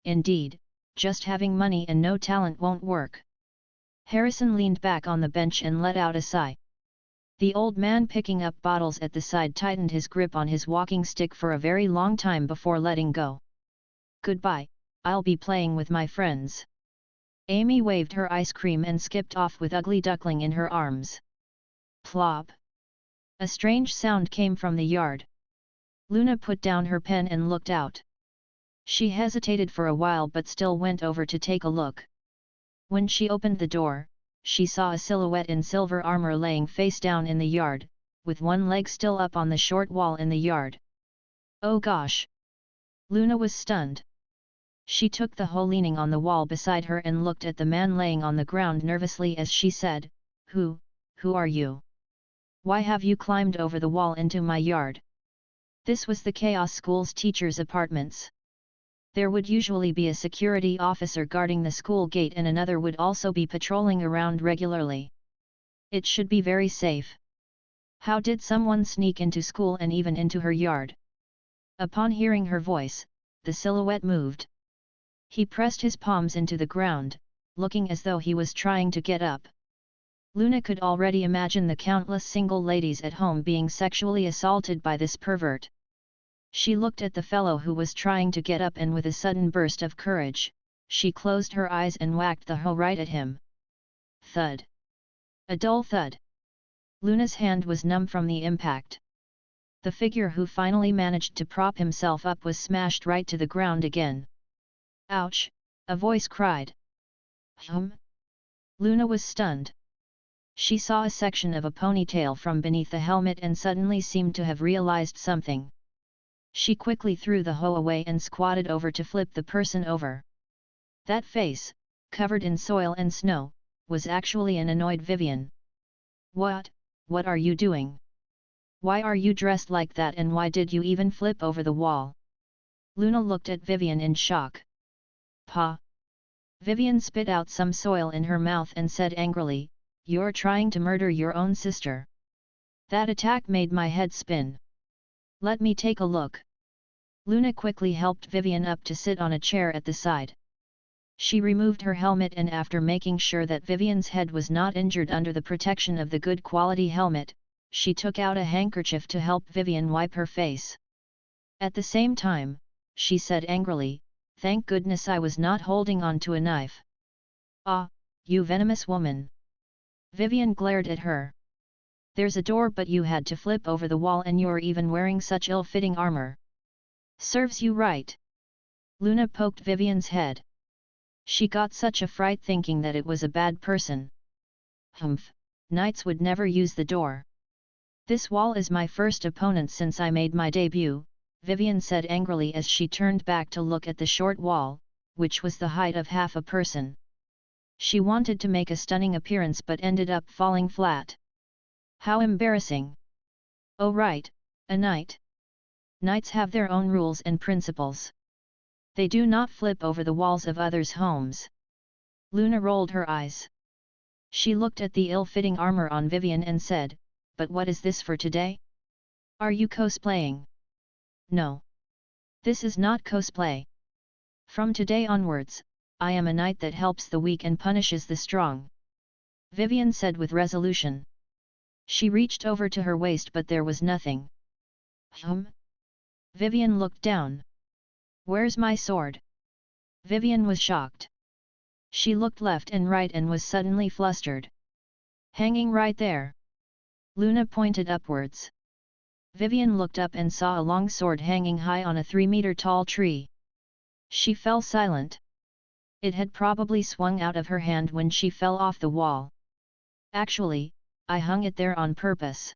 Indeed, just having money and no talent won't work. Harrison leaned back on the bench and let out a sigh. The old man picking up bottles at the side tightened his grip on his walking stick for a very long time before letting go. Goodbye, I'll be playing with my friends. Amy waved her ice cream and skipped off with Ugly Duckling in her arms. Plop! A strange sound came from the yard. Luna put down her pen and looked out. She hesitated for a while but still went over to take a look. When she opened the door, she saw a silhouette in silver armor laying face down in the yard, with one leg still up on the short wall in the yard. Oh gosh! Luna was stunned. She took the hoe leaning on the wall beside her and looked at the man laying on the ground nervously as she said, Who are you? Why have you climbed over the wall into my yard? This was the Chaos School's teachers' apartments. There would usually be a security officer guarding the school gate and another would also be patrolling around regularly. It should be very safe. How did someone sneak into school and even into her yard? Upon hearing her voice, the silhouette moved. He pressed his palms into the ground, looking as though he was trying to get up. Luna could already imagine the countless single ladies at home being sexually assaulted by this pervert. She looked at the fellow who was trying to get up and with a sudden burst of courage, she closed her eyes and whacked the hoe right at him. Thud! A dull thud. Luna's hand was numb from the impact. The figure who finally managed to prop himself up was smashed right to the ground again. Ouch! A voice cried. Luna was stunned. She saw a section of a ponytail from beneath the helmet and suddenly seemed to have realized something. She quickly threw the hoe away and squatted over to flip the person over. That face, covered in soil and snow, was actually an annoyed Vivian. What are you doing? Why are you dressed like that and why did you even flip over the wall? Luna looked at Vivian in shock. Pa! Vivian spit out some soil in her mouth and said angrily, You're trying to murder your own sister. That attack made my head spin. Let me take a look. Luna quickly helped Vivian up to sit on a chair at the side. She removed her helmet and after making sure that Vivian's head was not injured under the protection of the good quality helmet, she took out a handkerchief to help Vivian wipe her face. At the same time, she said angrily, Thank goodness I was not holding on to a knife. Ah, you venomous woman! Vivian glared at her. There's a door but you had to flip over the wall and you're even wearing such ill-fitting armor. Serves you right. Luna poked Vivian's head. She got such a fright thinking that it was a bad person. Knights would never use the door. This wall is my first opponent since I made my debut, Vivian said angrily as she turned back to look at the short wall, which was the height of half a person. She wanted to make a stunning appearance but ended up falling flat. How embarrassing! Oh right, a knight. Knights have their own rules and principles. They do not flip over the walls of others' homes. Luna rolled her eyes. She looked at the ill-fitting armor on Vivian and said, "But what is this for today? Are you cosplaying?" "No. This is not cosplay. From today onwards, I am a knight that helps the weak and punishes the strong," Vivian said with resolution. She reached over to her waist but there was nothing. Vivian looked down. "Where's my sword?" Vivian was shocked. She looked left and right and was suddenly flustered. "Hanging right there." Luna pointed upwards. Vivian looked up and saw a long sword hanging high on a 3-meter-tall tree. She fell silent. It had probably swung out of her hand when she fell off the wall. "Actually, I hung it there on purpose.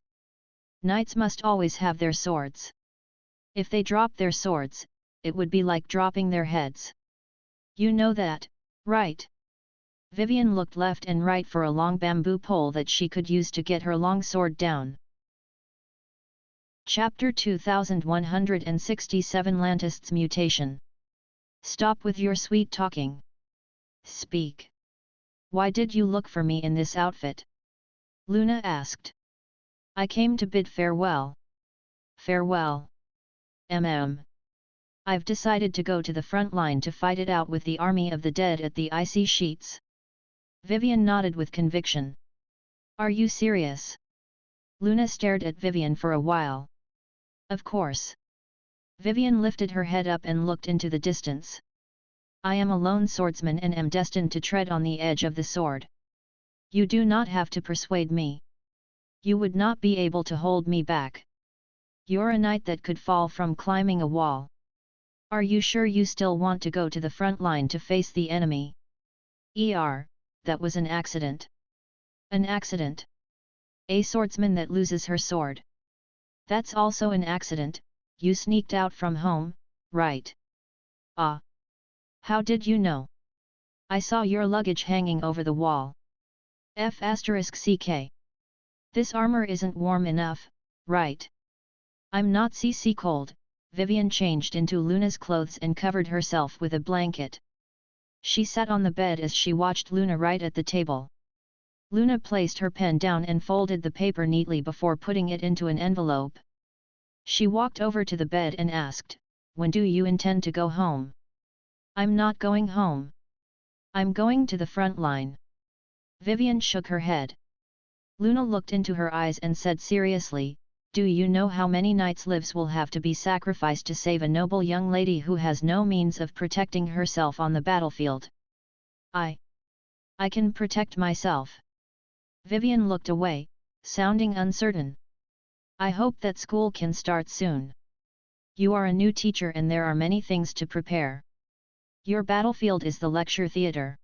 Knights must always have their swords. If they drop their swords, it would be like dropping their heads. You know that, right?" Vivian looked left and right for a long bamboo pole that she could use to get her long sword down. Chapter 2167 Lantist's Mutation. "Stop with your sweet talking. Speak. Why did you look for me in this outfit?" Luna asked. "I came to bid farewell." "Farewell? I've decided to go to the front line to fight it out with the army of the dead at the icy sheets." Vivian nodded with conviction. "Are you serious?" Luna stared at Vivian for a while. "Of course." Vivian lifted her head up and looked into the distance. "I am a lone swordsman and am destined to tread on the edge of the sword. You do not have to persuade me. You would not be able to hold me back. You're a knight that could fall from climbing a wall. Are you sure you still want to go to the front line to face the enemy?" That was an accident." "An accident? A swordsman that loses her sword. That's also an accident. You sneaked out from home, right?" "Ah. How did you know?" "I saw your luggage hanging over the wall. F***ck. This armor isn't warm enough, right?" "I'm not CC cold." Vivian changed into Luna's clothes and covered herself with a blanket. She sat on the bed as she watched Luna write at the table. Luna placed her pen down and folded the paper neatly before putting it into an envelope. She walked over to the bed and asked, "When do you intend to go home?" "I'm not going home. I'm going to the front line." Vivian shook her head. Luna looked into her eyes and said seriously, "Do you know how many knights' lives will have to be sacrificed to save a noble young lady who has no means of protecting herself on the battlefield?" I can protect myself." Vivian looked away, sounding uncertain. "I hope that school can start soon. You are a new teacher and there are many things to prepare. Your battlefield is the lecture theatre.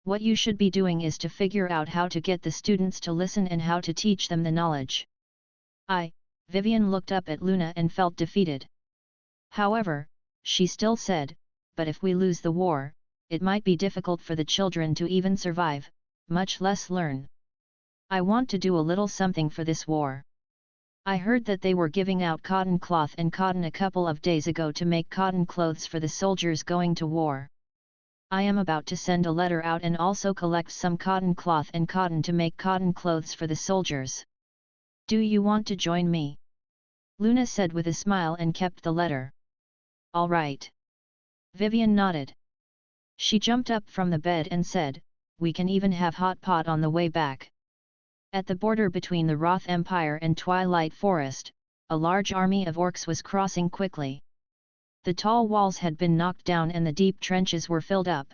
What you should be doing is to figure out how to get the students to listen and how to teach them the knowledge." Vivian looked up at Luna and felt defeated. However, she still said, "But if we lose the war, it might be difficult for the children to even survive, much less learn. I want to do a little something for this war. I heard that they were giving out cotton cloth and cotton a couple of days ago to make cotton clothes for the soldiers going to war. I am about to send a letter out and also collect some cotton cloth and cotton to make cotton clothes for the soldiers. Do you want to join me?" Luna said with a smile and kept the letter. "All right." Vivian nodded. She jumped up from the bed and said, "We can even have hot pot on the way back." At the border between the Roth Empire and Twilight Forest, a large army of orcs was crossing quickly. The tall walls had been knocked down and the deep trenches were filled up.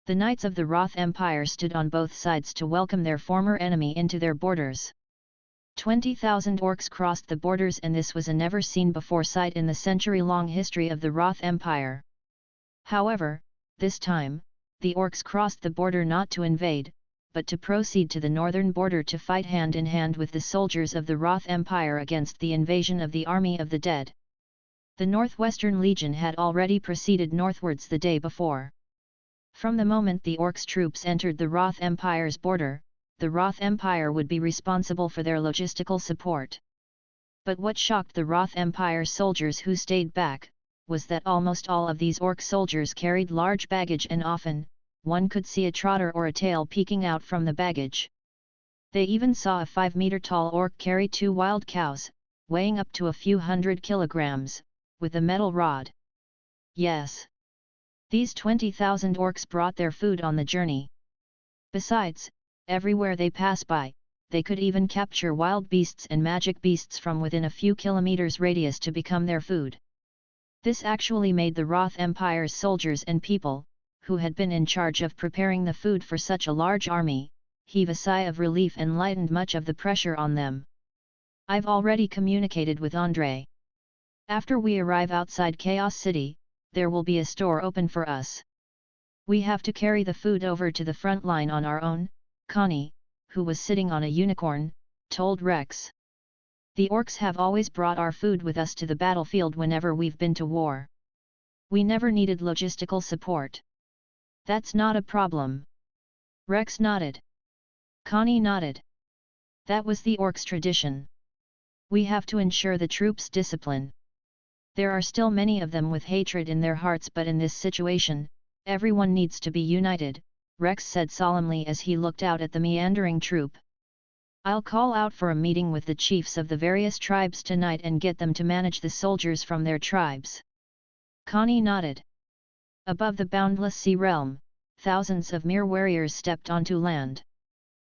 The knights of the Roth Empire stood on both sides to welcome their former enemy into their borders. 20,000 orcs crossed the borders and this was a never-seen-before sight in the century-long history of the Roth Empire. However, this time, the orcs crossed the border not to invade, but to proceed to the northern border to fight hand-in-hand with the soldiers of the Roth Empire against the invasion of the army of the dead. The Northwestern Legion had already proceeded northwards the day before. From the moment the orcs' troops entered the Roth Empire's border, the Roth Empire would be responsible for their logistical support. But what shocked the Roth Empire soldiers who stayed back, was that almost all of these orc soldiers carried large baggage, and often, one could see a trotter or a tail peeking out from the baggage. They even saw a 5-meter-tall orc carry 2 wild cows, weighing up to a few hundred kilograms, with a metal rod. Yes. These 20,000 orcs brought their food on the journey. Besides, everywhere they pass by, they could even capture wild beasts and magic beasts from within a few kilometers radius to become their food. This actually made the Roth Empire's soldiers and people, who had been in charge of preparing the food for such a large army, heave a sigh of relief and lightened much of the pressure on them. I've already communicated with Andrei. After we arrive outside Chaos City, there will be a store open for us. We have to carry the food over to the front line on our own, Connie, who was sitting on a unicorn, told Rex. The orcs have always brought our food with us to the battlefield whenever we've been to war. We never needed logistical support. That's not a problem. Rex nodded. Connie nodded. That was the orcs' tradition. We have to ensure the troops' discipline. There are still many of them with hatred in their hearts, but in this situation, everyone needs to be united, Rex said solemnly as he looked out at the meandering troop. I'll call out for a meeting with the chiefs of the various tribes tonight and get them to manage the soldiers from their tribes. Connie nodded. Above the boundless sea realm, thousands of mere warriors stepped onto land.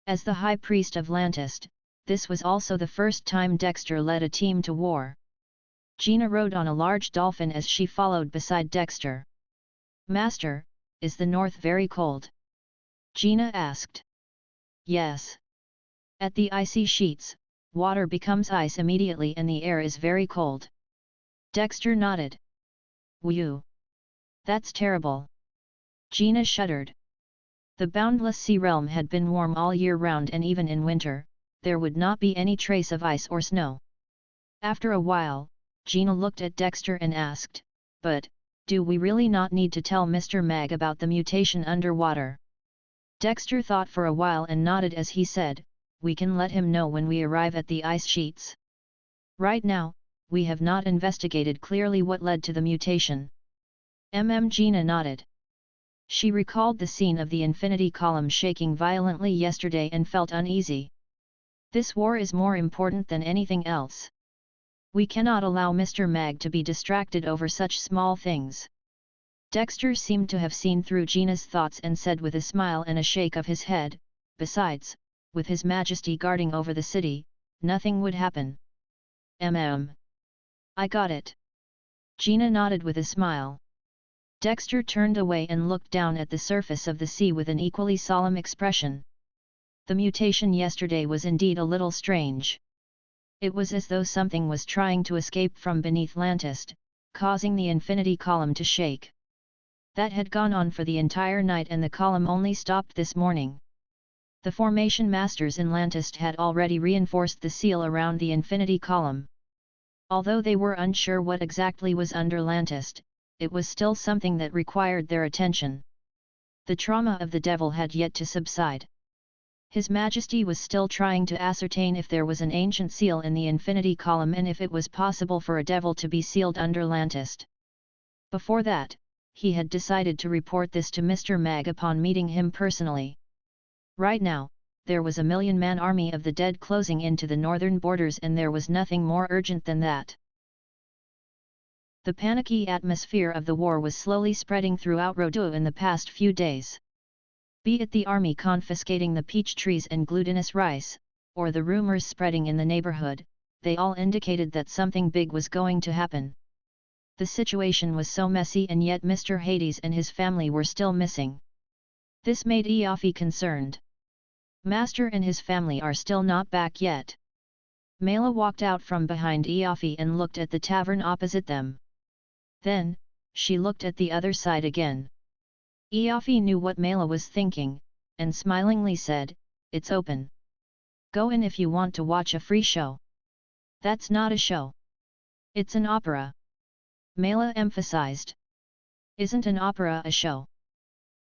As the High Priest of Lantist, this was also the first time Dexter led a team to war. Gina rode on a large dolphin as she followed beside Dexter. Master, is the north very cold? Gina asked. Yes. At the icy sheets, water becomes ice immediately and the air is very cold. Dexter nodded. Whew. That's terrible. Gina shuddered. The boundless sea realm had been warm all year round, and even in winter, there would not be any trace of ice or snow. After a while, Gina looked at Dexter and asked, "But, do we really not need to tell Mr. Mag about the mutation underwater?" Dexter thought for a while and nodded as he said, "We can let him know when we arrive at the ice sheets. Right now, we have not investigated clearly what led to the mutation." Gina nodded. She recalled the scene of the Infinity Column shaking violently yesterday and felt uneasy. This war is more important than anything else. We cannot allow Mr. Mag to be distracted over such small things. Dexter seemed to have seen through Gina's thoughts and said with a smile and a shake of his head, "Besides, with His Majesty guarding over the city, nothing would happen." I got it. Gina nodded with a smile. Dexter turned away and looked down at the surface of the sea with an equally solemn expression. The mutation yesterday was indeed a little strange. It was as though something was trying to escape from beneath Lantist, causing the Infinity Column to shake. That had gone on for the entire night, and the column only stopped this morning. The formation masters in Lantist had already reinforced the seal around the Infinity Column. Although they were unsure what exactly was under Lantist, it was still something that required their attention. The trauma of the devil had yet to subside. His Majesty was still trying to ascertain if there was an ancient seal in the Infinity Column and if it was possible for a devil to be sealed under Lantist. Before that, he had decided to report this to Mr. Mag upon meeting him personally. Right now, there was a 1,000,000-man army of the dead closing into the northern borders, and there was nothing more urgent than that. The panicky atmosphere of the war was slowly spreading throughout Rodu in the past few days. Be it the army confiscating the peach trees and glutinous rice, or the rumors spreading in the neighborhood, they all indicated that something big was going to happen. The situation was so messy, and yet Mr. Hades and his family were still missing. This made Eofi concerned. Master and his family are still not back yet. Mela walked out from behind Eofi and looked at the tavern opposite them. Then, she looked at the other side again. Eofi knew what Mela was thinking, and smilingly said, "It's open. Go in if you want to watch a free show." "That's not a show. It's an opera," Mela emphasized. "Isn't an opera a show?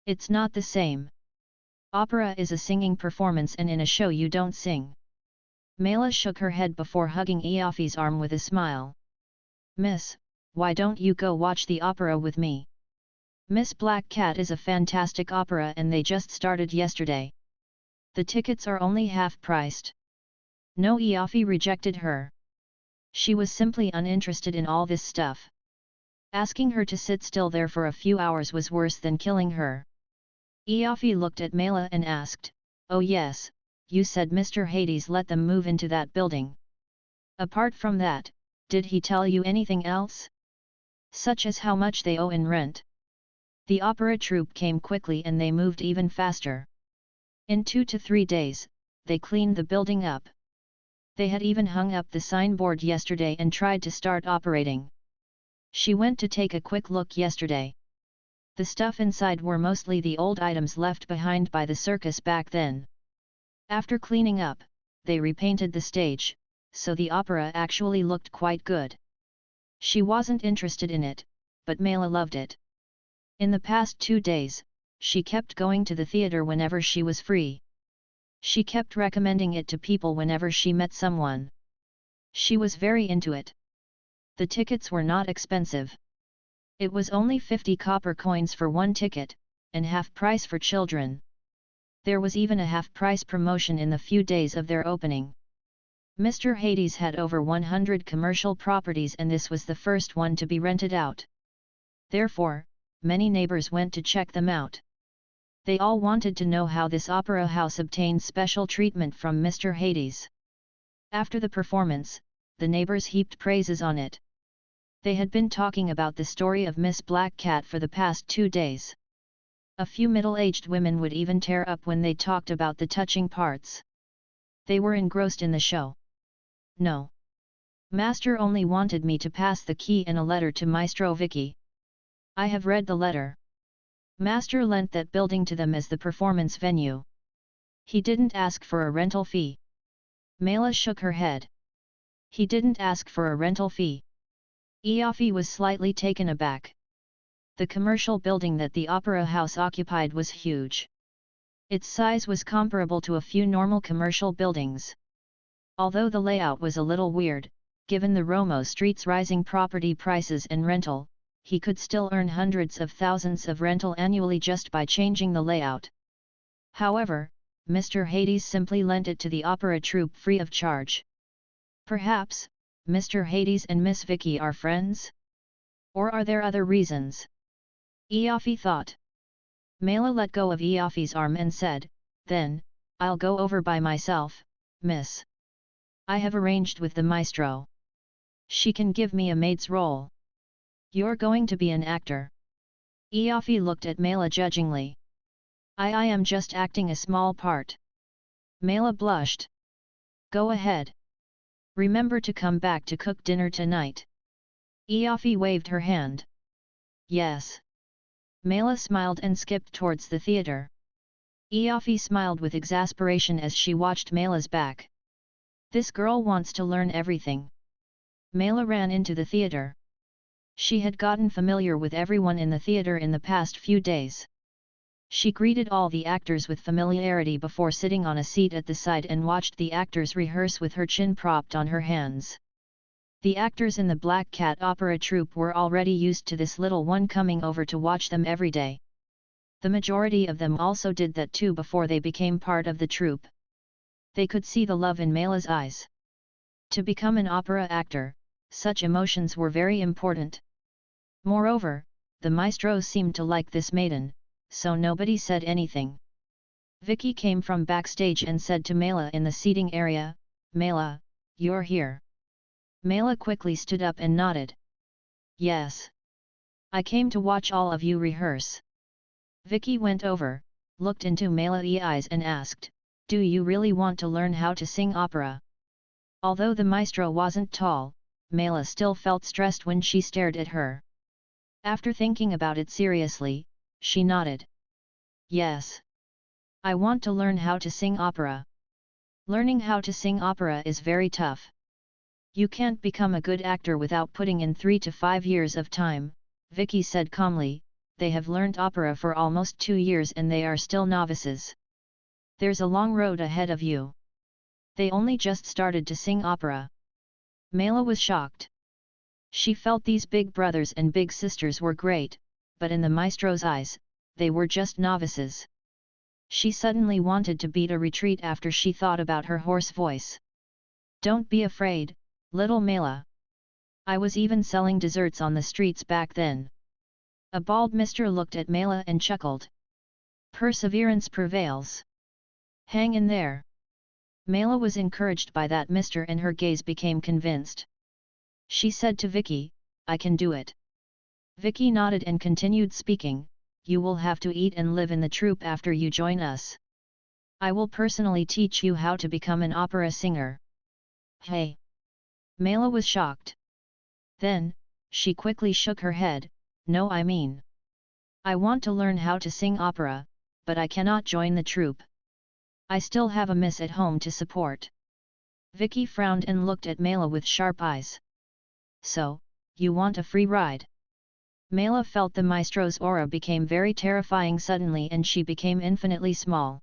It's not the same. Opera is a singing performance, and in a show you don't sing." Mela shook her head before hugging Eofi's arm with a smile. Miss, why don't you go watch the opera with me? Miss Black Cat is a fantastic opera and they just started yesterday. The tickets are only half-priced. No, Eofi rejected her. She was simply uninterested in all this stuff. Asking her to sit still there for a few hours was worse than killing her. Eofi looked at Mela and asked, "Oh yes, you said Mr. Hades let them move into that building. Apart from that, did he tell you anything else? Such as how much they owe in rent?" The opera troupe came quickly and they moved even faster. In 2 to 3 days, they cleaned the building up. They had even hung up the signboard yesterday and tried to start operating. She went to take a quick look yesterday. The stuff inside were mostly the old items left behind by the circus back then. After cleaning up, they repainted the stage, so the opera actually looked quite good. She wasn't interested in it, but Mela loved it. In the past 2 days, she kept going to the theater whenever she was free. She kept recommending it to people whenever she met someone. She was very into it. The tickets were not expensive. It was only 50 copper coins for one ticket, and half price for children. There was even a half-price promotion in the few days of their opening. Mr. Hades had over 100 commercial properties and this was the first one to be rented out. Therefore, many neighbors went to check them out. They all wanted to know how this opera house obtained special treatment from Mr. Hades. After the performance, the neighbors heaped praises on it. They had been talking about the story of Miss Black Cat for the past 2 days. A few middle-aged women would even tear up when they talked about the touching parts. They were engrossed in the show. No. Master only wanted me to pass the key and a letter to Maestro Vicky. I have read the letter. Master lent that building to them as the performance venue. He didn't ask for a rental fee. Mela shook her head. He didn't ask for a rental fee. Eofi was slightly taken aback. The commercial building that the opera house occupied was huge. Its size was comparable to a few normal commercial buildings. Although the layout was a little weird, given the Romo Street's rising property prices and rental, he could still earn hundreds of thousands of rental annually just by changing the layout. However, Mr. Hades simply lent it to the opera troupe free of charge. Perhaps, Mr. Hades and Miss Vicky are friends? Or are there other reasons? Eofi thought. Mela let go of Eofi's arm and said, "Then, I'll go over by myself, miss. I have arranged with the maestro. She can give me a maid's role." "You're going to be an actor?" Eofi looked at Mela judgingly. I am just acting a small part." Mela blushed. "Go ahead. Remember to come back to cook dinner tonight." Eofi waved her hand. "Yes." Mela smiled and skipped towards the theater. Eofi smiled with exasperation as she watched Mela's back. This girl wants to learn everything. Mela ran into the theater. She had gotten familiar with everyone in the theater in the past few days. She greeted all the actors with familiarity before sitting on a seat at the side and watched the actors rehearse with her chin propped on her hands. The actors in the Black Cat opera troupe were already used to this little one coming over to watch them every day. The majority of them also did that too before they became part of the troupe. They could see the love in Mela's eyes. To become an opera actor, such emotions were very important. Moreover, the maestro seemed to like this maiden, so nobody said anything. Vicky came from backstage and said to Mela in the seating area, "Mela, you're here." Mela quickly stood up and nodded. "Yes. I came to watch all of you rehearse." Vicky went over, looked into Mela's eyes and asked, "Do you really want to learn how to sing opera?" Although the maestro wasn't tall, Mela still felt stressed when she stared at her. After thinking about it seriously, she nodded. "Yes. I want to learn how to sing opera." Learning how to sing opera is very tough. You can't become a good actor without putting in 3 to 5 years of time, Vicky said calmly. They have learned opera for almost 2 years and they are still novices. There's a long road ahead of you. They only just started to sing opera. Mela was shocked. She felt these big brothers and big sisters were great, but in the maestro's eyes, they were just novices. She suddenly wanted to beat a retreat after she thought about her hoarse voice. Don't be afraid, little Mela. I was even selling desserts on the streets back then. A bald mister looked at Mela and chuckled. Perseverance prevails. Hang in there. Mela was encouraged by that mister and her gaze became convinced. She said to Vicky, I can do it. Vicky nodded and continued speaking, you will have to eat and live in the troupe after you join us. I will personally teach you how to become an opera singer. Hey! Mela was shocked. Then, she quickly shook her head, no I mean. I want to learn how to sing opera, but I cannot join the troupe. I still have a miss at home to support. Vicky frowned and looked at Mela with sharp eyes. So, you want a free ride? Mela felt the maestro's aura became very terrifying suddenly and she became infinitely small.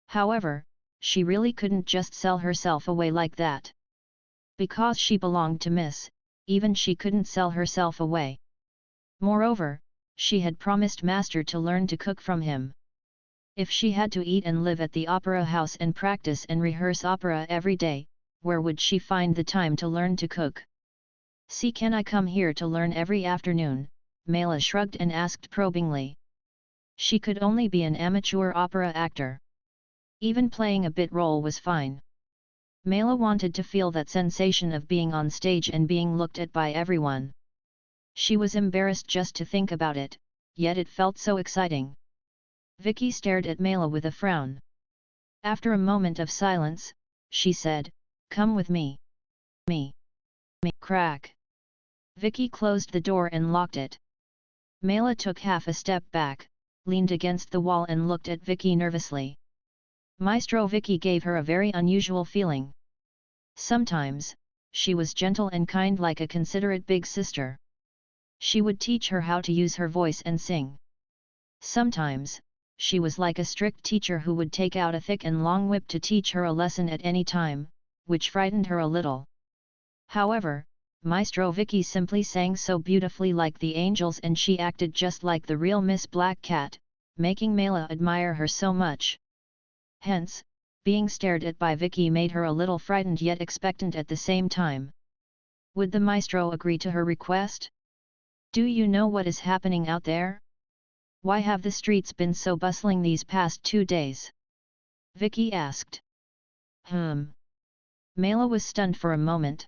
However, she really couldn't just sell herself away like that. Because she belonged to Miss, even she couldn't sell herself away. Moreover, she had promised Master to learn to cook from him. If she had to eat and live at the opera house and practice and rehearse opera every day, where would she find the time to learn to cook? See, can I come here to learn every afternoon? Mela shrugged and asked probingly. She could only be an amateur opera actor. Even playing a bit role was fine. Mela wanted to feel that sensation of being on stage and being looked at by everyone. She was embarrassed just to think about it, yet it felt so exciting. Vicky stared at Mela with a frown. After a moment of silence, she said, come with me. Me. Crack. Vicky closed the door and locked it. Mela took half a step back, leaned against the wall and looked at Vicky nervously. Maestro Vicky gave her a very unusual feeling. Sometimes, she was gentle and kind like a considerate big sister. She would teach her how to use her voice and sing. Sometimes, she was like a strict teacher who would take out a thick and long whip to teach her a lesson at any time, which frightened her a little. However, Maestro Vicky simply sang so beautifully like the angels and she acted just like the real Miss Black Cat, making Mela admire her so much. Hence, being stared at by Vicky made her a little frightened yet expectant at the same time. Would the Maestro agree to her request? Do you know what is happening out there? Why have the streets been so bustling these past 2 days? Vicky asked. Mela was stunned for a moment.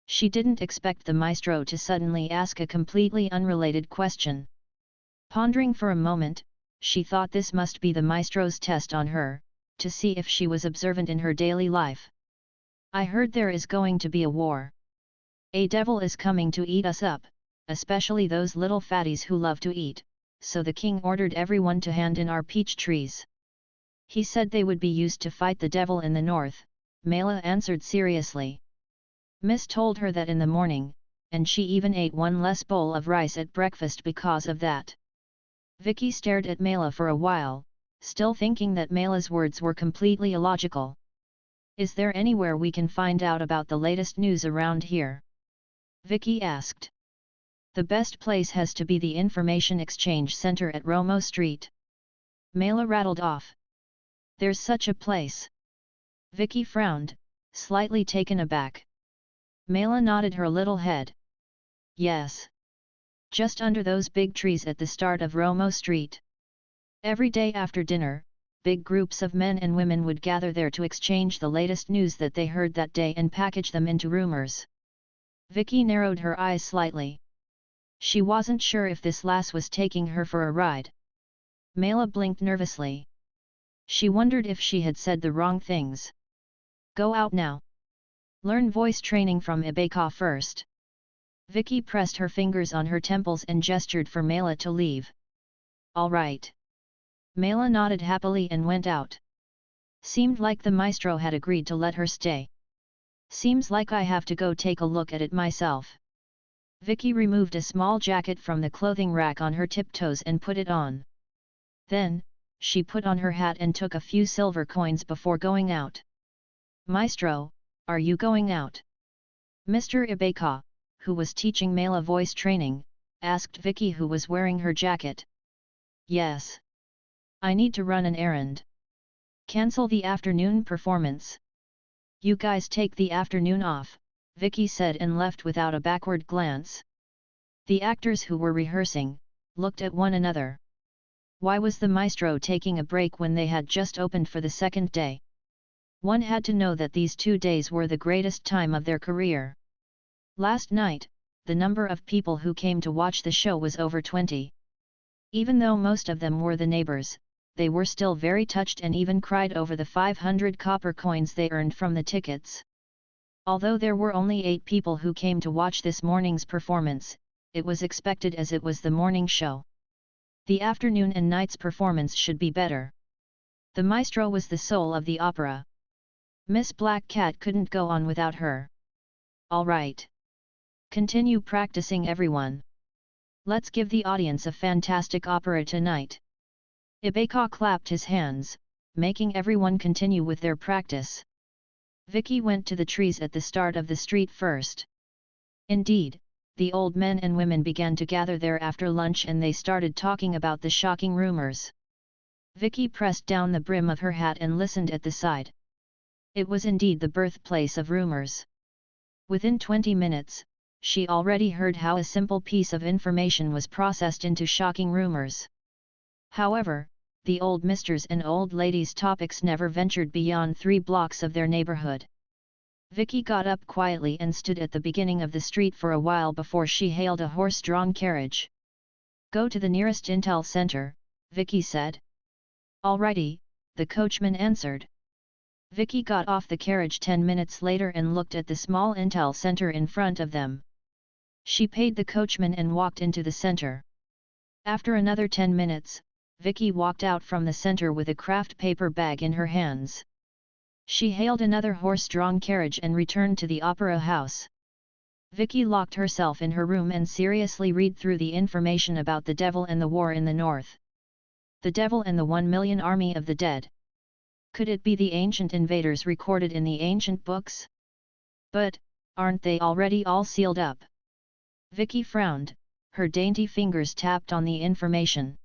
She didn't expect the maestro to suddenly ask a completely unrelated question. Pondering for a moment, she thought this must be the maestro's test on her, to see if she was observant in her daily life. I heard there is going to be a war. A devil is coming to eat us up, especially those little fatties who love to eat, so the king ordered everyone to hand in our peach trees. He said they would be used to fight the devil in the north, Mela answered seriously. Miss told her that in the morning, and she even ate one less bowl of rice at breakfast because of that. Vicky stared at Mela for a while, still thinking that Mela's words were completely illogical. Is there anywhere we can find out about the latest news around here? Vicky asked. The best place has to be the Information Exchange Center at Romo Street. Mela rattled off. There's such a place. Vicky frowned, slightly taken aback. Mela nodded her little head. Yes. Just under those big trees at the start of Romo Street. Every day after dinner, big groups of men and women would gather there to exchange the latest news that they heard that day and package them into rumors. Vicky narrowed her eyes slightly. She wasn't sure if this lass was taking her for a ride. Mela blinked nervously. She wondered if she had said the wrong things. Go out now. Learn voice training from Ibeka first. Vicky pressed her fingers on her temples and gestured for Mela to leave. All right. Mela nodded happily and went out. Seemed like the maestro had agreed to let her stay. Seems like I have to go take a look at it myself. Vicky removed a small jacket from the clothing rack on her tiptoes and put it on. Then, she put on her hat and took a few silver coins before going out. Maestro, are you going out? Mr. Ibeka, who was teaching Mela voice training, asked Vicky, who was wearing her jacket. Yes. I need to run an errand. Cancel the afternoon performance. You guys take the afternoon off, Vicky said and left without a backward glance. The actors who were rehearsing looked at one another. Why was the maestro taking a break when they had just opened for the second day? One had to know that these 2 days were the greatest time of their career. Last night, the number of people who came to watch the show was over 20. Even though most of them were the neighbors, they were still very touched and even cried over the 500 copper coins they earned from the tickets. Although there were only 8 people who came to watch this morning's performance, it was expected as it was the morning show. The afternoon and night's performance should be better. The maestro was the soul of the opera. Miss Black Cat couldn't go on without her. All right. Continue practicing, everyone. Let's give the audience a fantastic opera tonight. Ibeka clapped his hands, making everyone continue with their practice. Vicky went to the trees at the start of the street first. Indeed, the old men and women began to gather there after lunch and they started talking about the shocking rumors. Vicky pressed down the brim of her hat and listened at the side. It was indeed the birthplace of rumors. Within 20 minutes, she already heard how a simple piece of information was processed into shocking rumors. However, the old misters and old ladies' topics never ventured beyond 3 blocks of their neighborhood. Vicky got up quietly and stood at the beginning of the street for a while before she hailed a horse-drawn carriage. Go to the nearest intel center, Vicky said. Alrighty, the coachman answered. Vicky got off the carriage 10 minutes later and looked at the small intel center in front of them. She paid the coachman and walked into the center. After another 10 minutes, Vicky walked out from the center with a craft paper bag in her hands. She hailed another horse-drawn carriage and returned to the opera house. Vicky locked herself in her room and seriously read through the information about the devil and the war in the north. The devil and the 1 million army of the dead. Could it be the ancient invaders recorded in the ancient books? But, aren't they already all sealed up? Vicky frowned, her dainty fingers tapped on the information.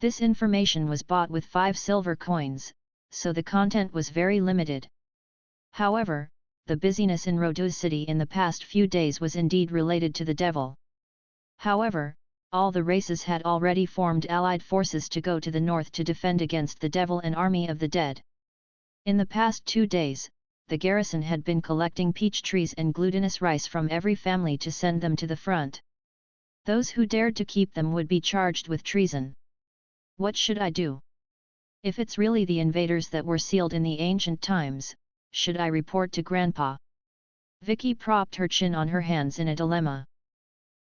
This information was bought with 5 silver coins, so the content was very limited. However, the busyness in Roduz City in the past few days was indeed related to the devil. However, all the races had already formed allied forces to go to the north to defend against the devil and army of the dead. In the past 2 days, the garrison had been collecting peach trees and glutinous rice from every family to send them to the front. Those who dared to keep them would be charged with treason. What should I do? If it's really the invaders that were sealed in the ancient times, should I report to Grandpa? Vicky propped her chin on her hands in a dilemma.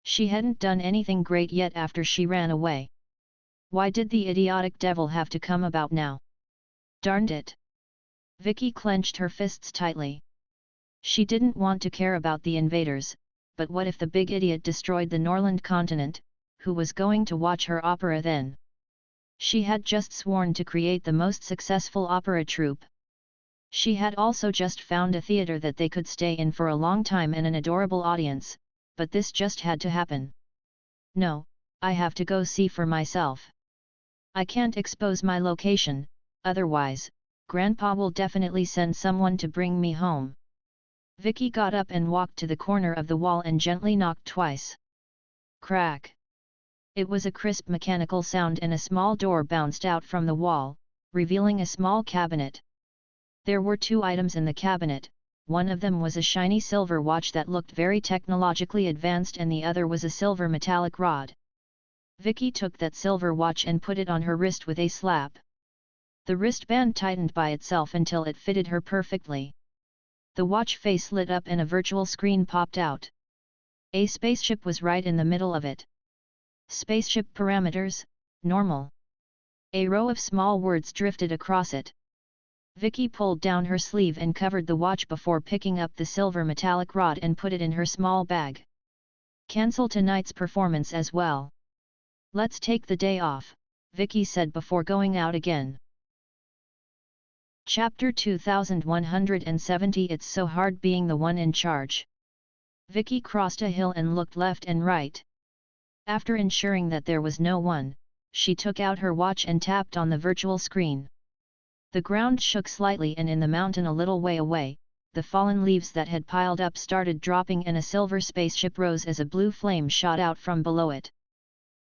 She hadn't done anything great yet after she ran away. Why did the idiotic devil have to come about now? Darned it! Vicky clenched her fists tightly. She didn't want to care about the invaders, but what if the big idiot destroyed the Norland continent? Who was going to watch her opera then? She had just sworn to create the most successful opera troupe. She had also just found a theatre that they could stay in for a long time and an adorable audience, but this just had to happen. No, I have to go see for myself. I can't expose my location, otherwise, Grandpa will definitely send someone to bring me home. Vicky got up and walked to the corner of the wall and gently knocked twice. Crack! It was a crisp mechanical sound and a small door bounced out from the wall, revealing a small cabinet. There were 2 items in the cabinet, one of them was a shiny silver watch that looked very technologically advanced and the other was a silver metallic rod. Vicky took that silver watch and put it on her wrist with a slap. The wristband tightened by itself until it fitted her perfectly. The watch face lit up and a virtual screen popped out. A spaceship was right in the middle of it. Spaceship parameters, normal. A row of small words drifted across it. Vicky pulled down her sleeve and covered the watch before picking up the silver metallic rod and put it in her small bag. Cancel tonight's performance as well. Let's take the day off, Vicky said before going out again. Chapter 2170. It's so hard being the one in charge. Vicky crossed a hill and looked left and right. After ensuring that there was no one, she took out her watch and tapped on the virtual screen. The ground shook slightly, and in the mountain a little way away, the fallen leaves that had piled up started dropping and a silver spaceship rose as a blue flame shot out from below it.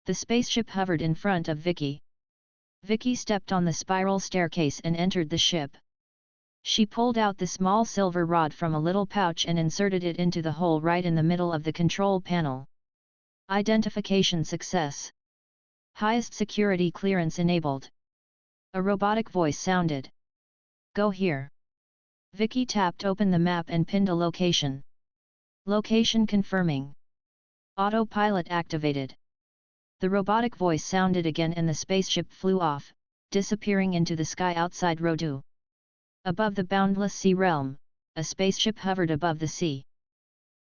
The spaceship hovered in front of Vicky. Vicky stepped on the spiral staircase and entered the ship. She pulled out the small silver rod from a little pouch and inserted it into the hole right in the middle of the control panel. Identification success. Highest security clearance enabled. A robotic voice sounded. Go here. Vicky tapped open the map and pinned a location. Location confirming. Autopilot activated. The robotic voice sounded again and the spaceship flew off, disappearing into the sky outside Rodu. Above the boundless sea realm, a spaceship hovered above the sea.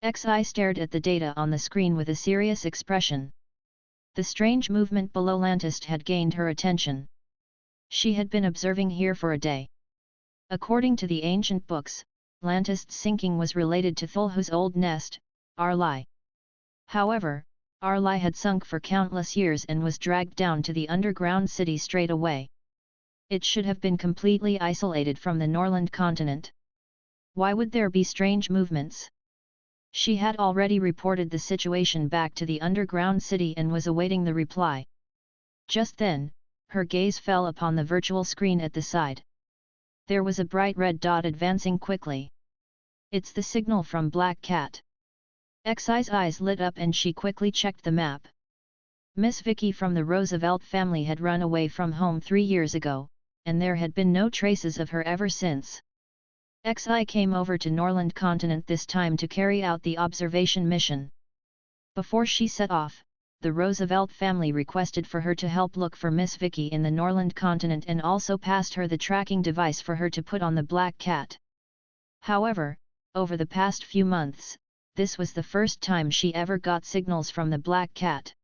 Xi stared at the data on the screen with a serious expression. The strange movement below Lantist had gained her attention. She had been observing here for a day. According to the ancient books, Lantist's sinking was related to Thulhu's old nest, Arlai. However, Arlai had sunk for countless years and was dragged down to the underground city straight away. It should have been completely isolated from the Norland continent. Why would there be strange movements? She had already reported the situation back to the underground city and was awaiting the reply. Just then, her gaze fell upon the virtual screen at the side. There was a bright red dot advancing quickly. It's the signal from Black Cat. Xi's eyes lit up and she quickly checked the map. Miss Vicky from the Roosevelt family had run away from home 3 years ago, and there had been no traces of her ever since. Xi came over to Norland continent this time to carry out the observation mission. Before she set off, the Roosevelt family requested for her to help look for Miss Vicky in the Norland continent and also passed her the tracking device for her to put on the Black Cat. However, over the past few months, this was the first time she ever got signals from the Black Cat.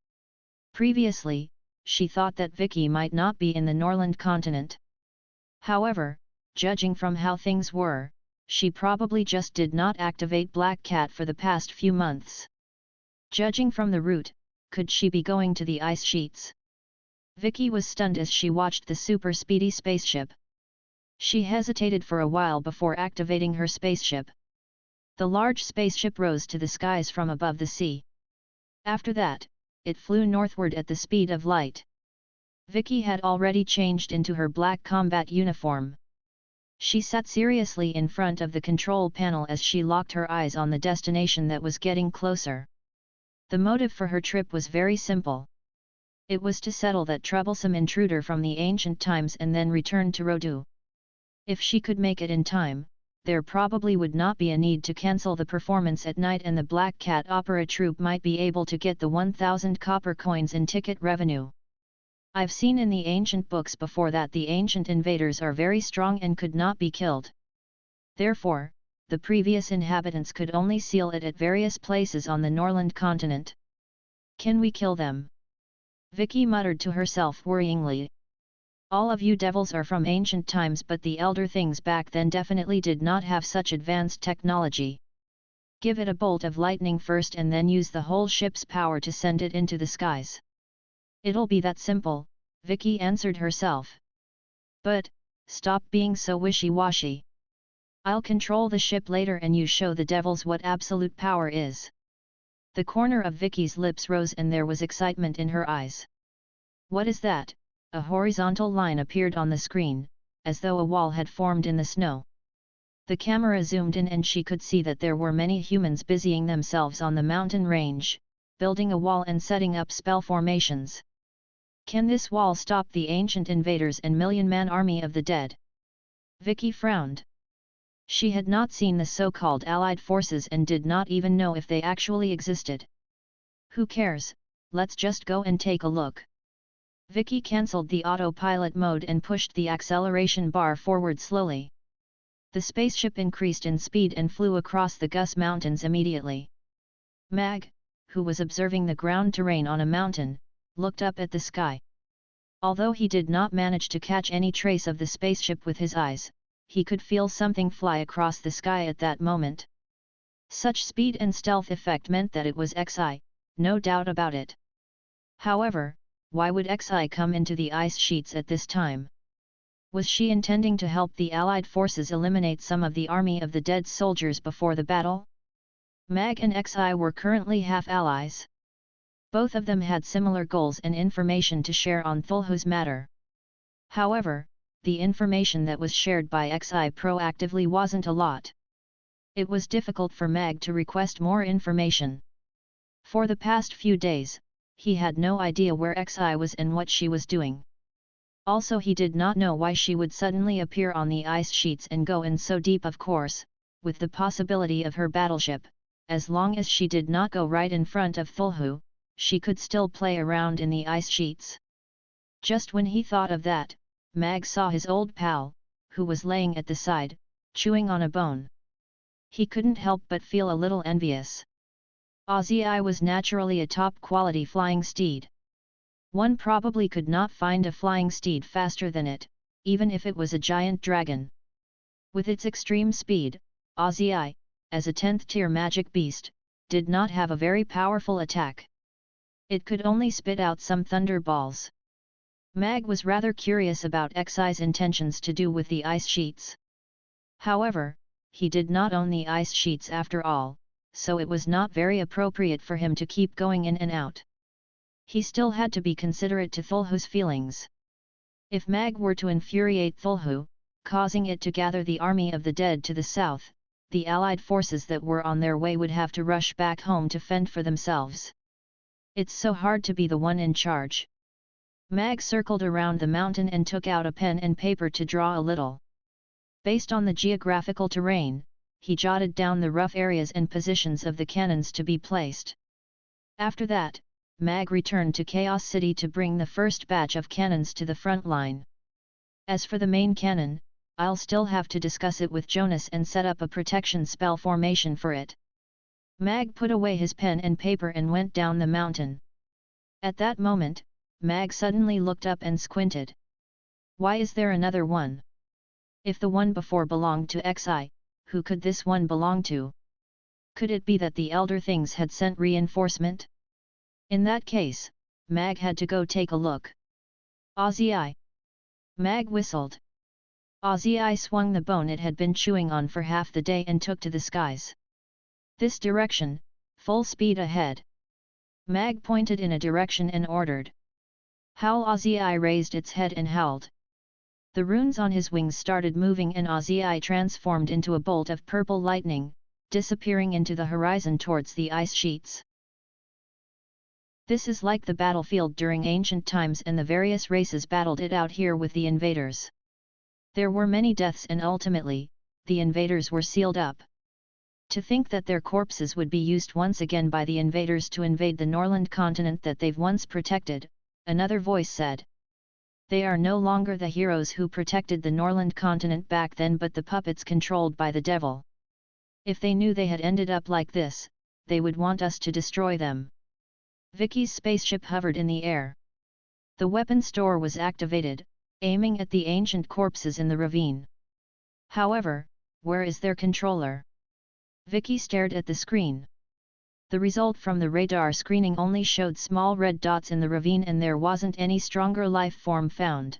Previously, she thought that Vicky might not be in the Norland continent. However, judging from how things were, she probably just did not activate Black Cat for the past few months. Judging from the route, could she be going to the ice sheets? Vicky was stunned as she watched the super speedy spaceship. She hesitated for a while before activating her spaceship. The large spaceship rose to the skies from above the sea. After that, it flew northward at the speed of light. Vicky had already changed into her black combat uniform. She sat seriously in front of the control panel as she locked her eyes on the destination that was getting closer. The motive for her trip was very simple. It was to settle that troublesome intruder from the ancient times and then return to Rodu. If she could make it in time, there probably would not be a need to cancel the performance at night and the Black Cat opera troupe might be able to get the 1,000 copper coins in ticket revenue. I've seen in the ancient books before that the ancient invaders are very strong and could not be killed. Therefore, the previous inhabitants could only seal it at various places on the Norland continent. Can we kill them? Vicky muttered to herself worryingly. All of you devils are from ancient times, but the elder things back then definitely did not have such advanced technology. Give it a bolt of lightning first and then use the whole ship's power to send it into the skies. It'll be that simple, Vicky answered herself. But, stop being so wishy-washy. I'll control the ship later and you show the devils what absolute power is. The corner of Vicky's lips rose and there was excitement in her eyes. What is that? A horizontal line appeared on the screen, as though a wall had formed in the snow. The camera zoomed in and she could see that there were many humans busying themselves on the mountain range, building a wall and setting up spell formations. Can this wall stop the ancient invaders and million-man army of the dead? Vicky frowned. She had not seen the so-called Allied forces and did not even know if they actually existed. Who cares, let's just go and take a look. Vicky cancelled the autopilot mode and pushed the acceleration bar forward slowly. The spaceship increased in speed and flew across the Gus Mountains immediately. Mag, who was observing the ground terrain on a mountain, looked up at the sky. Although he did not manage to catch any trace of the spaceship with his eyes, he could feel something fly across the sky at that moment. Such speed and stealth effect meant that it was Xi, no doubt about it. However, why would Xi come into the ice sheets at this time? Was she intending to help the Allied forces eliminate some of the army of the dead soldiers before the battle? Mag and Xi were currently half-allies. Both of them had similar goals and information to share on Thulhu's matter. However, the information that was shared by Xi proactively wasn't a lot. It was difficult for Mag to request more information. For the past few days, he had no idea where Xi was and what she was doing. Also, he did not know why she would suddenly appear on the ice sheets and go in so deep. Of course, with the possibility of her battleship, as long as she did not go right in front of Thulhu, she could still play around in the ice sheets. Just when he thought of that, Mag saw his old pal, who was laying at the side, chewing on a bone. He couldn't help but feel a little envious. Ozzy was naturally a top-quality flying steed. One probably could not find a flying steed faster than it, even if it was a giant dragon. With its extreme speed, Ozzy, as a 10th-tier magic beast, did not have a very powerful attack. It could only spit out some thunder balls. Mag was rather curious about Xi's intentions to do with the ice sheets. However, he did not own the ice sheets after all, so it was not very appropriate for him to keep going in and out. He still had to be considerate to Thulhu's feelings. If Mag were to infuriate Thulhu, causing it to gather the army of the dead to the south, the Allied forces that were on their way would have to rush back home to fend for themselves. It's so hard to be the one in charge. Mag circled around the mountain and took out a pen and paper to draw a little. Based on the geographical terrain, he jotted down the rough areas and positions of the cannons to be placed. After that, Mag returned to Chaos City to bring the first batch of cannons to the front line. As for the main cannon, I'll still have to discuss it with Jonas and set up a protection spell formation for it. Mag put away his pen and paper and went down the mountain. At that moment, Mag suddenly looked up and squinted. Why is there another one? If the one before belonged to Xi, who could this one belong to? Could it be that the Elder Things had sent reinforcement? In that case, Mag had to go take a look. Ozzy. Mag whistled. Ozzy swung the bone it had been chewing on for half the day and took to the skies. This direction, full speed ahead. Mag pointed in a direction and ordered. Howl. Ozzy raised its head and howled. The runes on his wings started moving and Ozzy transformed into a bolt of purple lightning, disappearing into the horizon towards the ice sheets. This is like the battlefield during ancient times, and the various races battled it out here with the invaders. There were many deaths and ultimately, the invaders were sealed up. To think that their corpses would be used once again by the invaders to invade the Norland continent that they've once protected, another voice said. They are no longer the heroes who protected the Norland continent back then, but the puppets controlled by the devil. If they knew they had ended up like this, they would want us to destroy them. Vicky's spaceship hovered in the air. The weapon store was activated, aiming at the ancient corpses in the ravine. However, where is their controller? Vicky stared at the screen. The result from the radar screening only showed small red dots in the ravine and there wasn't any stronger life form found.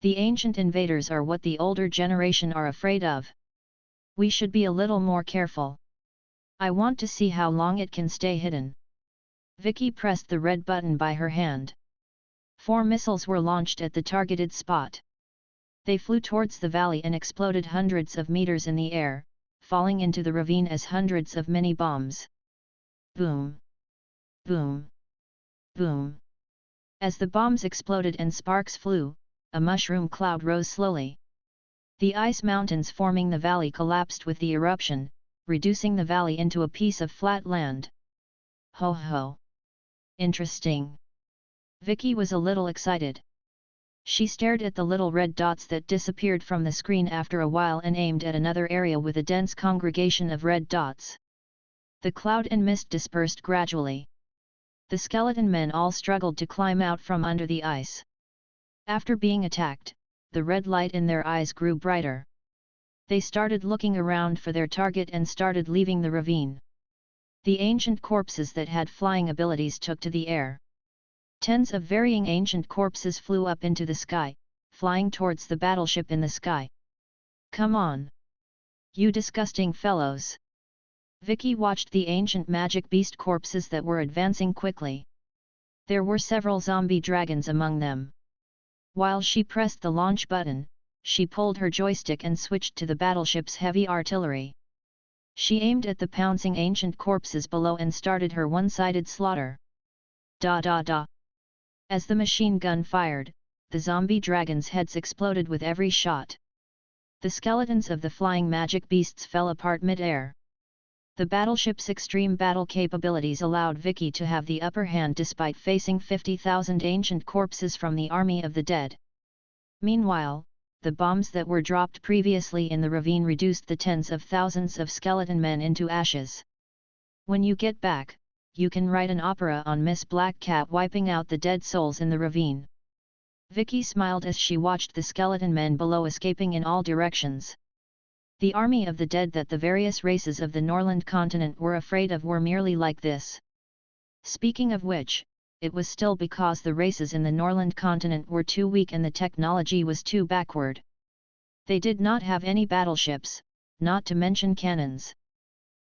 The ancient invaders are what the older generation are afraid of. We should be a little more careful. I want to see how long it can stay hidden. Vicky pressed the red button by her hand. 4 missiles were launched at the targeted spot. They flew towards the valley and exploded hundreds of meters in the air, falling into the ravine as hundreds of mini bombs. Boom! Boom! Boom! As the bombs exploded and sparks flew, a mushroom cloud rose slowly. The ice mountains forming the valley collapsed with the eruption, reducing the valley into a piece of flat land. Ho ho! Interesting! Vicky was a little excited. She stared at the little red dots that disappeared from the screen after a while and aimed at another area with a dense congregation of red dots. The cloud and mist dispersed gradually. The skeleton men all struggled to climb out from under the ice. After being attacked, the red light in their eyes grew brighter. They started looking around for their target and started leaving the ravine. The ancient corpses that had flying abilities took to the air. Tens of varying ancient corpses flew up into the sky, flying towards the battleship in the sky. "Come on! You disgusting fellows!" Vicky watched the ancient magic beast corpses that were advancing quickly. There were several zombie dragons among them. While she pressed the launch button, she pulled her joystick and switched to the battleship's heavy artillery. She aimed at the pouncing ancient corpses below and started her one-sided slaughter. Da da da! As the machine gun fired, the zombie dragons' heads exploded with every shot. The skeletons of the flying magic beasts fell apart mid-air. The battleship's extreme battle capabilities allowed Vicky to have the upper hand despite facing 50,000 ancient corpses from the army of the dead. Meanwhile, the bombs that were dropped previously in the ravine reduced the tens of thousands of skeleton men into ashes. When you get back, you can write an opera on Miss Black Cat wiping out the dead souls in the ravine. Vicky smiled as she watched the skeleton men below escaping in all directions. The army of the dead that the various races of the Norland continent were afraid of were merely like this. Speaking of which, it was still because the races in the Norland continent were too weak and the technology was too backward. They did not have any battleships, not to mention cannons.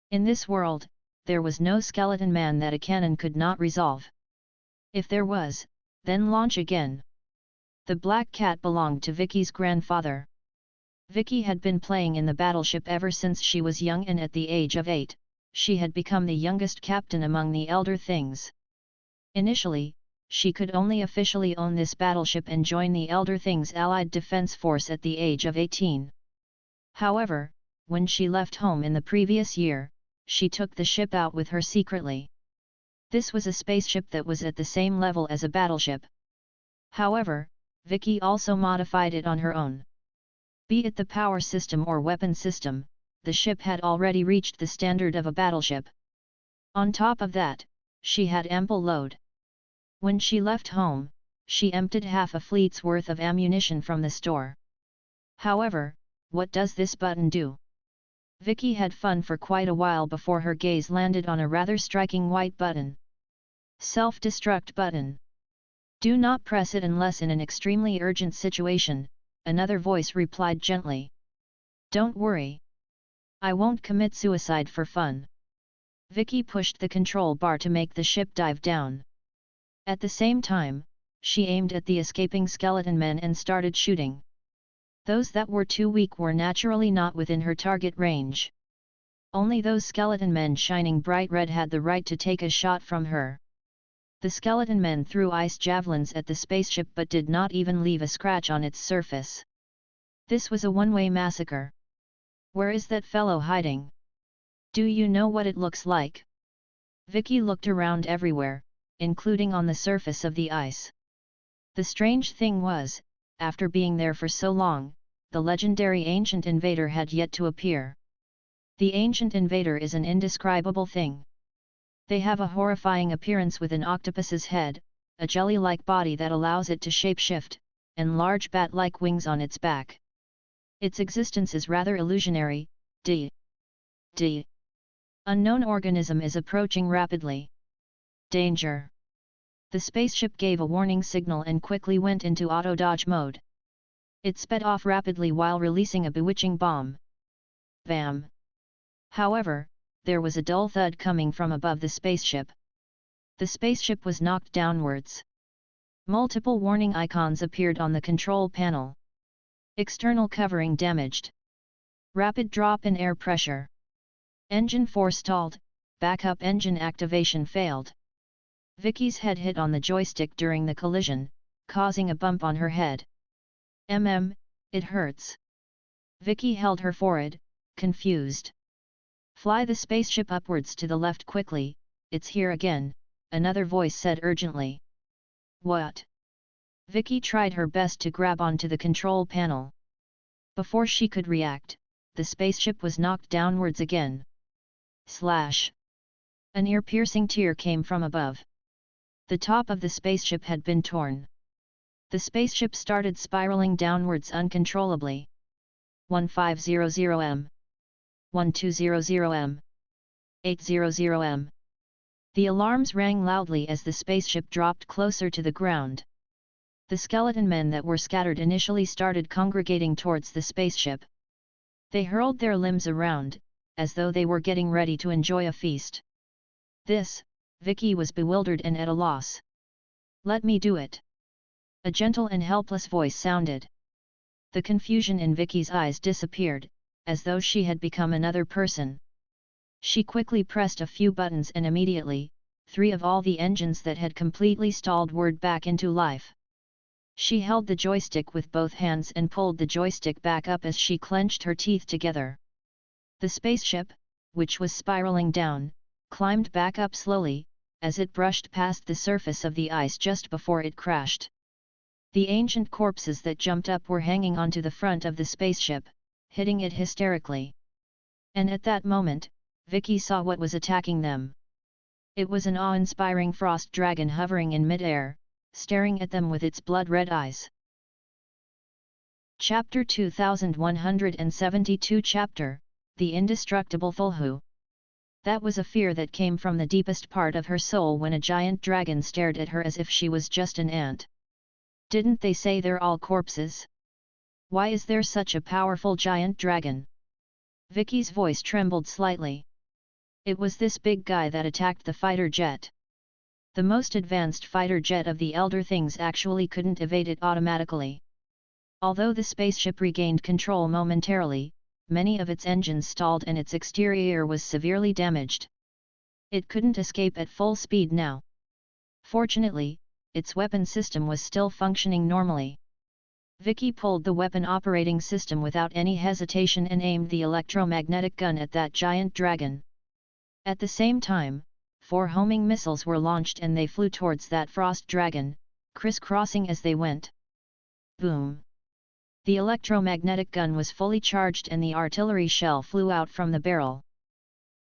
In this world, there was no skeleton man that a cannon could not resolve. If there was, then launch again. The Black Cat belonged to Vicky's grandfather. Vicky had been playing in the battleship ever since she was young, and at the age of 8, she had become the youngest captain among the Elder Things. Initially, she could only officially own this battleship and join the Elder Things Allied Defense Force at the age of 18. However, when she left home in the previous year, she took the ship out with her secretly. This was a spaceship that was at the same level as a battleship. However, Vicky also modified it on her own. Be it the power system or weapon system, the ship had already reached the standard of a battleship. On top of that, she had ample load. When she left home, she emptied half a fleet's worth of ammunition from the store. However, what does this button do? Vicky had fun for quite a while before her gaze landed on a rather striking white button. Self-destruct button. Do not press it unless in an extremely urgent situation, another voice replied gently. Don't worry. I won't commit suicide for fun. Vicky pushed the control bar to make the ship dive down. At the same time, she aimed at the escaping skeleton men and started shooting. Those that were too weak were naturally not within her target range. Only those skeleton men shining bright red had the right to take a shot from her. The skeleton men threw ice javelins at the spaceship but did not even leave a scratch on its surface. This was a one-way massacre. Where is that fellow hiding? Do you know what it looks like? Vicky looked around everywhere, including on the surface of the ice. The strange thing was, after being there for so long, the legendary ancient invader had yet to appear. The ancient invader is an indescribable thing. They have a horrifying appearance with an octopus's head, a jelly-like body that allows it to shapeshift, and large bat-like wings on its back. Its existence is rather illusionary. D. Unknown organism is approaching rapidly. Danger. The spaceship gave a warning signal and quickly went into auto-dodge mode. It sped off rapidly while releasing a bewitching bomb. Bam! However, there was a dull thud coming from above the spaceship. The spaceship was knocked downwards. Multiple warning icons appeared on the control panel. External covering damaged. Rapid drop in air pressure. Engine forestalled, backup engine activation failed. Vicky's head hit on the joystick during the collision, causing a bump on her head. It hurts. Vicky held her forehead, confused. Fly the spaceship upwards to the left quickly, it's here again, another voice said urgently. What? Vicky tried her best to grab onto the control panel. Before she could react, the spaceship was knocked downwards again. Slash! An ear-piercing tear came from above. The top of the spaceship had been torn. The spaceship started spiraling downwards uncontrollably. 1500M, 1200M, 800M. The alarms rang loudly as the spaceship dropped closer to the ground. The skeleton men that were scattered initially started congregating towards the spaceship. They hurled their limbs around, as though they were getting ready to enjoy a feast. Vicky was bewildered and at a loss. "Let me do it." A gentle and helpless voice sounded. The confusion in Vicky's eyes disappeared, as though she had become another person. She quickly pressed a few buttons and immediately, 3 of all the engines that had completely stalled whirred back into life. She held the joystick with both hands and pulled the joystick back up as she clenched her teeth together. The spaceship, which was spiraling down, climbed back up slowly, as it brushed past the surface of the ice just before it crashed. The ancient corpses that jumped up were hanging onto the front of the spaceship, hitting it hysterically. And at that moment, Vicky saw what was attacking them. It was an awe-inspiring frost dragon hovering in mid-air, staring at them with its blood-red eyes. Chapter 2172 Chapter, The Indestructible Fulhu. That was a fear that came from the deepest part of her soul when a giant dragon stared at her as if she was just an ant. "Didn't they say they're all corpses? Why is there such a powerful giant dragon?" Vicky's voice trembled slightly. It was this big guy that attacked the fighter jet. The most advanced fighter jet of the Elder Things actually couldn't evade it automatically. Although the spaceship regained control momentarily, many of its engines stalled and its exterior was severely damaged. It couldn't escape at full speed now. Fortunately, its weapon system was still functioning normally. Vicky pulled the weapon operating system without any hesitation and aimed the electromagnetic gun at that giant dragon. At the same time, 4 homing missiles were launched and they flew towards that frost dragon, crisscrossing as they went. Boom! The electromagnetic gun was fully charged and the artillery shell flew out from the barrel.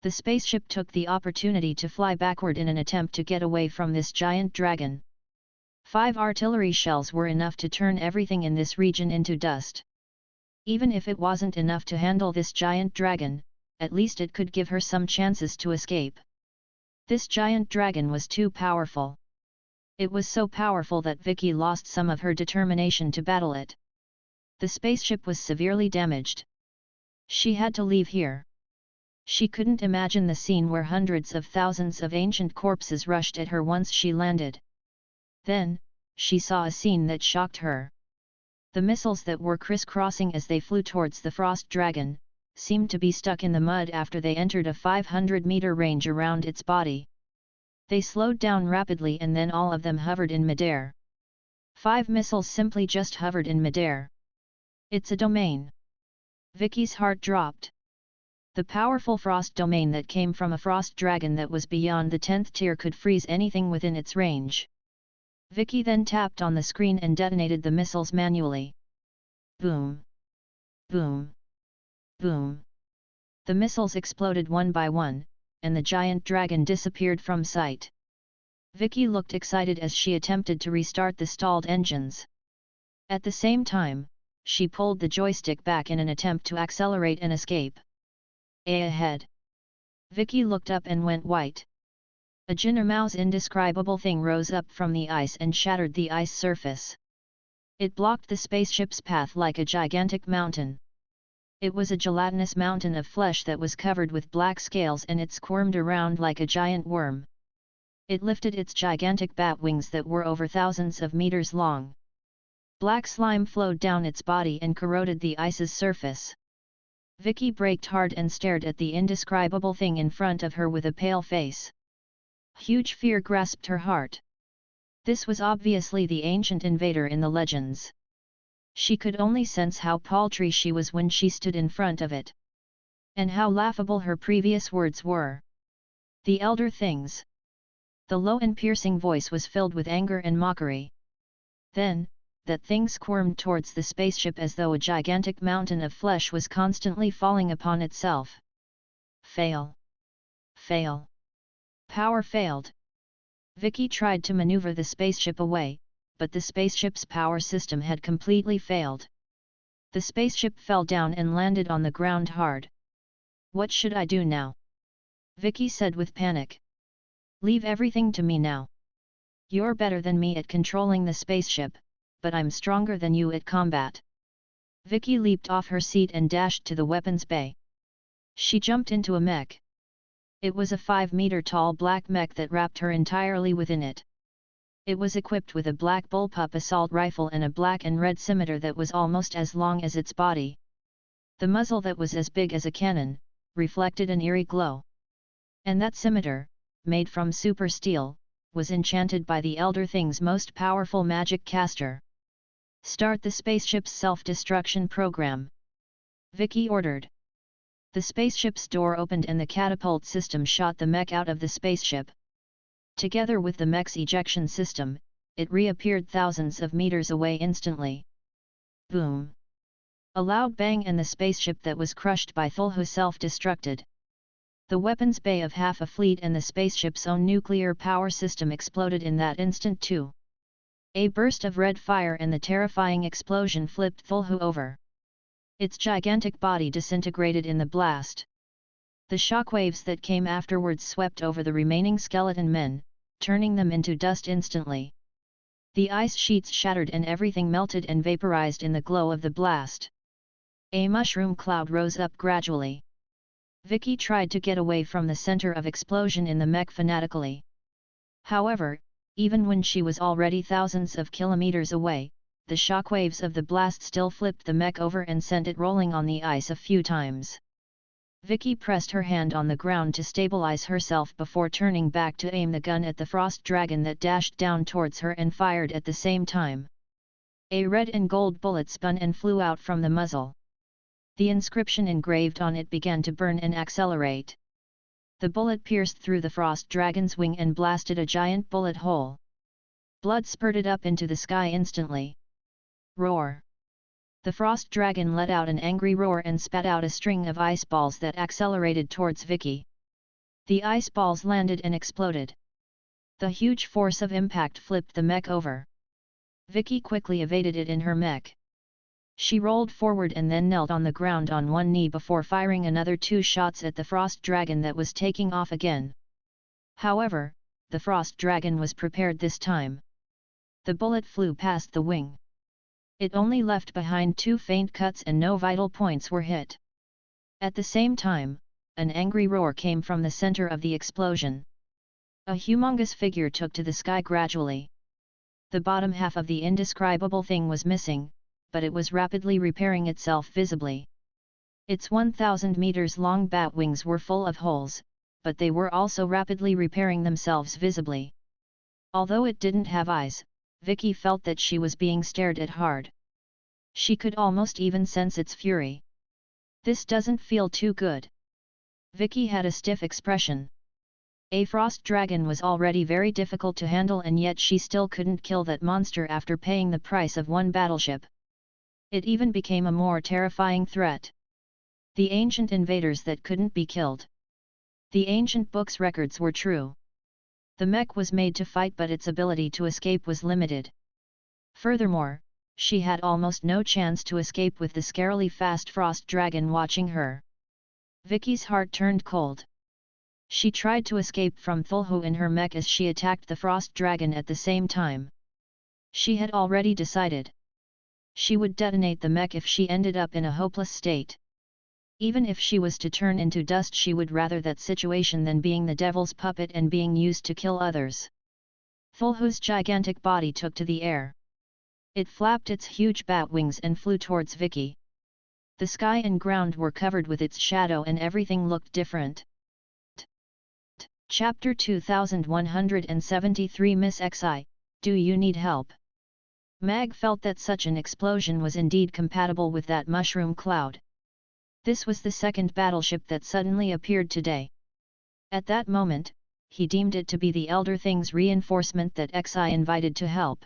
The spaceship took the opportunity to fly backward in an attempt to get away from this giant dragon. 5 artillery shells were enough to turn everything in this region into dust. Even if it wasn't enough to handle this giant dragon, at least it could give her some chances to escape. This giant dragon was too powerful. It was so powerful that Vicky lost some of her determination to battle it. The spaceship was severely damaged. She had to leave here. She couldn't imagine the scene where hundreds of thousands of ancient corpses rushed at her once she landed. Then, she saw a scene that shocked her. The missiles that were crisscrossing as they flew towards the frost dragon, seemed to be stuck in the mud after they entered a 500-meter range around its body. They slowed down rapidly and then all of them hovered in midair. 5 missiles simply just hovered in midair. It's a domain. Vicky's heart dropped. The powerful frost domain that came from a frost dragon that was beyond the 10th tier could freeze anything within its range. Vicky then tapped on the screen and detonated the missiles manually. Boom! Boom! Boom! The missiles exploded one by one, and the giant dragon disappeared from sight. Vicky looked excited as she attempted to restart the stalled engines. At the same time, she pulled the joystick back in an attempt to accelerate and escape. Ahead! Vicky looked up and went white. A Jinnermau's indescribable thing rose up from the ice and shattered the ice surface. It blocked the spaceship's path like a gigantic mountain. It was a gelatinous mountain of flesh that was covered with black scales and it squirmed around like a giant worm. It lifted its gigantic bat wings that were over thousands of meters long. Black slime flowed down its body and corroded the ice's surface. Vicky braked hard and stared at the indescribable thing in front of her with a pale face. Huge fear grasped her heart. This was obviously the ancient invader in the legends. She could only sense how paltry she was when she stood in front of it. And how laughable her previous words were. The Elder Things. The low and piercing voice was filled with anger and mockery. Then, that thing squirmed towards the spaceship as though a gigantic mountain of flesh was constantly falling upon itself. Fail. Fail. Power failed. Vicky tried to maneuver the spaceship away, but the spaceship's power system had completely failed. The spaceship fell down and landed on the ground hard. "What should I do now?" Vicky said with panic. "Leave everything to me now. You're better than me at controlling the spaceship, but I'm stronger than you at combat." Vicky leaped off her seat and dashed to the weapons bay. She jumped into a mech. It was a 5-meter-tall black mech that wrapped her entirely within it. It was equipped with a black bullpup assault rifle and a black and red scimitar that was almost as long as its body. The muzzle that was as big as a cannon, reflected an eerie glow. And that scimitar, made from super steel, was enchanted by the Elder Thing's most powerful magic caster. "Start the spaceship's self-destruction program," Vicky ordered. The spaceship's door opened and the catapult system shot the mech out of the spaceship. Together with the mech's ejection system, it reappeared thousands of meters away instantly. Boom! A loud bang and the spaceship that was crushed by Thulhu self-destructed. The weapons bay of half a fleet and the spaceship's own nuclear power system exploded in that instant too. A burst of red fire and the terrifying explosion flipped Thulhu over. Its gigantic body disintegrated in the blast. The shockwaves that came afterwards swept over the remaining skeleton men, turning them into dust instantly. The ice sheets shattered and everything melted and vaporized in the glow of the blast. A mushroom cloud rose up gradually. Vicky tried to get away from the center of explosion in the mech fanatically. However, even when she was already thousands of kilometers away, the shockwaves of the blast still flipped the mech over and sent it rolling on the ice a few times. Vicky pressed her hand on the ground to stabilize herself before turning back to aim the gun at the frost dragon that dashed down towards her and fired at the same time. A red and gold bullet spun and flew out from the muzzle. The inscription engraved on it began to burn and accelerate. The bullet pierced through the frost dragon's wing and blasted a giant bullet hole. Blood spurted up into the sky instantly. Roar! The frost dragon let out an angry roar and spat out a string of ice balls that accelerated towards Vicky. The ice balls landed and exploded. The huge force of impact flipped the mech over. Vicky quickly evaded it in her mech. She rolled forward and then knelt on the ground on one knee before firing another 2 shots at the frost dragon that was taking off again. However, the frost dragon was prepared this time. The bullet flew past the wing. It only left behind 2 faint cuts and no vital points were hit. At the same time, an angry roar came from the center of the explosion. A humongous figure took to the sky gradually. The bottom half of the indescribable thing was missing, but it was rapidly repairing itself visibly. Its 1,000 meters long bat wings were full of holes, but they were also rapidly repairing themselves visibly. Although it didn't have eyes, Vicky felt that she was being stared at hard. She could almost even sense its fury. "This doesn't feel too good." Vicky had a stiff expression. A frost dragon was already very difficult to handle and yet she still couldn't kill that monster after paying the price of 1 battleship. It even became a more terrifying threat. The ancient invaders that couldn't be killed. The ancient book's records were true. The mech was made to fight but its ability to escape was limited. Furthermore, she had almost no chance to escape with the scarily fast frost dragon watching her. Vicky's heart turned cold. She tried to escape from Thulhu in her mech as she attacked the frost dragon at the same time. She had already decided. She would detonate the mech if she ended up in a hopeless state. Even if she was to turn into dust, she would rather that situation than being the devil's puppet and being used to kill others. Thulhu's gigantic body took to the air. It flapped its huge bat wings and flew towards Vicky. The sky and ground were covered with its shadow and everything looked different. Chapter 2173 Miss XI, do you need help? Mag felt that such an explosion was indeed compatible with that mushroom cloud. This was the second battleship that suddenly appeared today. At that moment, he deemed it to be the Elder Thing's reinforcement that XI invited to help.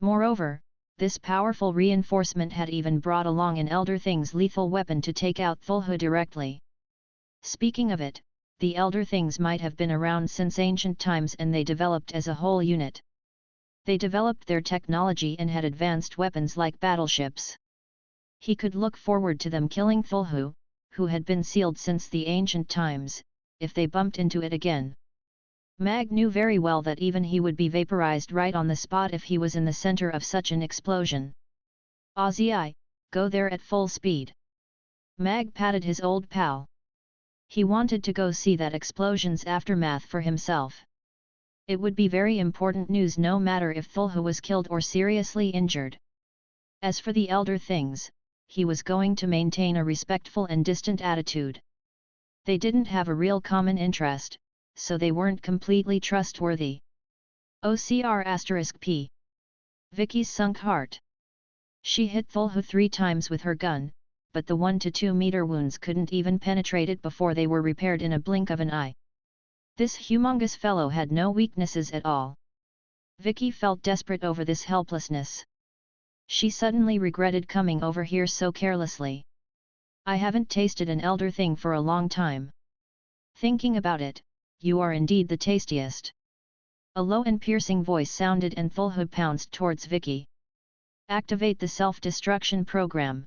Moreover, this powerful reinforcement had even brought along an Elder Thing's lethal weapon to take out Thulhu directly. Speaking of it, the Elder Things might have been around since ancient times and they developed as a whole unit. They developed their technology and had advanced weapons like battleships. He could look forward to them killing Thulhu, who had been sealed since the ancient times, if they bumped into it again. Mag knew very well that even he would be vaporized right on the spot if he was in the center of such an explosion. Ozzy, go there at full speed. Mag patted his old pal. He wanted to go see that explosion's aftermath for himself. It would be very important news no matter if Thulhu was killed or seriously injured. As for the elder things, he was going to maintain a respectful and distant attitude. They didn't have a real common interest, so they weren't completely trustworthy. OCR*P. Vicky's sunk heart. She hit Thulhu 3 times with her gun, but the 1 to 2 meter wounds couldn't even penetrate it before they were repaired in a blink of an eye. This humongous fellow had no weaknesses at all. Vicky felt desperate over this helplessness. She suddenly regretted coming over here so carelessly. I haven't tasted an elder thing for a long time. Thinking about it, you are indeed the tastiest. A low and piercing voice sounded and Thulhu pounced towards Vicky. Activate the self-destruction program.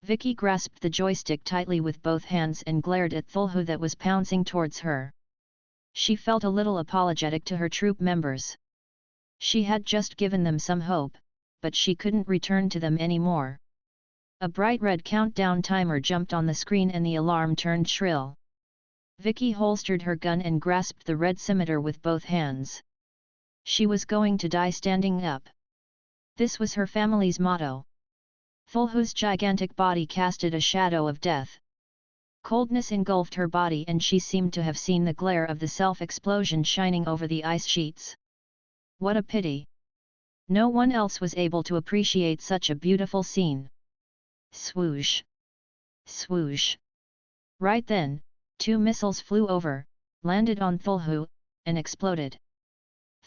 Vicky grasped the joystick tightly with both hands and glared at Thulhu that was pouncing towards her. She felt a little apologetic to her troop members. She had just given them some hope, but she couldn't return to them anymore. A bright red countdown timer jumped on the screen and the alarm turned shrill. Vicky holstered her gun and grasped the red scimitar with both hands. She was going to die standing up. This was her family's motto. Thulhu's gigantic body casted a shadow of death. Coldness engulfed her body and she seemed to have seen the glare of the self-explosion shining over the ice sheets. What a pity! No one else was able to appreciate such a beautiful scene. Swoosh! Swoosh! Right then, 2 missiles flew over, landed on Thulhu, and exploded.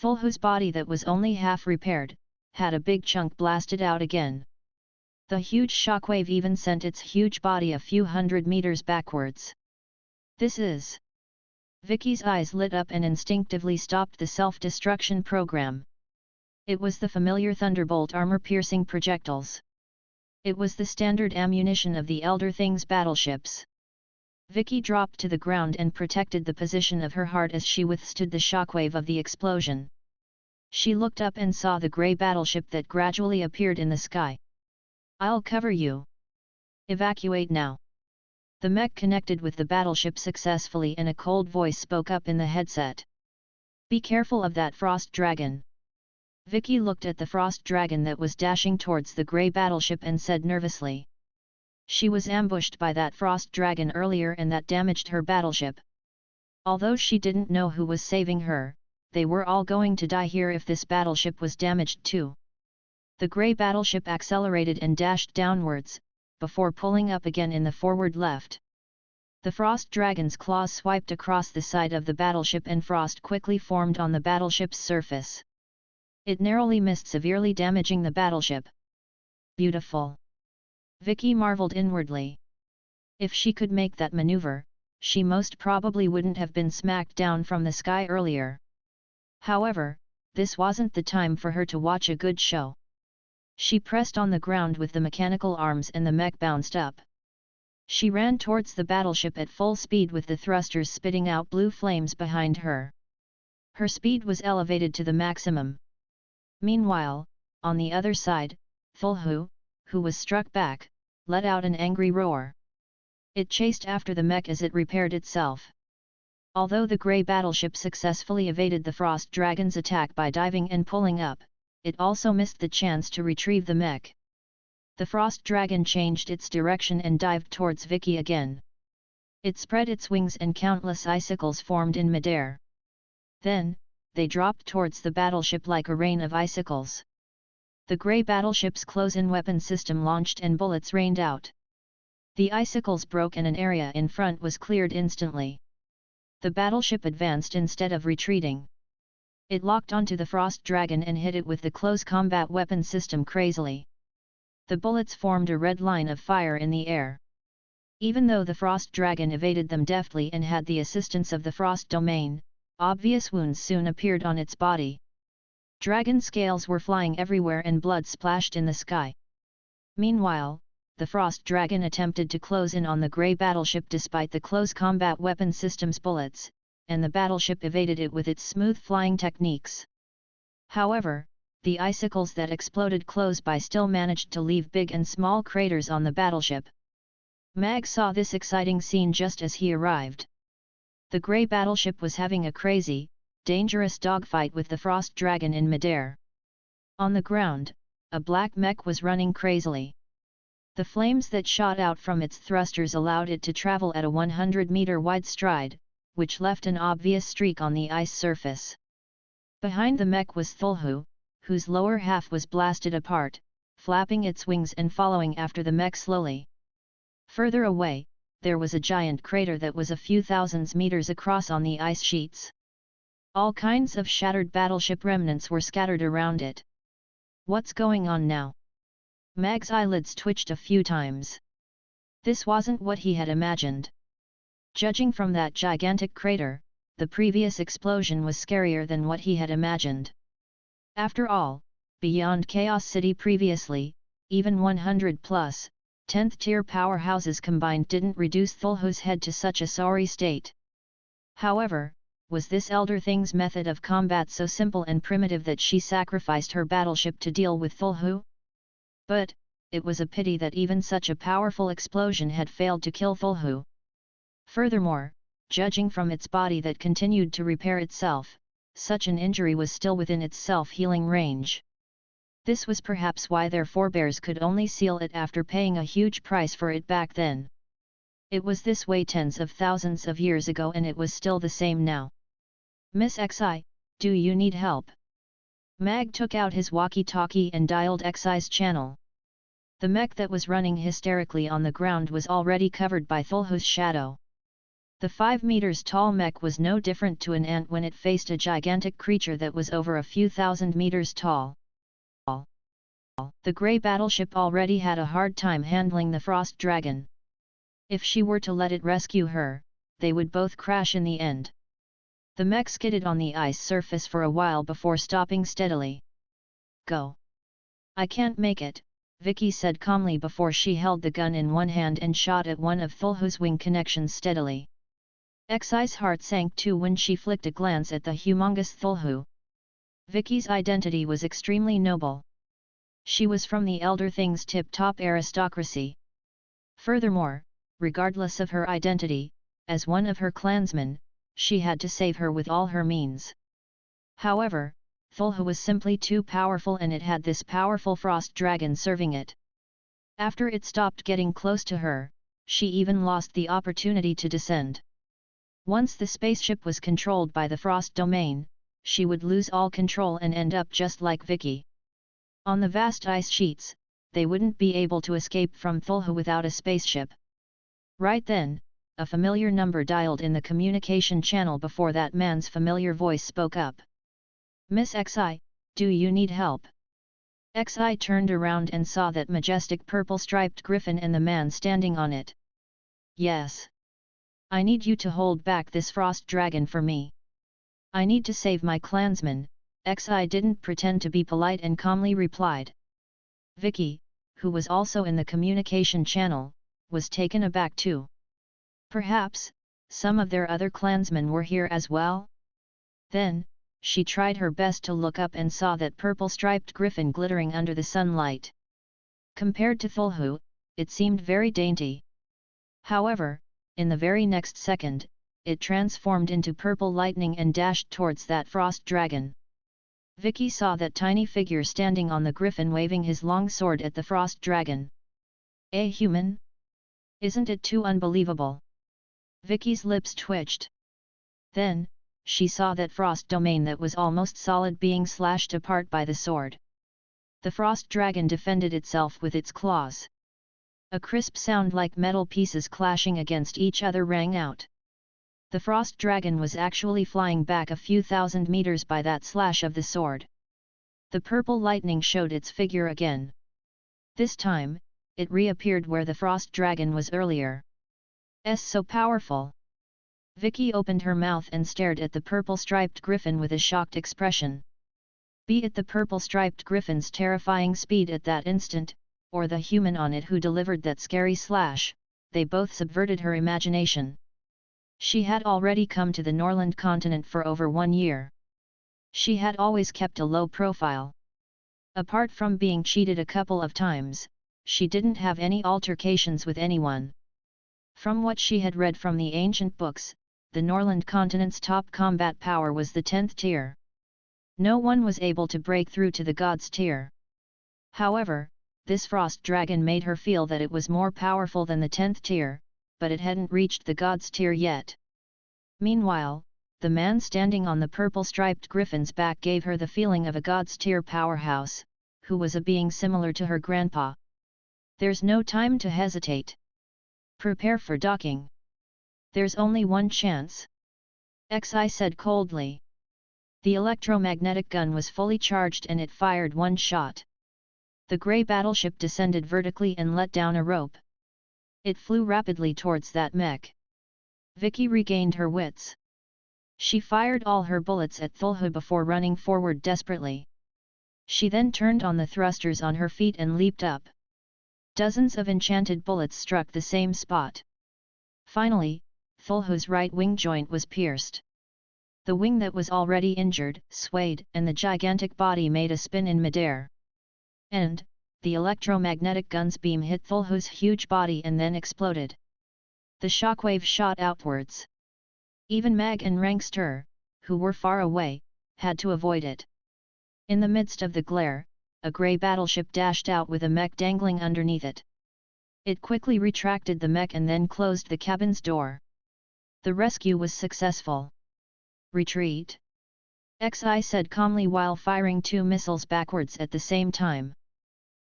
Thulhu's body that was only half repaired, had a big chunk blasted out again. The huge shockwave even sent its huge body a few hundred meters backwards. This is... Vicky's eyes lit up and instinctively stopped the self-destruction program. It was the familiar Thunderbolt armor-piercing projectiles. It was the standard ammunition of the Elder Things battleships. Vicky dropped to the ground and protected the position of her heart as she withstood the shockwave of the explosion. She looked up and saw the grey battleship that gradually appeared in the sky. I'll cover you. Evacuate now. The mech connected with the battleship successfully and a cold voice spoke up in the headset. Be careful of that frost dragon. Vicky looked at the frost dragon that was dashing towards the grey battleship and said nervously. She was ambushed by that frost dragon earlier and that damaged her battleship. Although she didn't know who was saving her, they were all going to die here if this battleship was damaged too. The grey battleship accelerated and dashed downwards, before pulling up again in the forward left. The frost dragon's claws swiped across the side of the battleship and frost quickly formed on the battleship's surface. It narrowly missed, severely damaging the battleship. Beautiful! Vicky marveled inwardly. If she could make that maneuver, she most probably wouldn't have been smacked down from the sky earlier. However, this wasn't the time for her to watch a good show. She pressed on the ground with the mechanical arms and the mech bounced up. She ran towards the battleship at full speed with the thrusters spitting out blue flames behind her. Her speed was elevated to the maximum. Meanwhile, on the other side, Thulhu, who was struck back, let out an angry roar. It chased after the mech as it repaired itself. Although the grey battleship successfully evaded the frost dragon's attack by diving and pulling up, it also missed the chance to retrieve the mech. The frost dragon changed its direction and dived towards Vicky again. It spread its wings and countless icicles formed in midair. Then, they dropped towards the battleship like a rain of icicles. The grey battleship's close-in weapon system launched and bullets rained out. The icicles broke and an area in front was cleared instantly. The battleship advanced instead of retreating. It locked onto the frost dragon and hit it with the close combat weapon system crazily. The bullets formed a red line of fire in the air. Even though the frost dragon evaded them deftly and had the assistance of the frost domain, obvious wounds soon appeared on its body. Dragon scales were flying everywhere and blood splashed in the sky. Meanwhile, the Frost Dragon attempted to close in on the grey battleship despite the close combat weapon system's bullets, and the battleship evaded it with its smooth flying techniques. However, the icicles that exploded close by still managed to leave big and small craters on the battleship. Mag saw this exciting scene just as he arrived. The grey battleship was having a crazy, dangerous dogfight with the Frost Dragon in midair. On the ground, a black mech was running crazily. The flames that shot out from its thrusters allowed it to travel at a 100-meter wide stride, which left an obvious streak on the ice surface. Behind the mech was Thulhu, whose lower half was blasted apart, flapping its wings and following after the mech slowly. Further away, there was a giant crater that was a few thousand meters across on the ice sheets. All kinds of shattered battleship remnants were scattered around it. What's going on now? Mag's eyelids twitched a few times. This wasn't what he had imagined. Judging from that gigantic crater, the previous explosion was scarier than what he had imagined. After all, beyond Chaos City previously, even 100-plus, 10th-tier powerhouses combined didn't reduce Thulhu's head to such a sorry state. However, was this Elder Thing's method of combat so simple and primitive that she sacrificed her battleship to deal with Thulhu? But, it was a pity that even such a powerful explosion had failed to kill Thulhu. Furthermore, judging from its body that continued to repair itself, such an injury was still within its self-healing range. This was perhaps why their forebears could only seal it after paying a huge price for it back then. It was this way tens of thousands of years ago and it was still the same now. Miss XI, do you need help? Mag took out his walkie-talkie and dialed XI's channel. The mech that was running hysterically on the ground was already covered by Thulhu's shadow. The 5 meters tall mech was no different to an ant when it faced a gigantic creature that was over a few thousand meters tall. The grey battleship already had a hard time handling the Frost Dragon. If she were to let it rescue her, they would both crash in the end. The mech skidded on the ice surface for a while before stopping steadily. Go. I can't make it, Vicky said calmly before she held the gun in one hand and shot at one of Thulhu's wing connections steadily. Xi's heart sank too when she flicked a glance at the humongous Thulhu. Vicky's identity was extremely noble. She was from the Elder Thing's tip-top aristocracy. Furthermore, regardless of her identity, as one of her clansmen, she had to save her with all her means. However, Thulhu was simply too powerful and it had this powerful Frost Dragon serving it. After it stopped getting close to her, she even lost the opportunity to descend. Once the spaceship was controlled by the Frost Domain, she would lose all control and end up just like Vicky. On the vast ice sheets, they wouldn't be able to escape from Thulhu without a spaceship. Right then, a familiar number dialed in the communication channel before that man's familiar voice spoke up. Miss XI, do you need help? XI turned around and saw that majestic purple-striped griffin and the man standing on it. Yes. I need you to hold back this Frost Dragon for me. I need to save my clansmen, XI didn't pretend to be polite and calmly replied. Vicky, who was also in the communication channel, was taken aback too. Perhaps, some of their other clansmen were here as well? Then, she tried her best to look up and saw that purple-striped griffin glittering under the sunlight. Compared to Thulhu, it seemed very dainty. However, in the very next second, it transformed into purple lightning and dashed towards that Frost Dragon. Vicky saw that tiny figure standing on the griffin waving his long sword at the Frost Dragon. A human? Isn't it too unbelievable? Vicky's lips twitched. Then, she saw that Frost Domain that was almost solid being slashed apart by the sword. The Frost Dragon defended itself with its claws. A crisp sound like metal pieces clashing against each other rang out. The Frost Dragon was actually flying back a few thousand meters by that slash of the sword. The purple lightning showed its figure again. This time, it reappeared where the Frost Dragon was earlier. So powerful! Vicky opened her mouth and stared at the purple-striped griffin with a shocked expression. Be it the purple-striped griffin's terrifying speed at that instant, or the human on it who delivered that scary slash, they both subverted her imagination. She had already come to the Norland continent for over 1 year. She had always kept a low profile. Apart from being cheated a couple of times, she didn't have any altercations with anyone. From what she had read from the ancient books, the Norland continent's top combat power was the 10th tier. No one was able to break through to the gods tier. However, this frost dragon made her feel that it was more powerful than the 10th tier, but it hadn't reached the gods tier yet. Meanwhile, the man standing on the purple-striped griffin's back gave her the feeling of a gods tier powerhouse, who was a being similar to her grandpa. There's no time to hesitate. Prepare for docking. There's only one chance. Xi said coldly. The electromagnetic gun was fully charged and it fired one shot. The grey battleship descended vertically and let down a rope. It flew rapidly towards that mech. Vicky regained her wits. She fired all her bullets at Thulhu before running forward desperately. She then turned on the thrusters on her feet and leaped up. Dozens of enchanted bullets struck the same spot. Finally, Thulhu's right wing joint was pierced. The wing that was already injured swayed and the gigantic body made a spin in midair. And, the electromagnetic gun's beam hit Thulhu's huge body and then exploded. The shockwave shot outwards. Even Mag and Rankster, who were far away, had to avoid it. In the midst of the glare, a grey battleship dashed out with a mech dangling underneath it. It quickly retracted the mech and then closed the cabin's door. The rescue was successful. Retreat. Xi said calmly while firing 2 missiles backwards at the same time.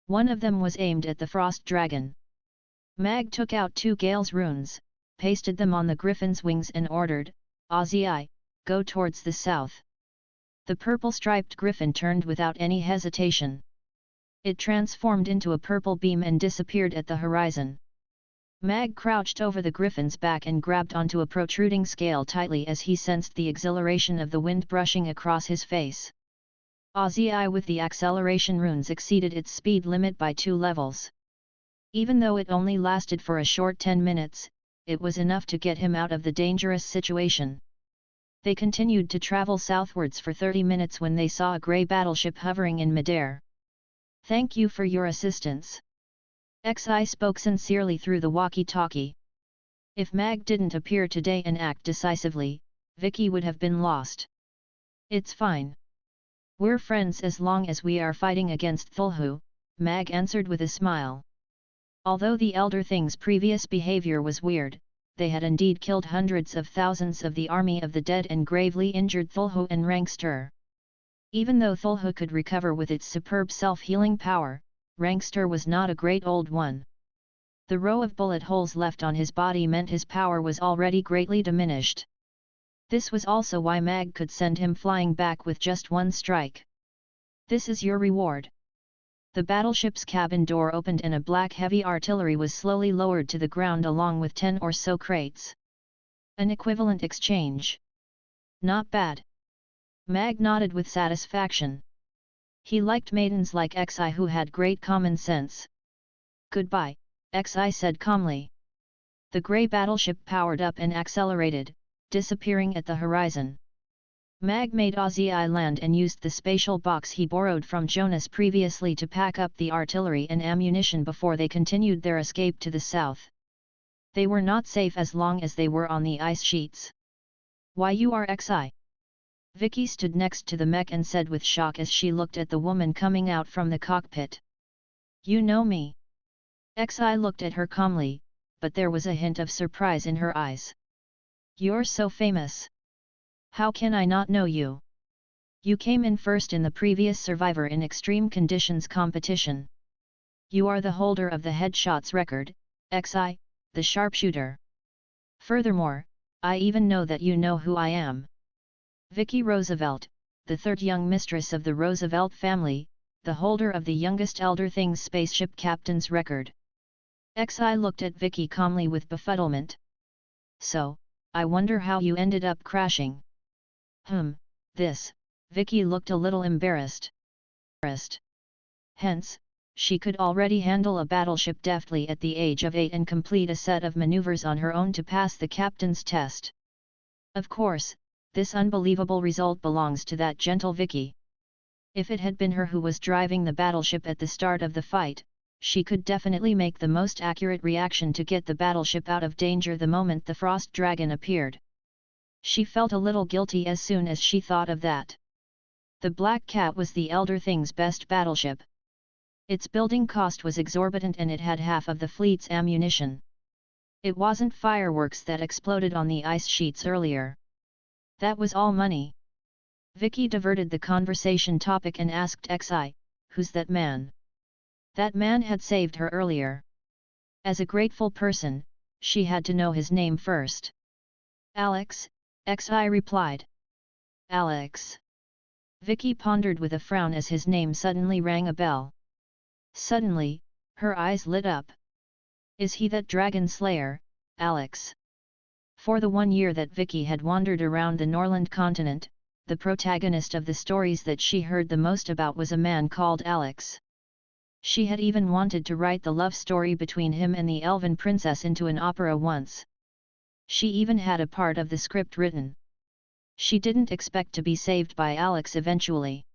One of them was aimed at the frost dragon. Mag took out 2 Gale's runes, pasted them on the griffin's wings and ordered, Ozzy, go towards the south. The purple-striped griffin turned without any hesitation. It transformed into a purple beam and disappeared at the horizon. Mag crouched over the griffin's back and grabbed onto a protruding scale tightly as he sensed the exhilaration of the wind brushing across his face. Ozzy with the acceleration runes exceeded its speed limit by 2 levels. Even though it only lasted for a short 10 minutes, it was enough to get him out of the dangerous situation. They continued to travel southwards for 30 minutes when they saw a grey battleship hovering in midair. Thank you for your assistance. Xi spoke sincerely through the walkie-talkie. If Mag didn't appear today and act decisively, Vicky would have been lost. It's fine. We're friends as long as we are fighting against Thulhu, Mag answered with a smile. Although the Elder Thing's previous behavior was weird, they had indeed killed hundreds of thousands of the army of the dead and gravely injured Thulhu and Rankster. Even though Thulhu could recover with its superb self-healing power, Rankster was not a great old one. The row of bullet holes left on his body meant his power was already greatly diminished. This was also why Mag could send him flying back with just 1 strike. This is your reward. The battleship's cabin door opened and a black heavy artillery was slowly lowered to the ground along with 10 or so crates. An equivalent exchange. Not bad. Mag nodded with satisfaction. He liked maidens like Xi who had great common sense. Goodbye, Xi said calmly. The grey battleship powered up and accelerated, disappearing at the horizon. Mag made Ozzy land and used the spatial box he borrowed from Jonas previously to pack up the artillery and ammunition before they continued their escape to the south. They were not safe as long as they were on the ice sheets. Why you are Xi? Vicky stood next to the mech and said with shock as she looked at the woman coming out from the cockpit. You know me. Xi looked at her calmly, but there was a hint of surprise in her eyes. You're so famous. How can I not know you? You came in first in the previous Survivor in Extreme Conditions competition. You are the holder of the headshots record, Xi, the sharpshooter. Furthermore, I even know that you know who I am. Vicky Roosevelt, the 3rd young mistress of the Roosevelt family, the holder of the youngest Elder Things spaceship captain's record. Xi looked at Vicky calmly with befuddlement. So, I wonder how you ended up crashing. This, Vicky looked a little embarrassed. Hence, she could already handle a battleship deftly at the age of 8 and complete a set of maneuvers on her own to pass the captain's test. Of course, this unbelievable result belongs to that gentle Vicky. If it had been her who was driving the battleship at the start of the fight, she could definitely make the most accurate reaction to get the battleship out of danger the moment the frost dragon appeared. She felt a little guilty as soon as she thought of that. The Black Cat was the Elder Thing's best battleship. Its building cost was exorbitant and it had half of the fleet's ammunition. It wasn't fireworks that exploded on the ice sheets earlier. That was all money. Vicky diverted the conversation topic and asked Xi, "Who's that man?" That man had saved her earlier. As a grateful person, she had to know his name first. "Alex," Xi replied. "Alex." Vicky pondered with a frown as his name suddenly rang a bell. Suddenly, her eyes lit up. "Is he that dragon slayer, Alex?" For the 1 year that Vicky had wandered around the Norland continent, the protagonist of the stories that she heard the most about was a man called Alex. She had even wanted to write the love story between him and the elven princess into an opera once. She even had a part of the script written. She didn't expect to be saved by Alex eventually.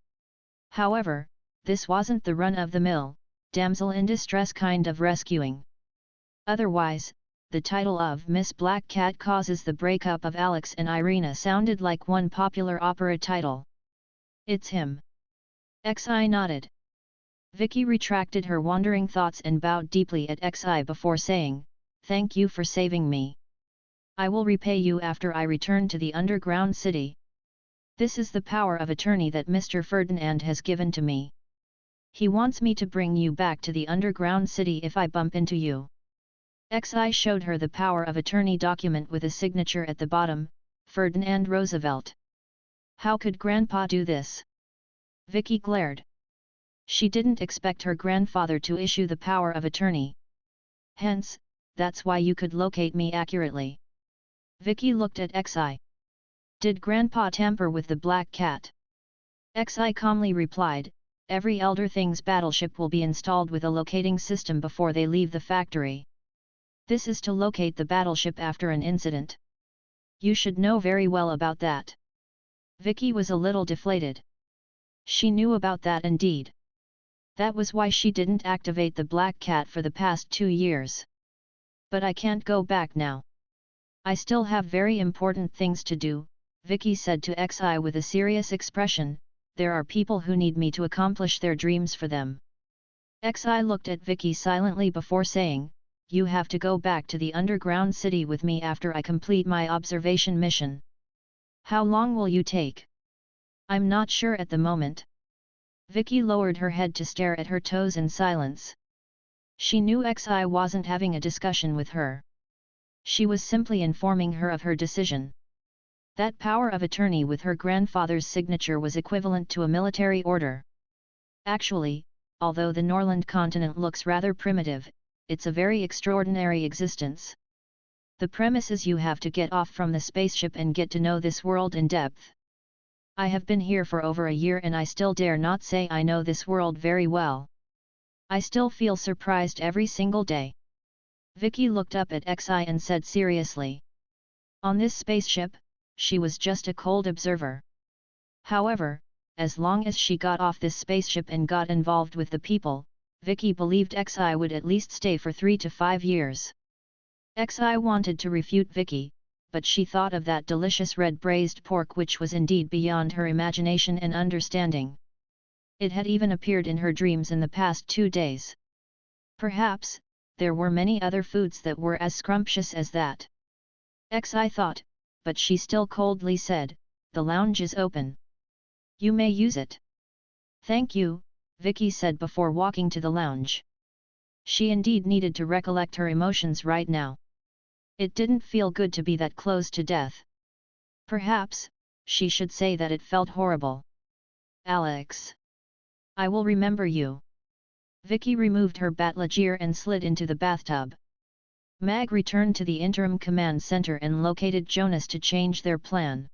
However, this wasn't the run-of-the-mill, damsel in distress kind of rescuing. Otherwise, the title of Miss Black Cat Causes the Breakup of Alex and Irina sounded like one popular opera title. "It's him." Xi nodded. Vicky retracted her wandering thoughts and bowed deeply at Xi before saying, "Thank you for saving me. I will repay you after I return to the underground city. This is the power of attorney that Mr. Ferdinand has given to me. He wants me to bring you back to the underground city if I bump into you." Xi showed her the power of attorney document with a signature at the bottom, Ferdinand Roosevelt. How could Grandpa do this? Vicky glared. She didn't expect her grandfather to issue the power of attorney. Hence, that's why you could locate me accurately. Vicky looked at Xi. "Did Grandpa tamper with the Black Cat?" Xi calmly replied, "Every Elder Thing's battleship will be installed with a locating system before they leave the factory. This is to locate the battleship after an incident. You should know very well about that." Vicky was a little deflated. She knew about that indeed. That was why she didn't activate the Black Cat for the past 2 years. "But I can't go back now. I still have very important things to do," Vicky said to Xi with a serious expression. "There are people who need me to accomplish their dreams for them." Xi looked at Vicky silently before saying, "You have to go back to the underground city with me after I complete my observation mission. How long will you take?" "I'm not sure at the moment." Vicky lowered her head to stare at her toes in silence. She knew Xi wasn't having a discussion with her. She was simply informing her of her decision. That power of attorney with her grandfather's signature was equivalent to a military order. Actually, although the Norland continent looks rather primitive, it's a very extraordinary existence. The premise is you have to get off from the spaceship and get to know this world in depth. I have been here for over a year and I still dare not say I know this world very well. I still feel surprised every single day. Vicky looked up at Xi and said seriously. On this spaceship, she was just a cold observer. However, as long as she got off this spaceship and got involved with the people, Vicky believed Xi would at least stay for 3 to 5 years. Xi wanted to refute Vicky, but she thought of that delicious red braised pork which was indeed beyond her imagination and understanding. It had even appeared in her dreams in the past 2 days. Perhaps, there were many other foods that were as scrumptious as that. Xi thought, but she still coldly said, "The lounge is open. You may use it." "Thank you," Vicky said before walking to the lounge. She indeed needed to recollect her emotions right now. It didn't feel good to be that close to death. Perhaps, she should say that it felt horrible. "Alex. I will remember you." Vicky removed her batlajir and slid into the bathtub. Mag returned to the interim command center and located Jonas to change their plan.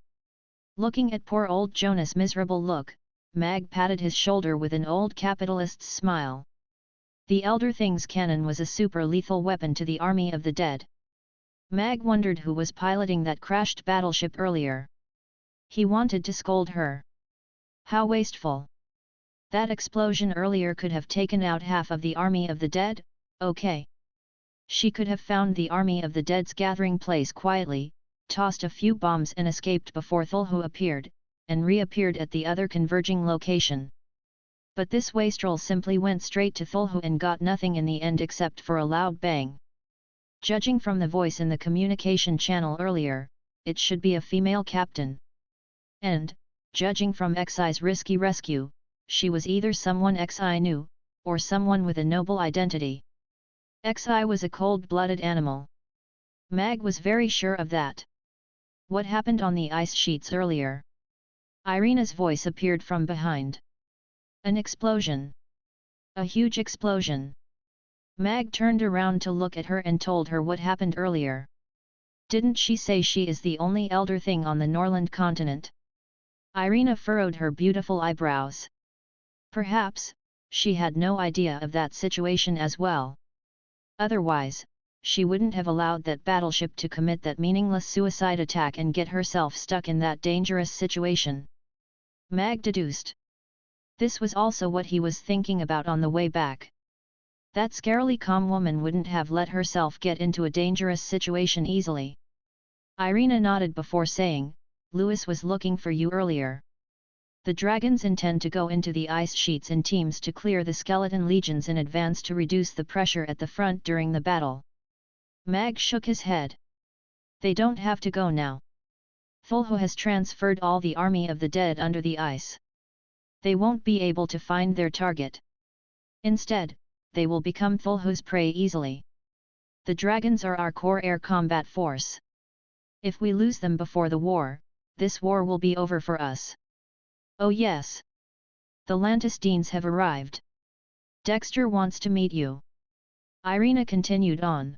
Looking at poor old Jonas' miserable look, Mag patted his shoulder with an old capitalist's smile. The Elder Thing's cannon was a super-lethal weapon to the army of the dead. Mag wondered who was piloting that crashed battleship earlier. He wanted to scold her. How wasteful. That explosion earlier could have taken out half of the army of the dead, okay. She could have found the army of the dead's gathering place quietly, tossed a few bombs and escaped before Thulhu appeared, and reappeared at the other converging location. But this wastrel simply went straight to Thulhu and got nothing in the end except for a loud bang. Judging from the voice in the communication channel earlier, it should be a female captain. And, judging from Xi's risky rescue, she was either someone Xi knew, or someone with a noble identity. Xi was a cold-blooded animal. Mag was very sure of that. What happened on the ice sheets earlier? Irina's voice appeared from behind. An explosion. A huge explosion. Mag turned around to look at her and told her what happened earlier. Didn't she say she is the only Elder Thing on the Norland continent? Irina furrowed her beautiful eyebrows. Perhaps, she had no idea of that situation as well. Otherwise, she wouldn't have allowed that battleship to commit that meaningless suicide attack and get herself stuck in that dangerous situation. Mag deduced. This was also what he was thinking about on the way back. That scarily calm woman wouldn't have let herself get into a dangerous situation easily. Irina nodded before saying, Lewis was looking for you earlier. The dragons intend to go into the ice sheets in teams to clear the skeleton legions in advance to reduce the pressure at the front during the battle. Mag shook his head. They don't have to go now. Thulhu has transferred all the army of the dead under the ice. They won't be able to find their target. Instead, they will become Thulhu's prey easily. The dragons are our core air combat force. If we lose them before the war, this war will be over for us. Oh yes. The Lantistines have arrived. Dexter wants to meet you. Irina continued on.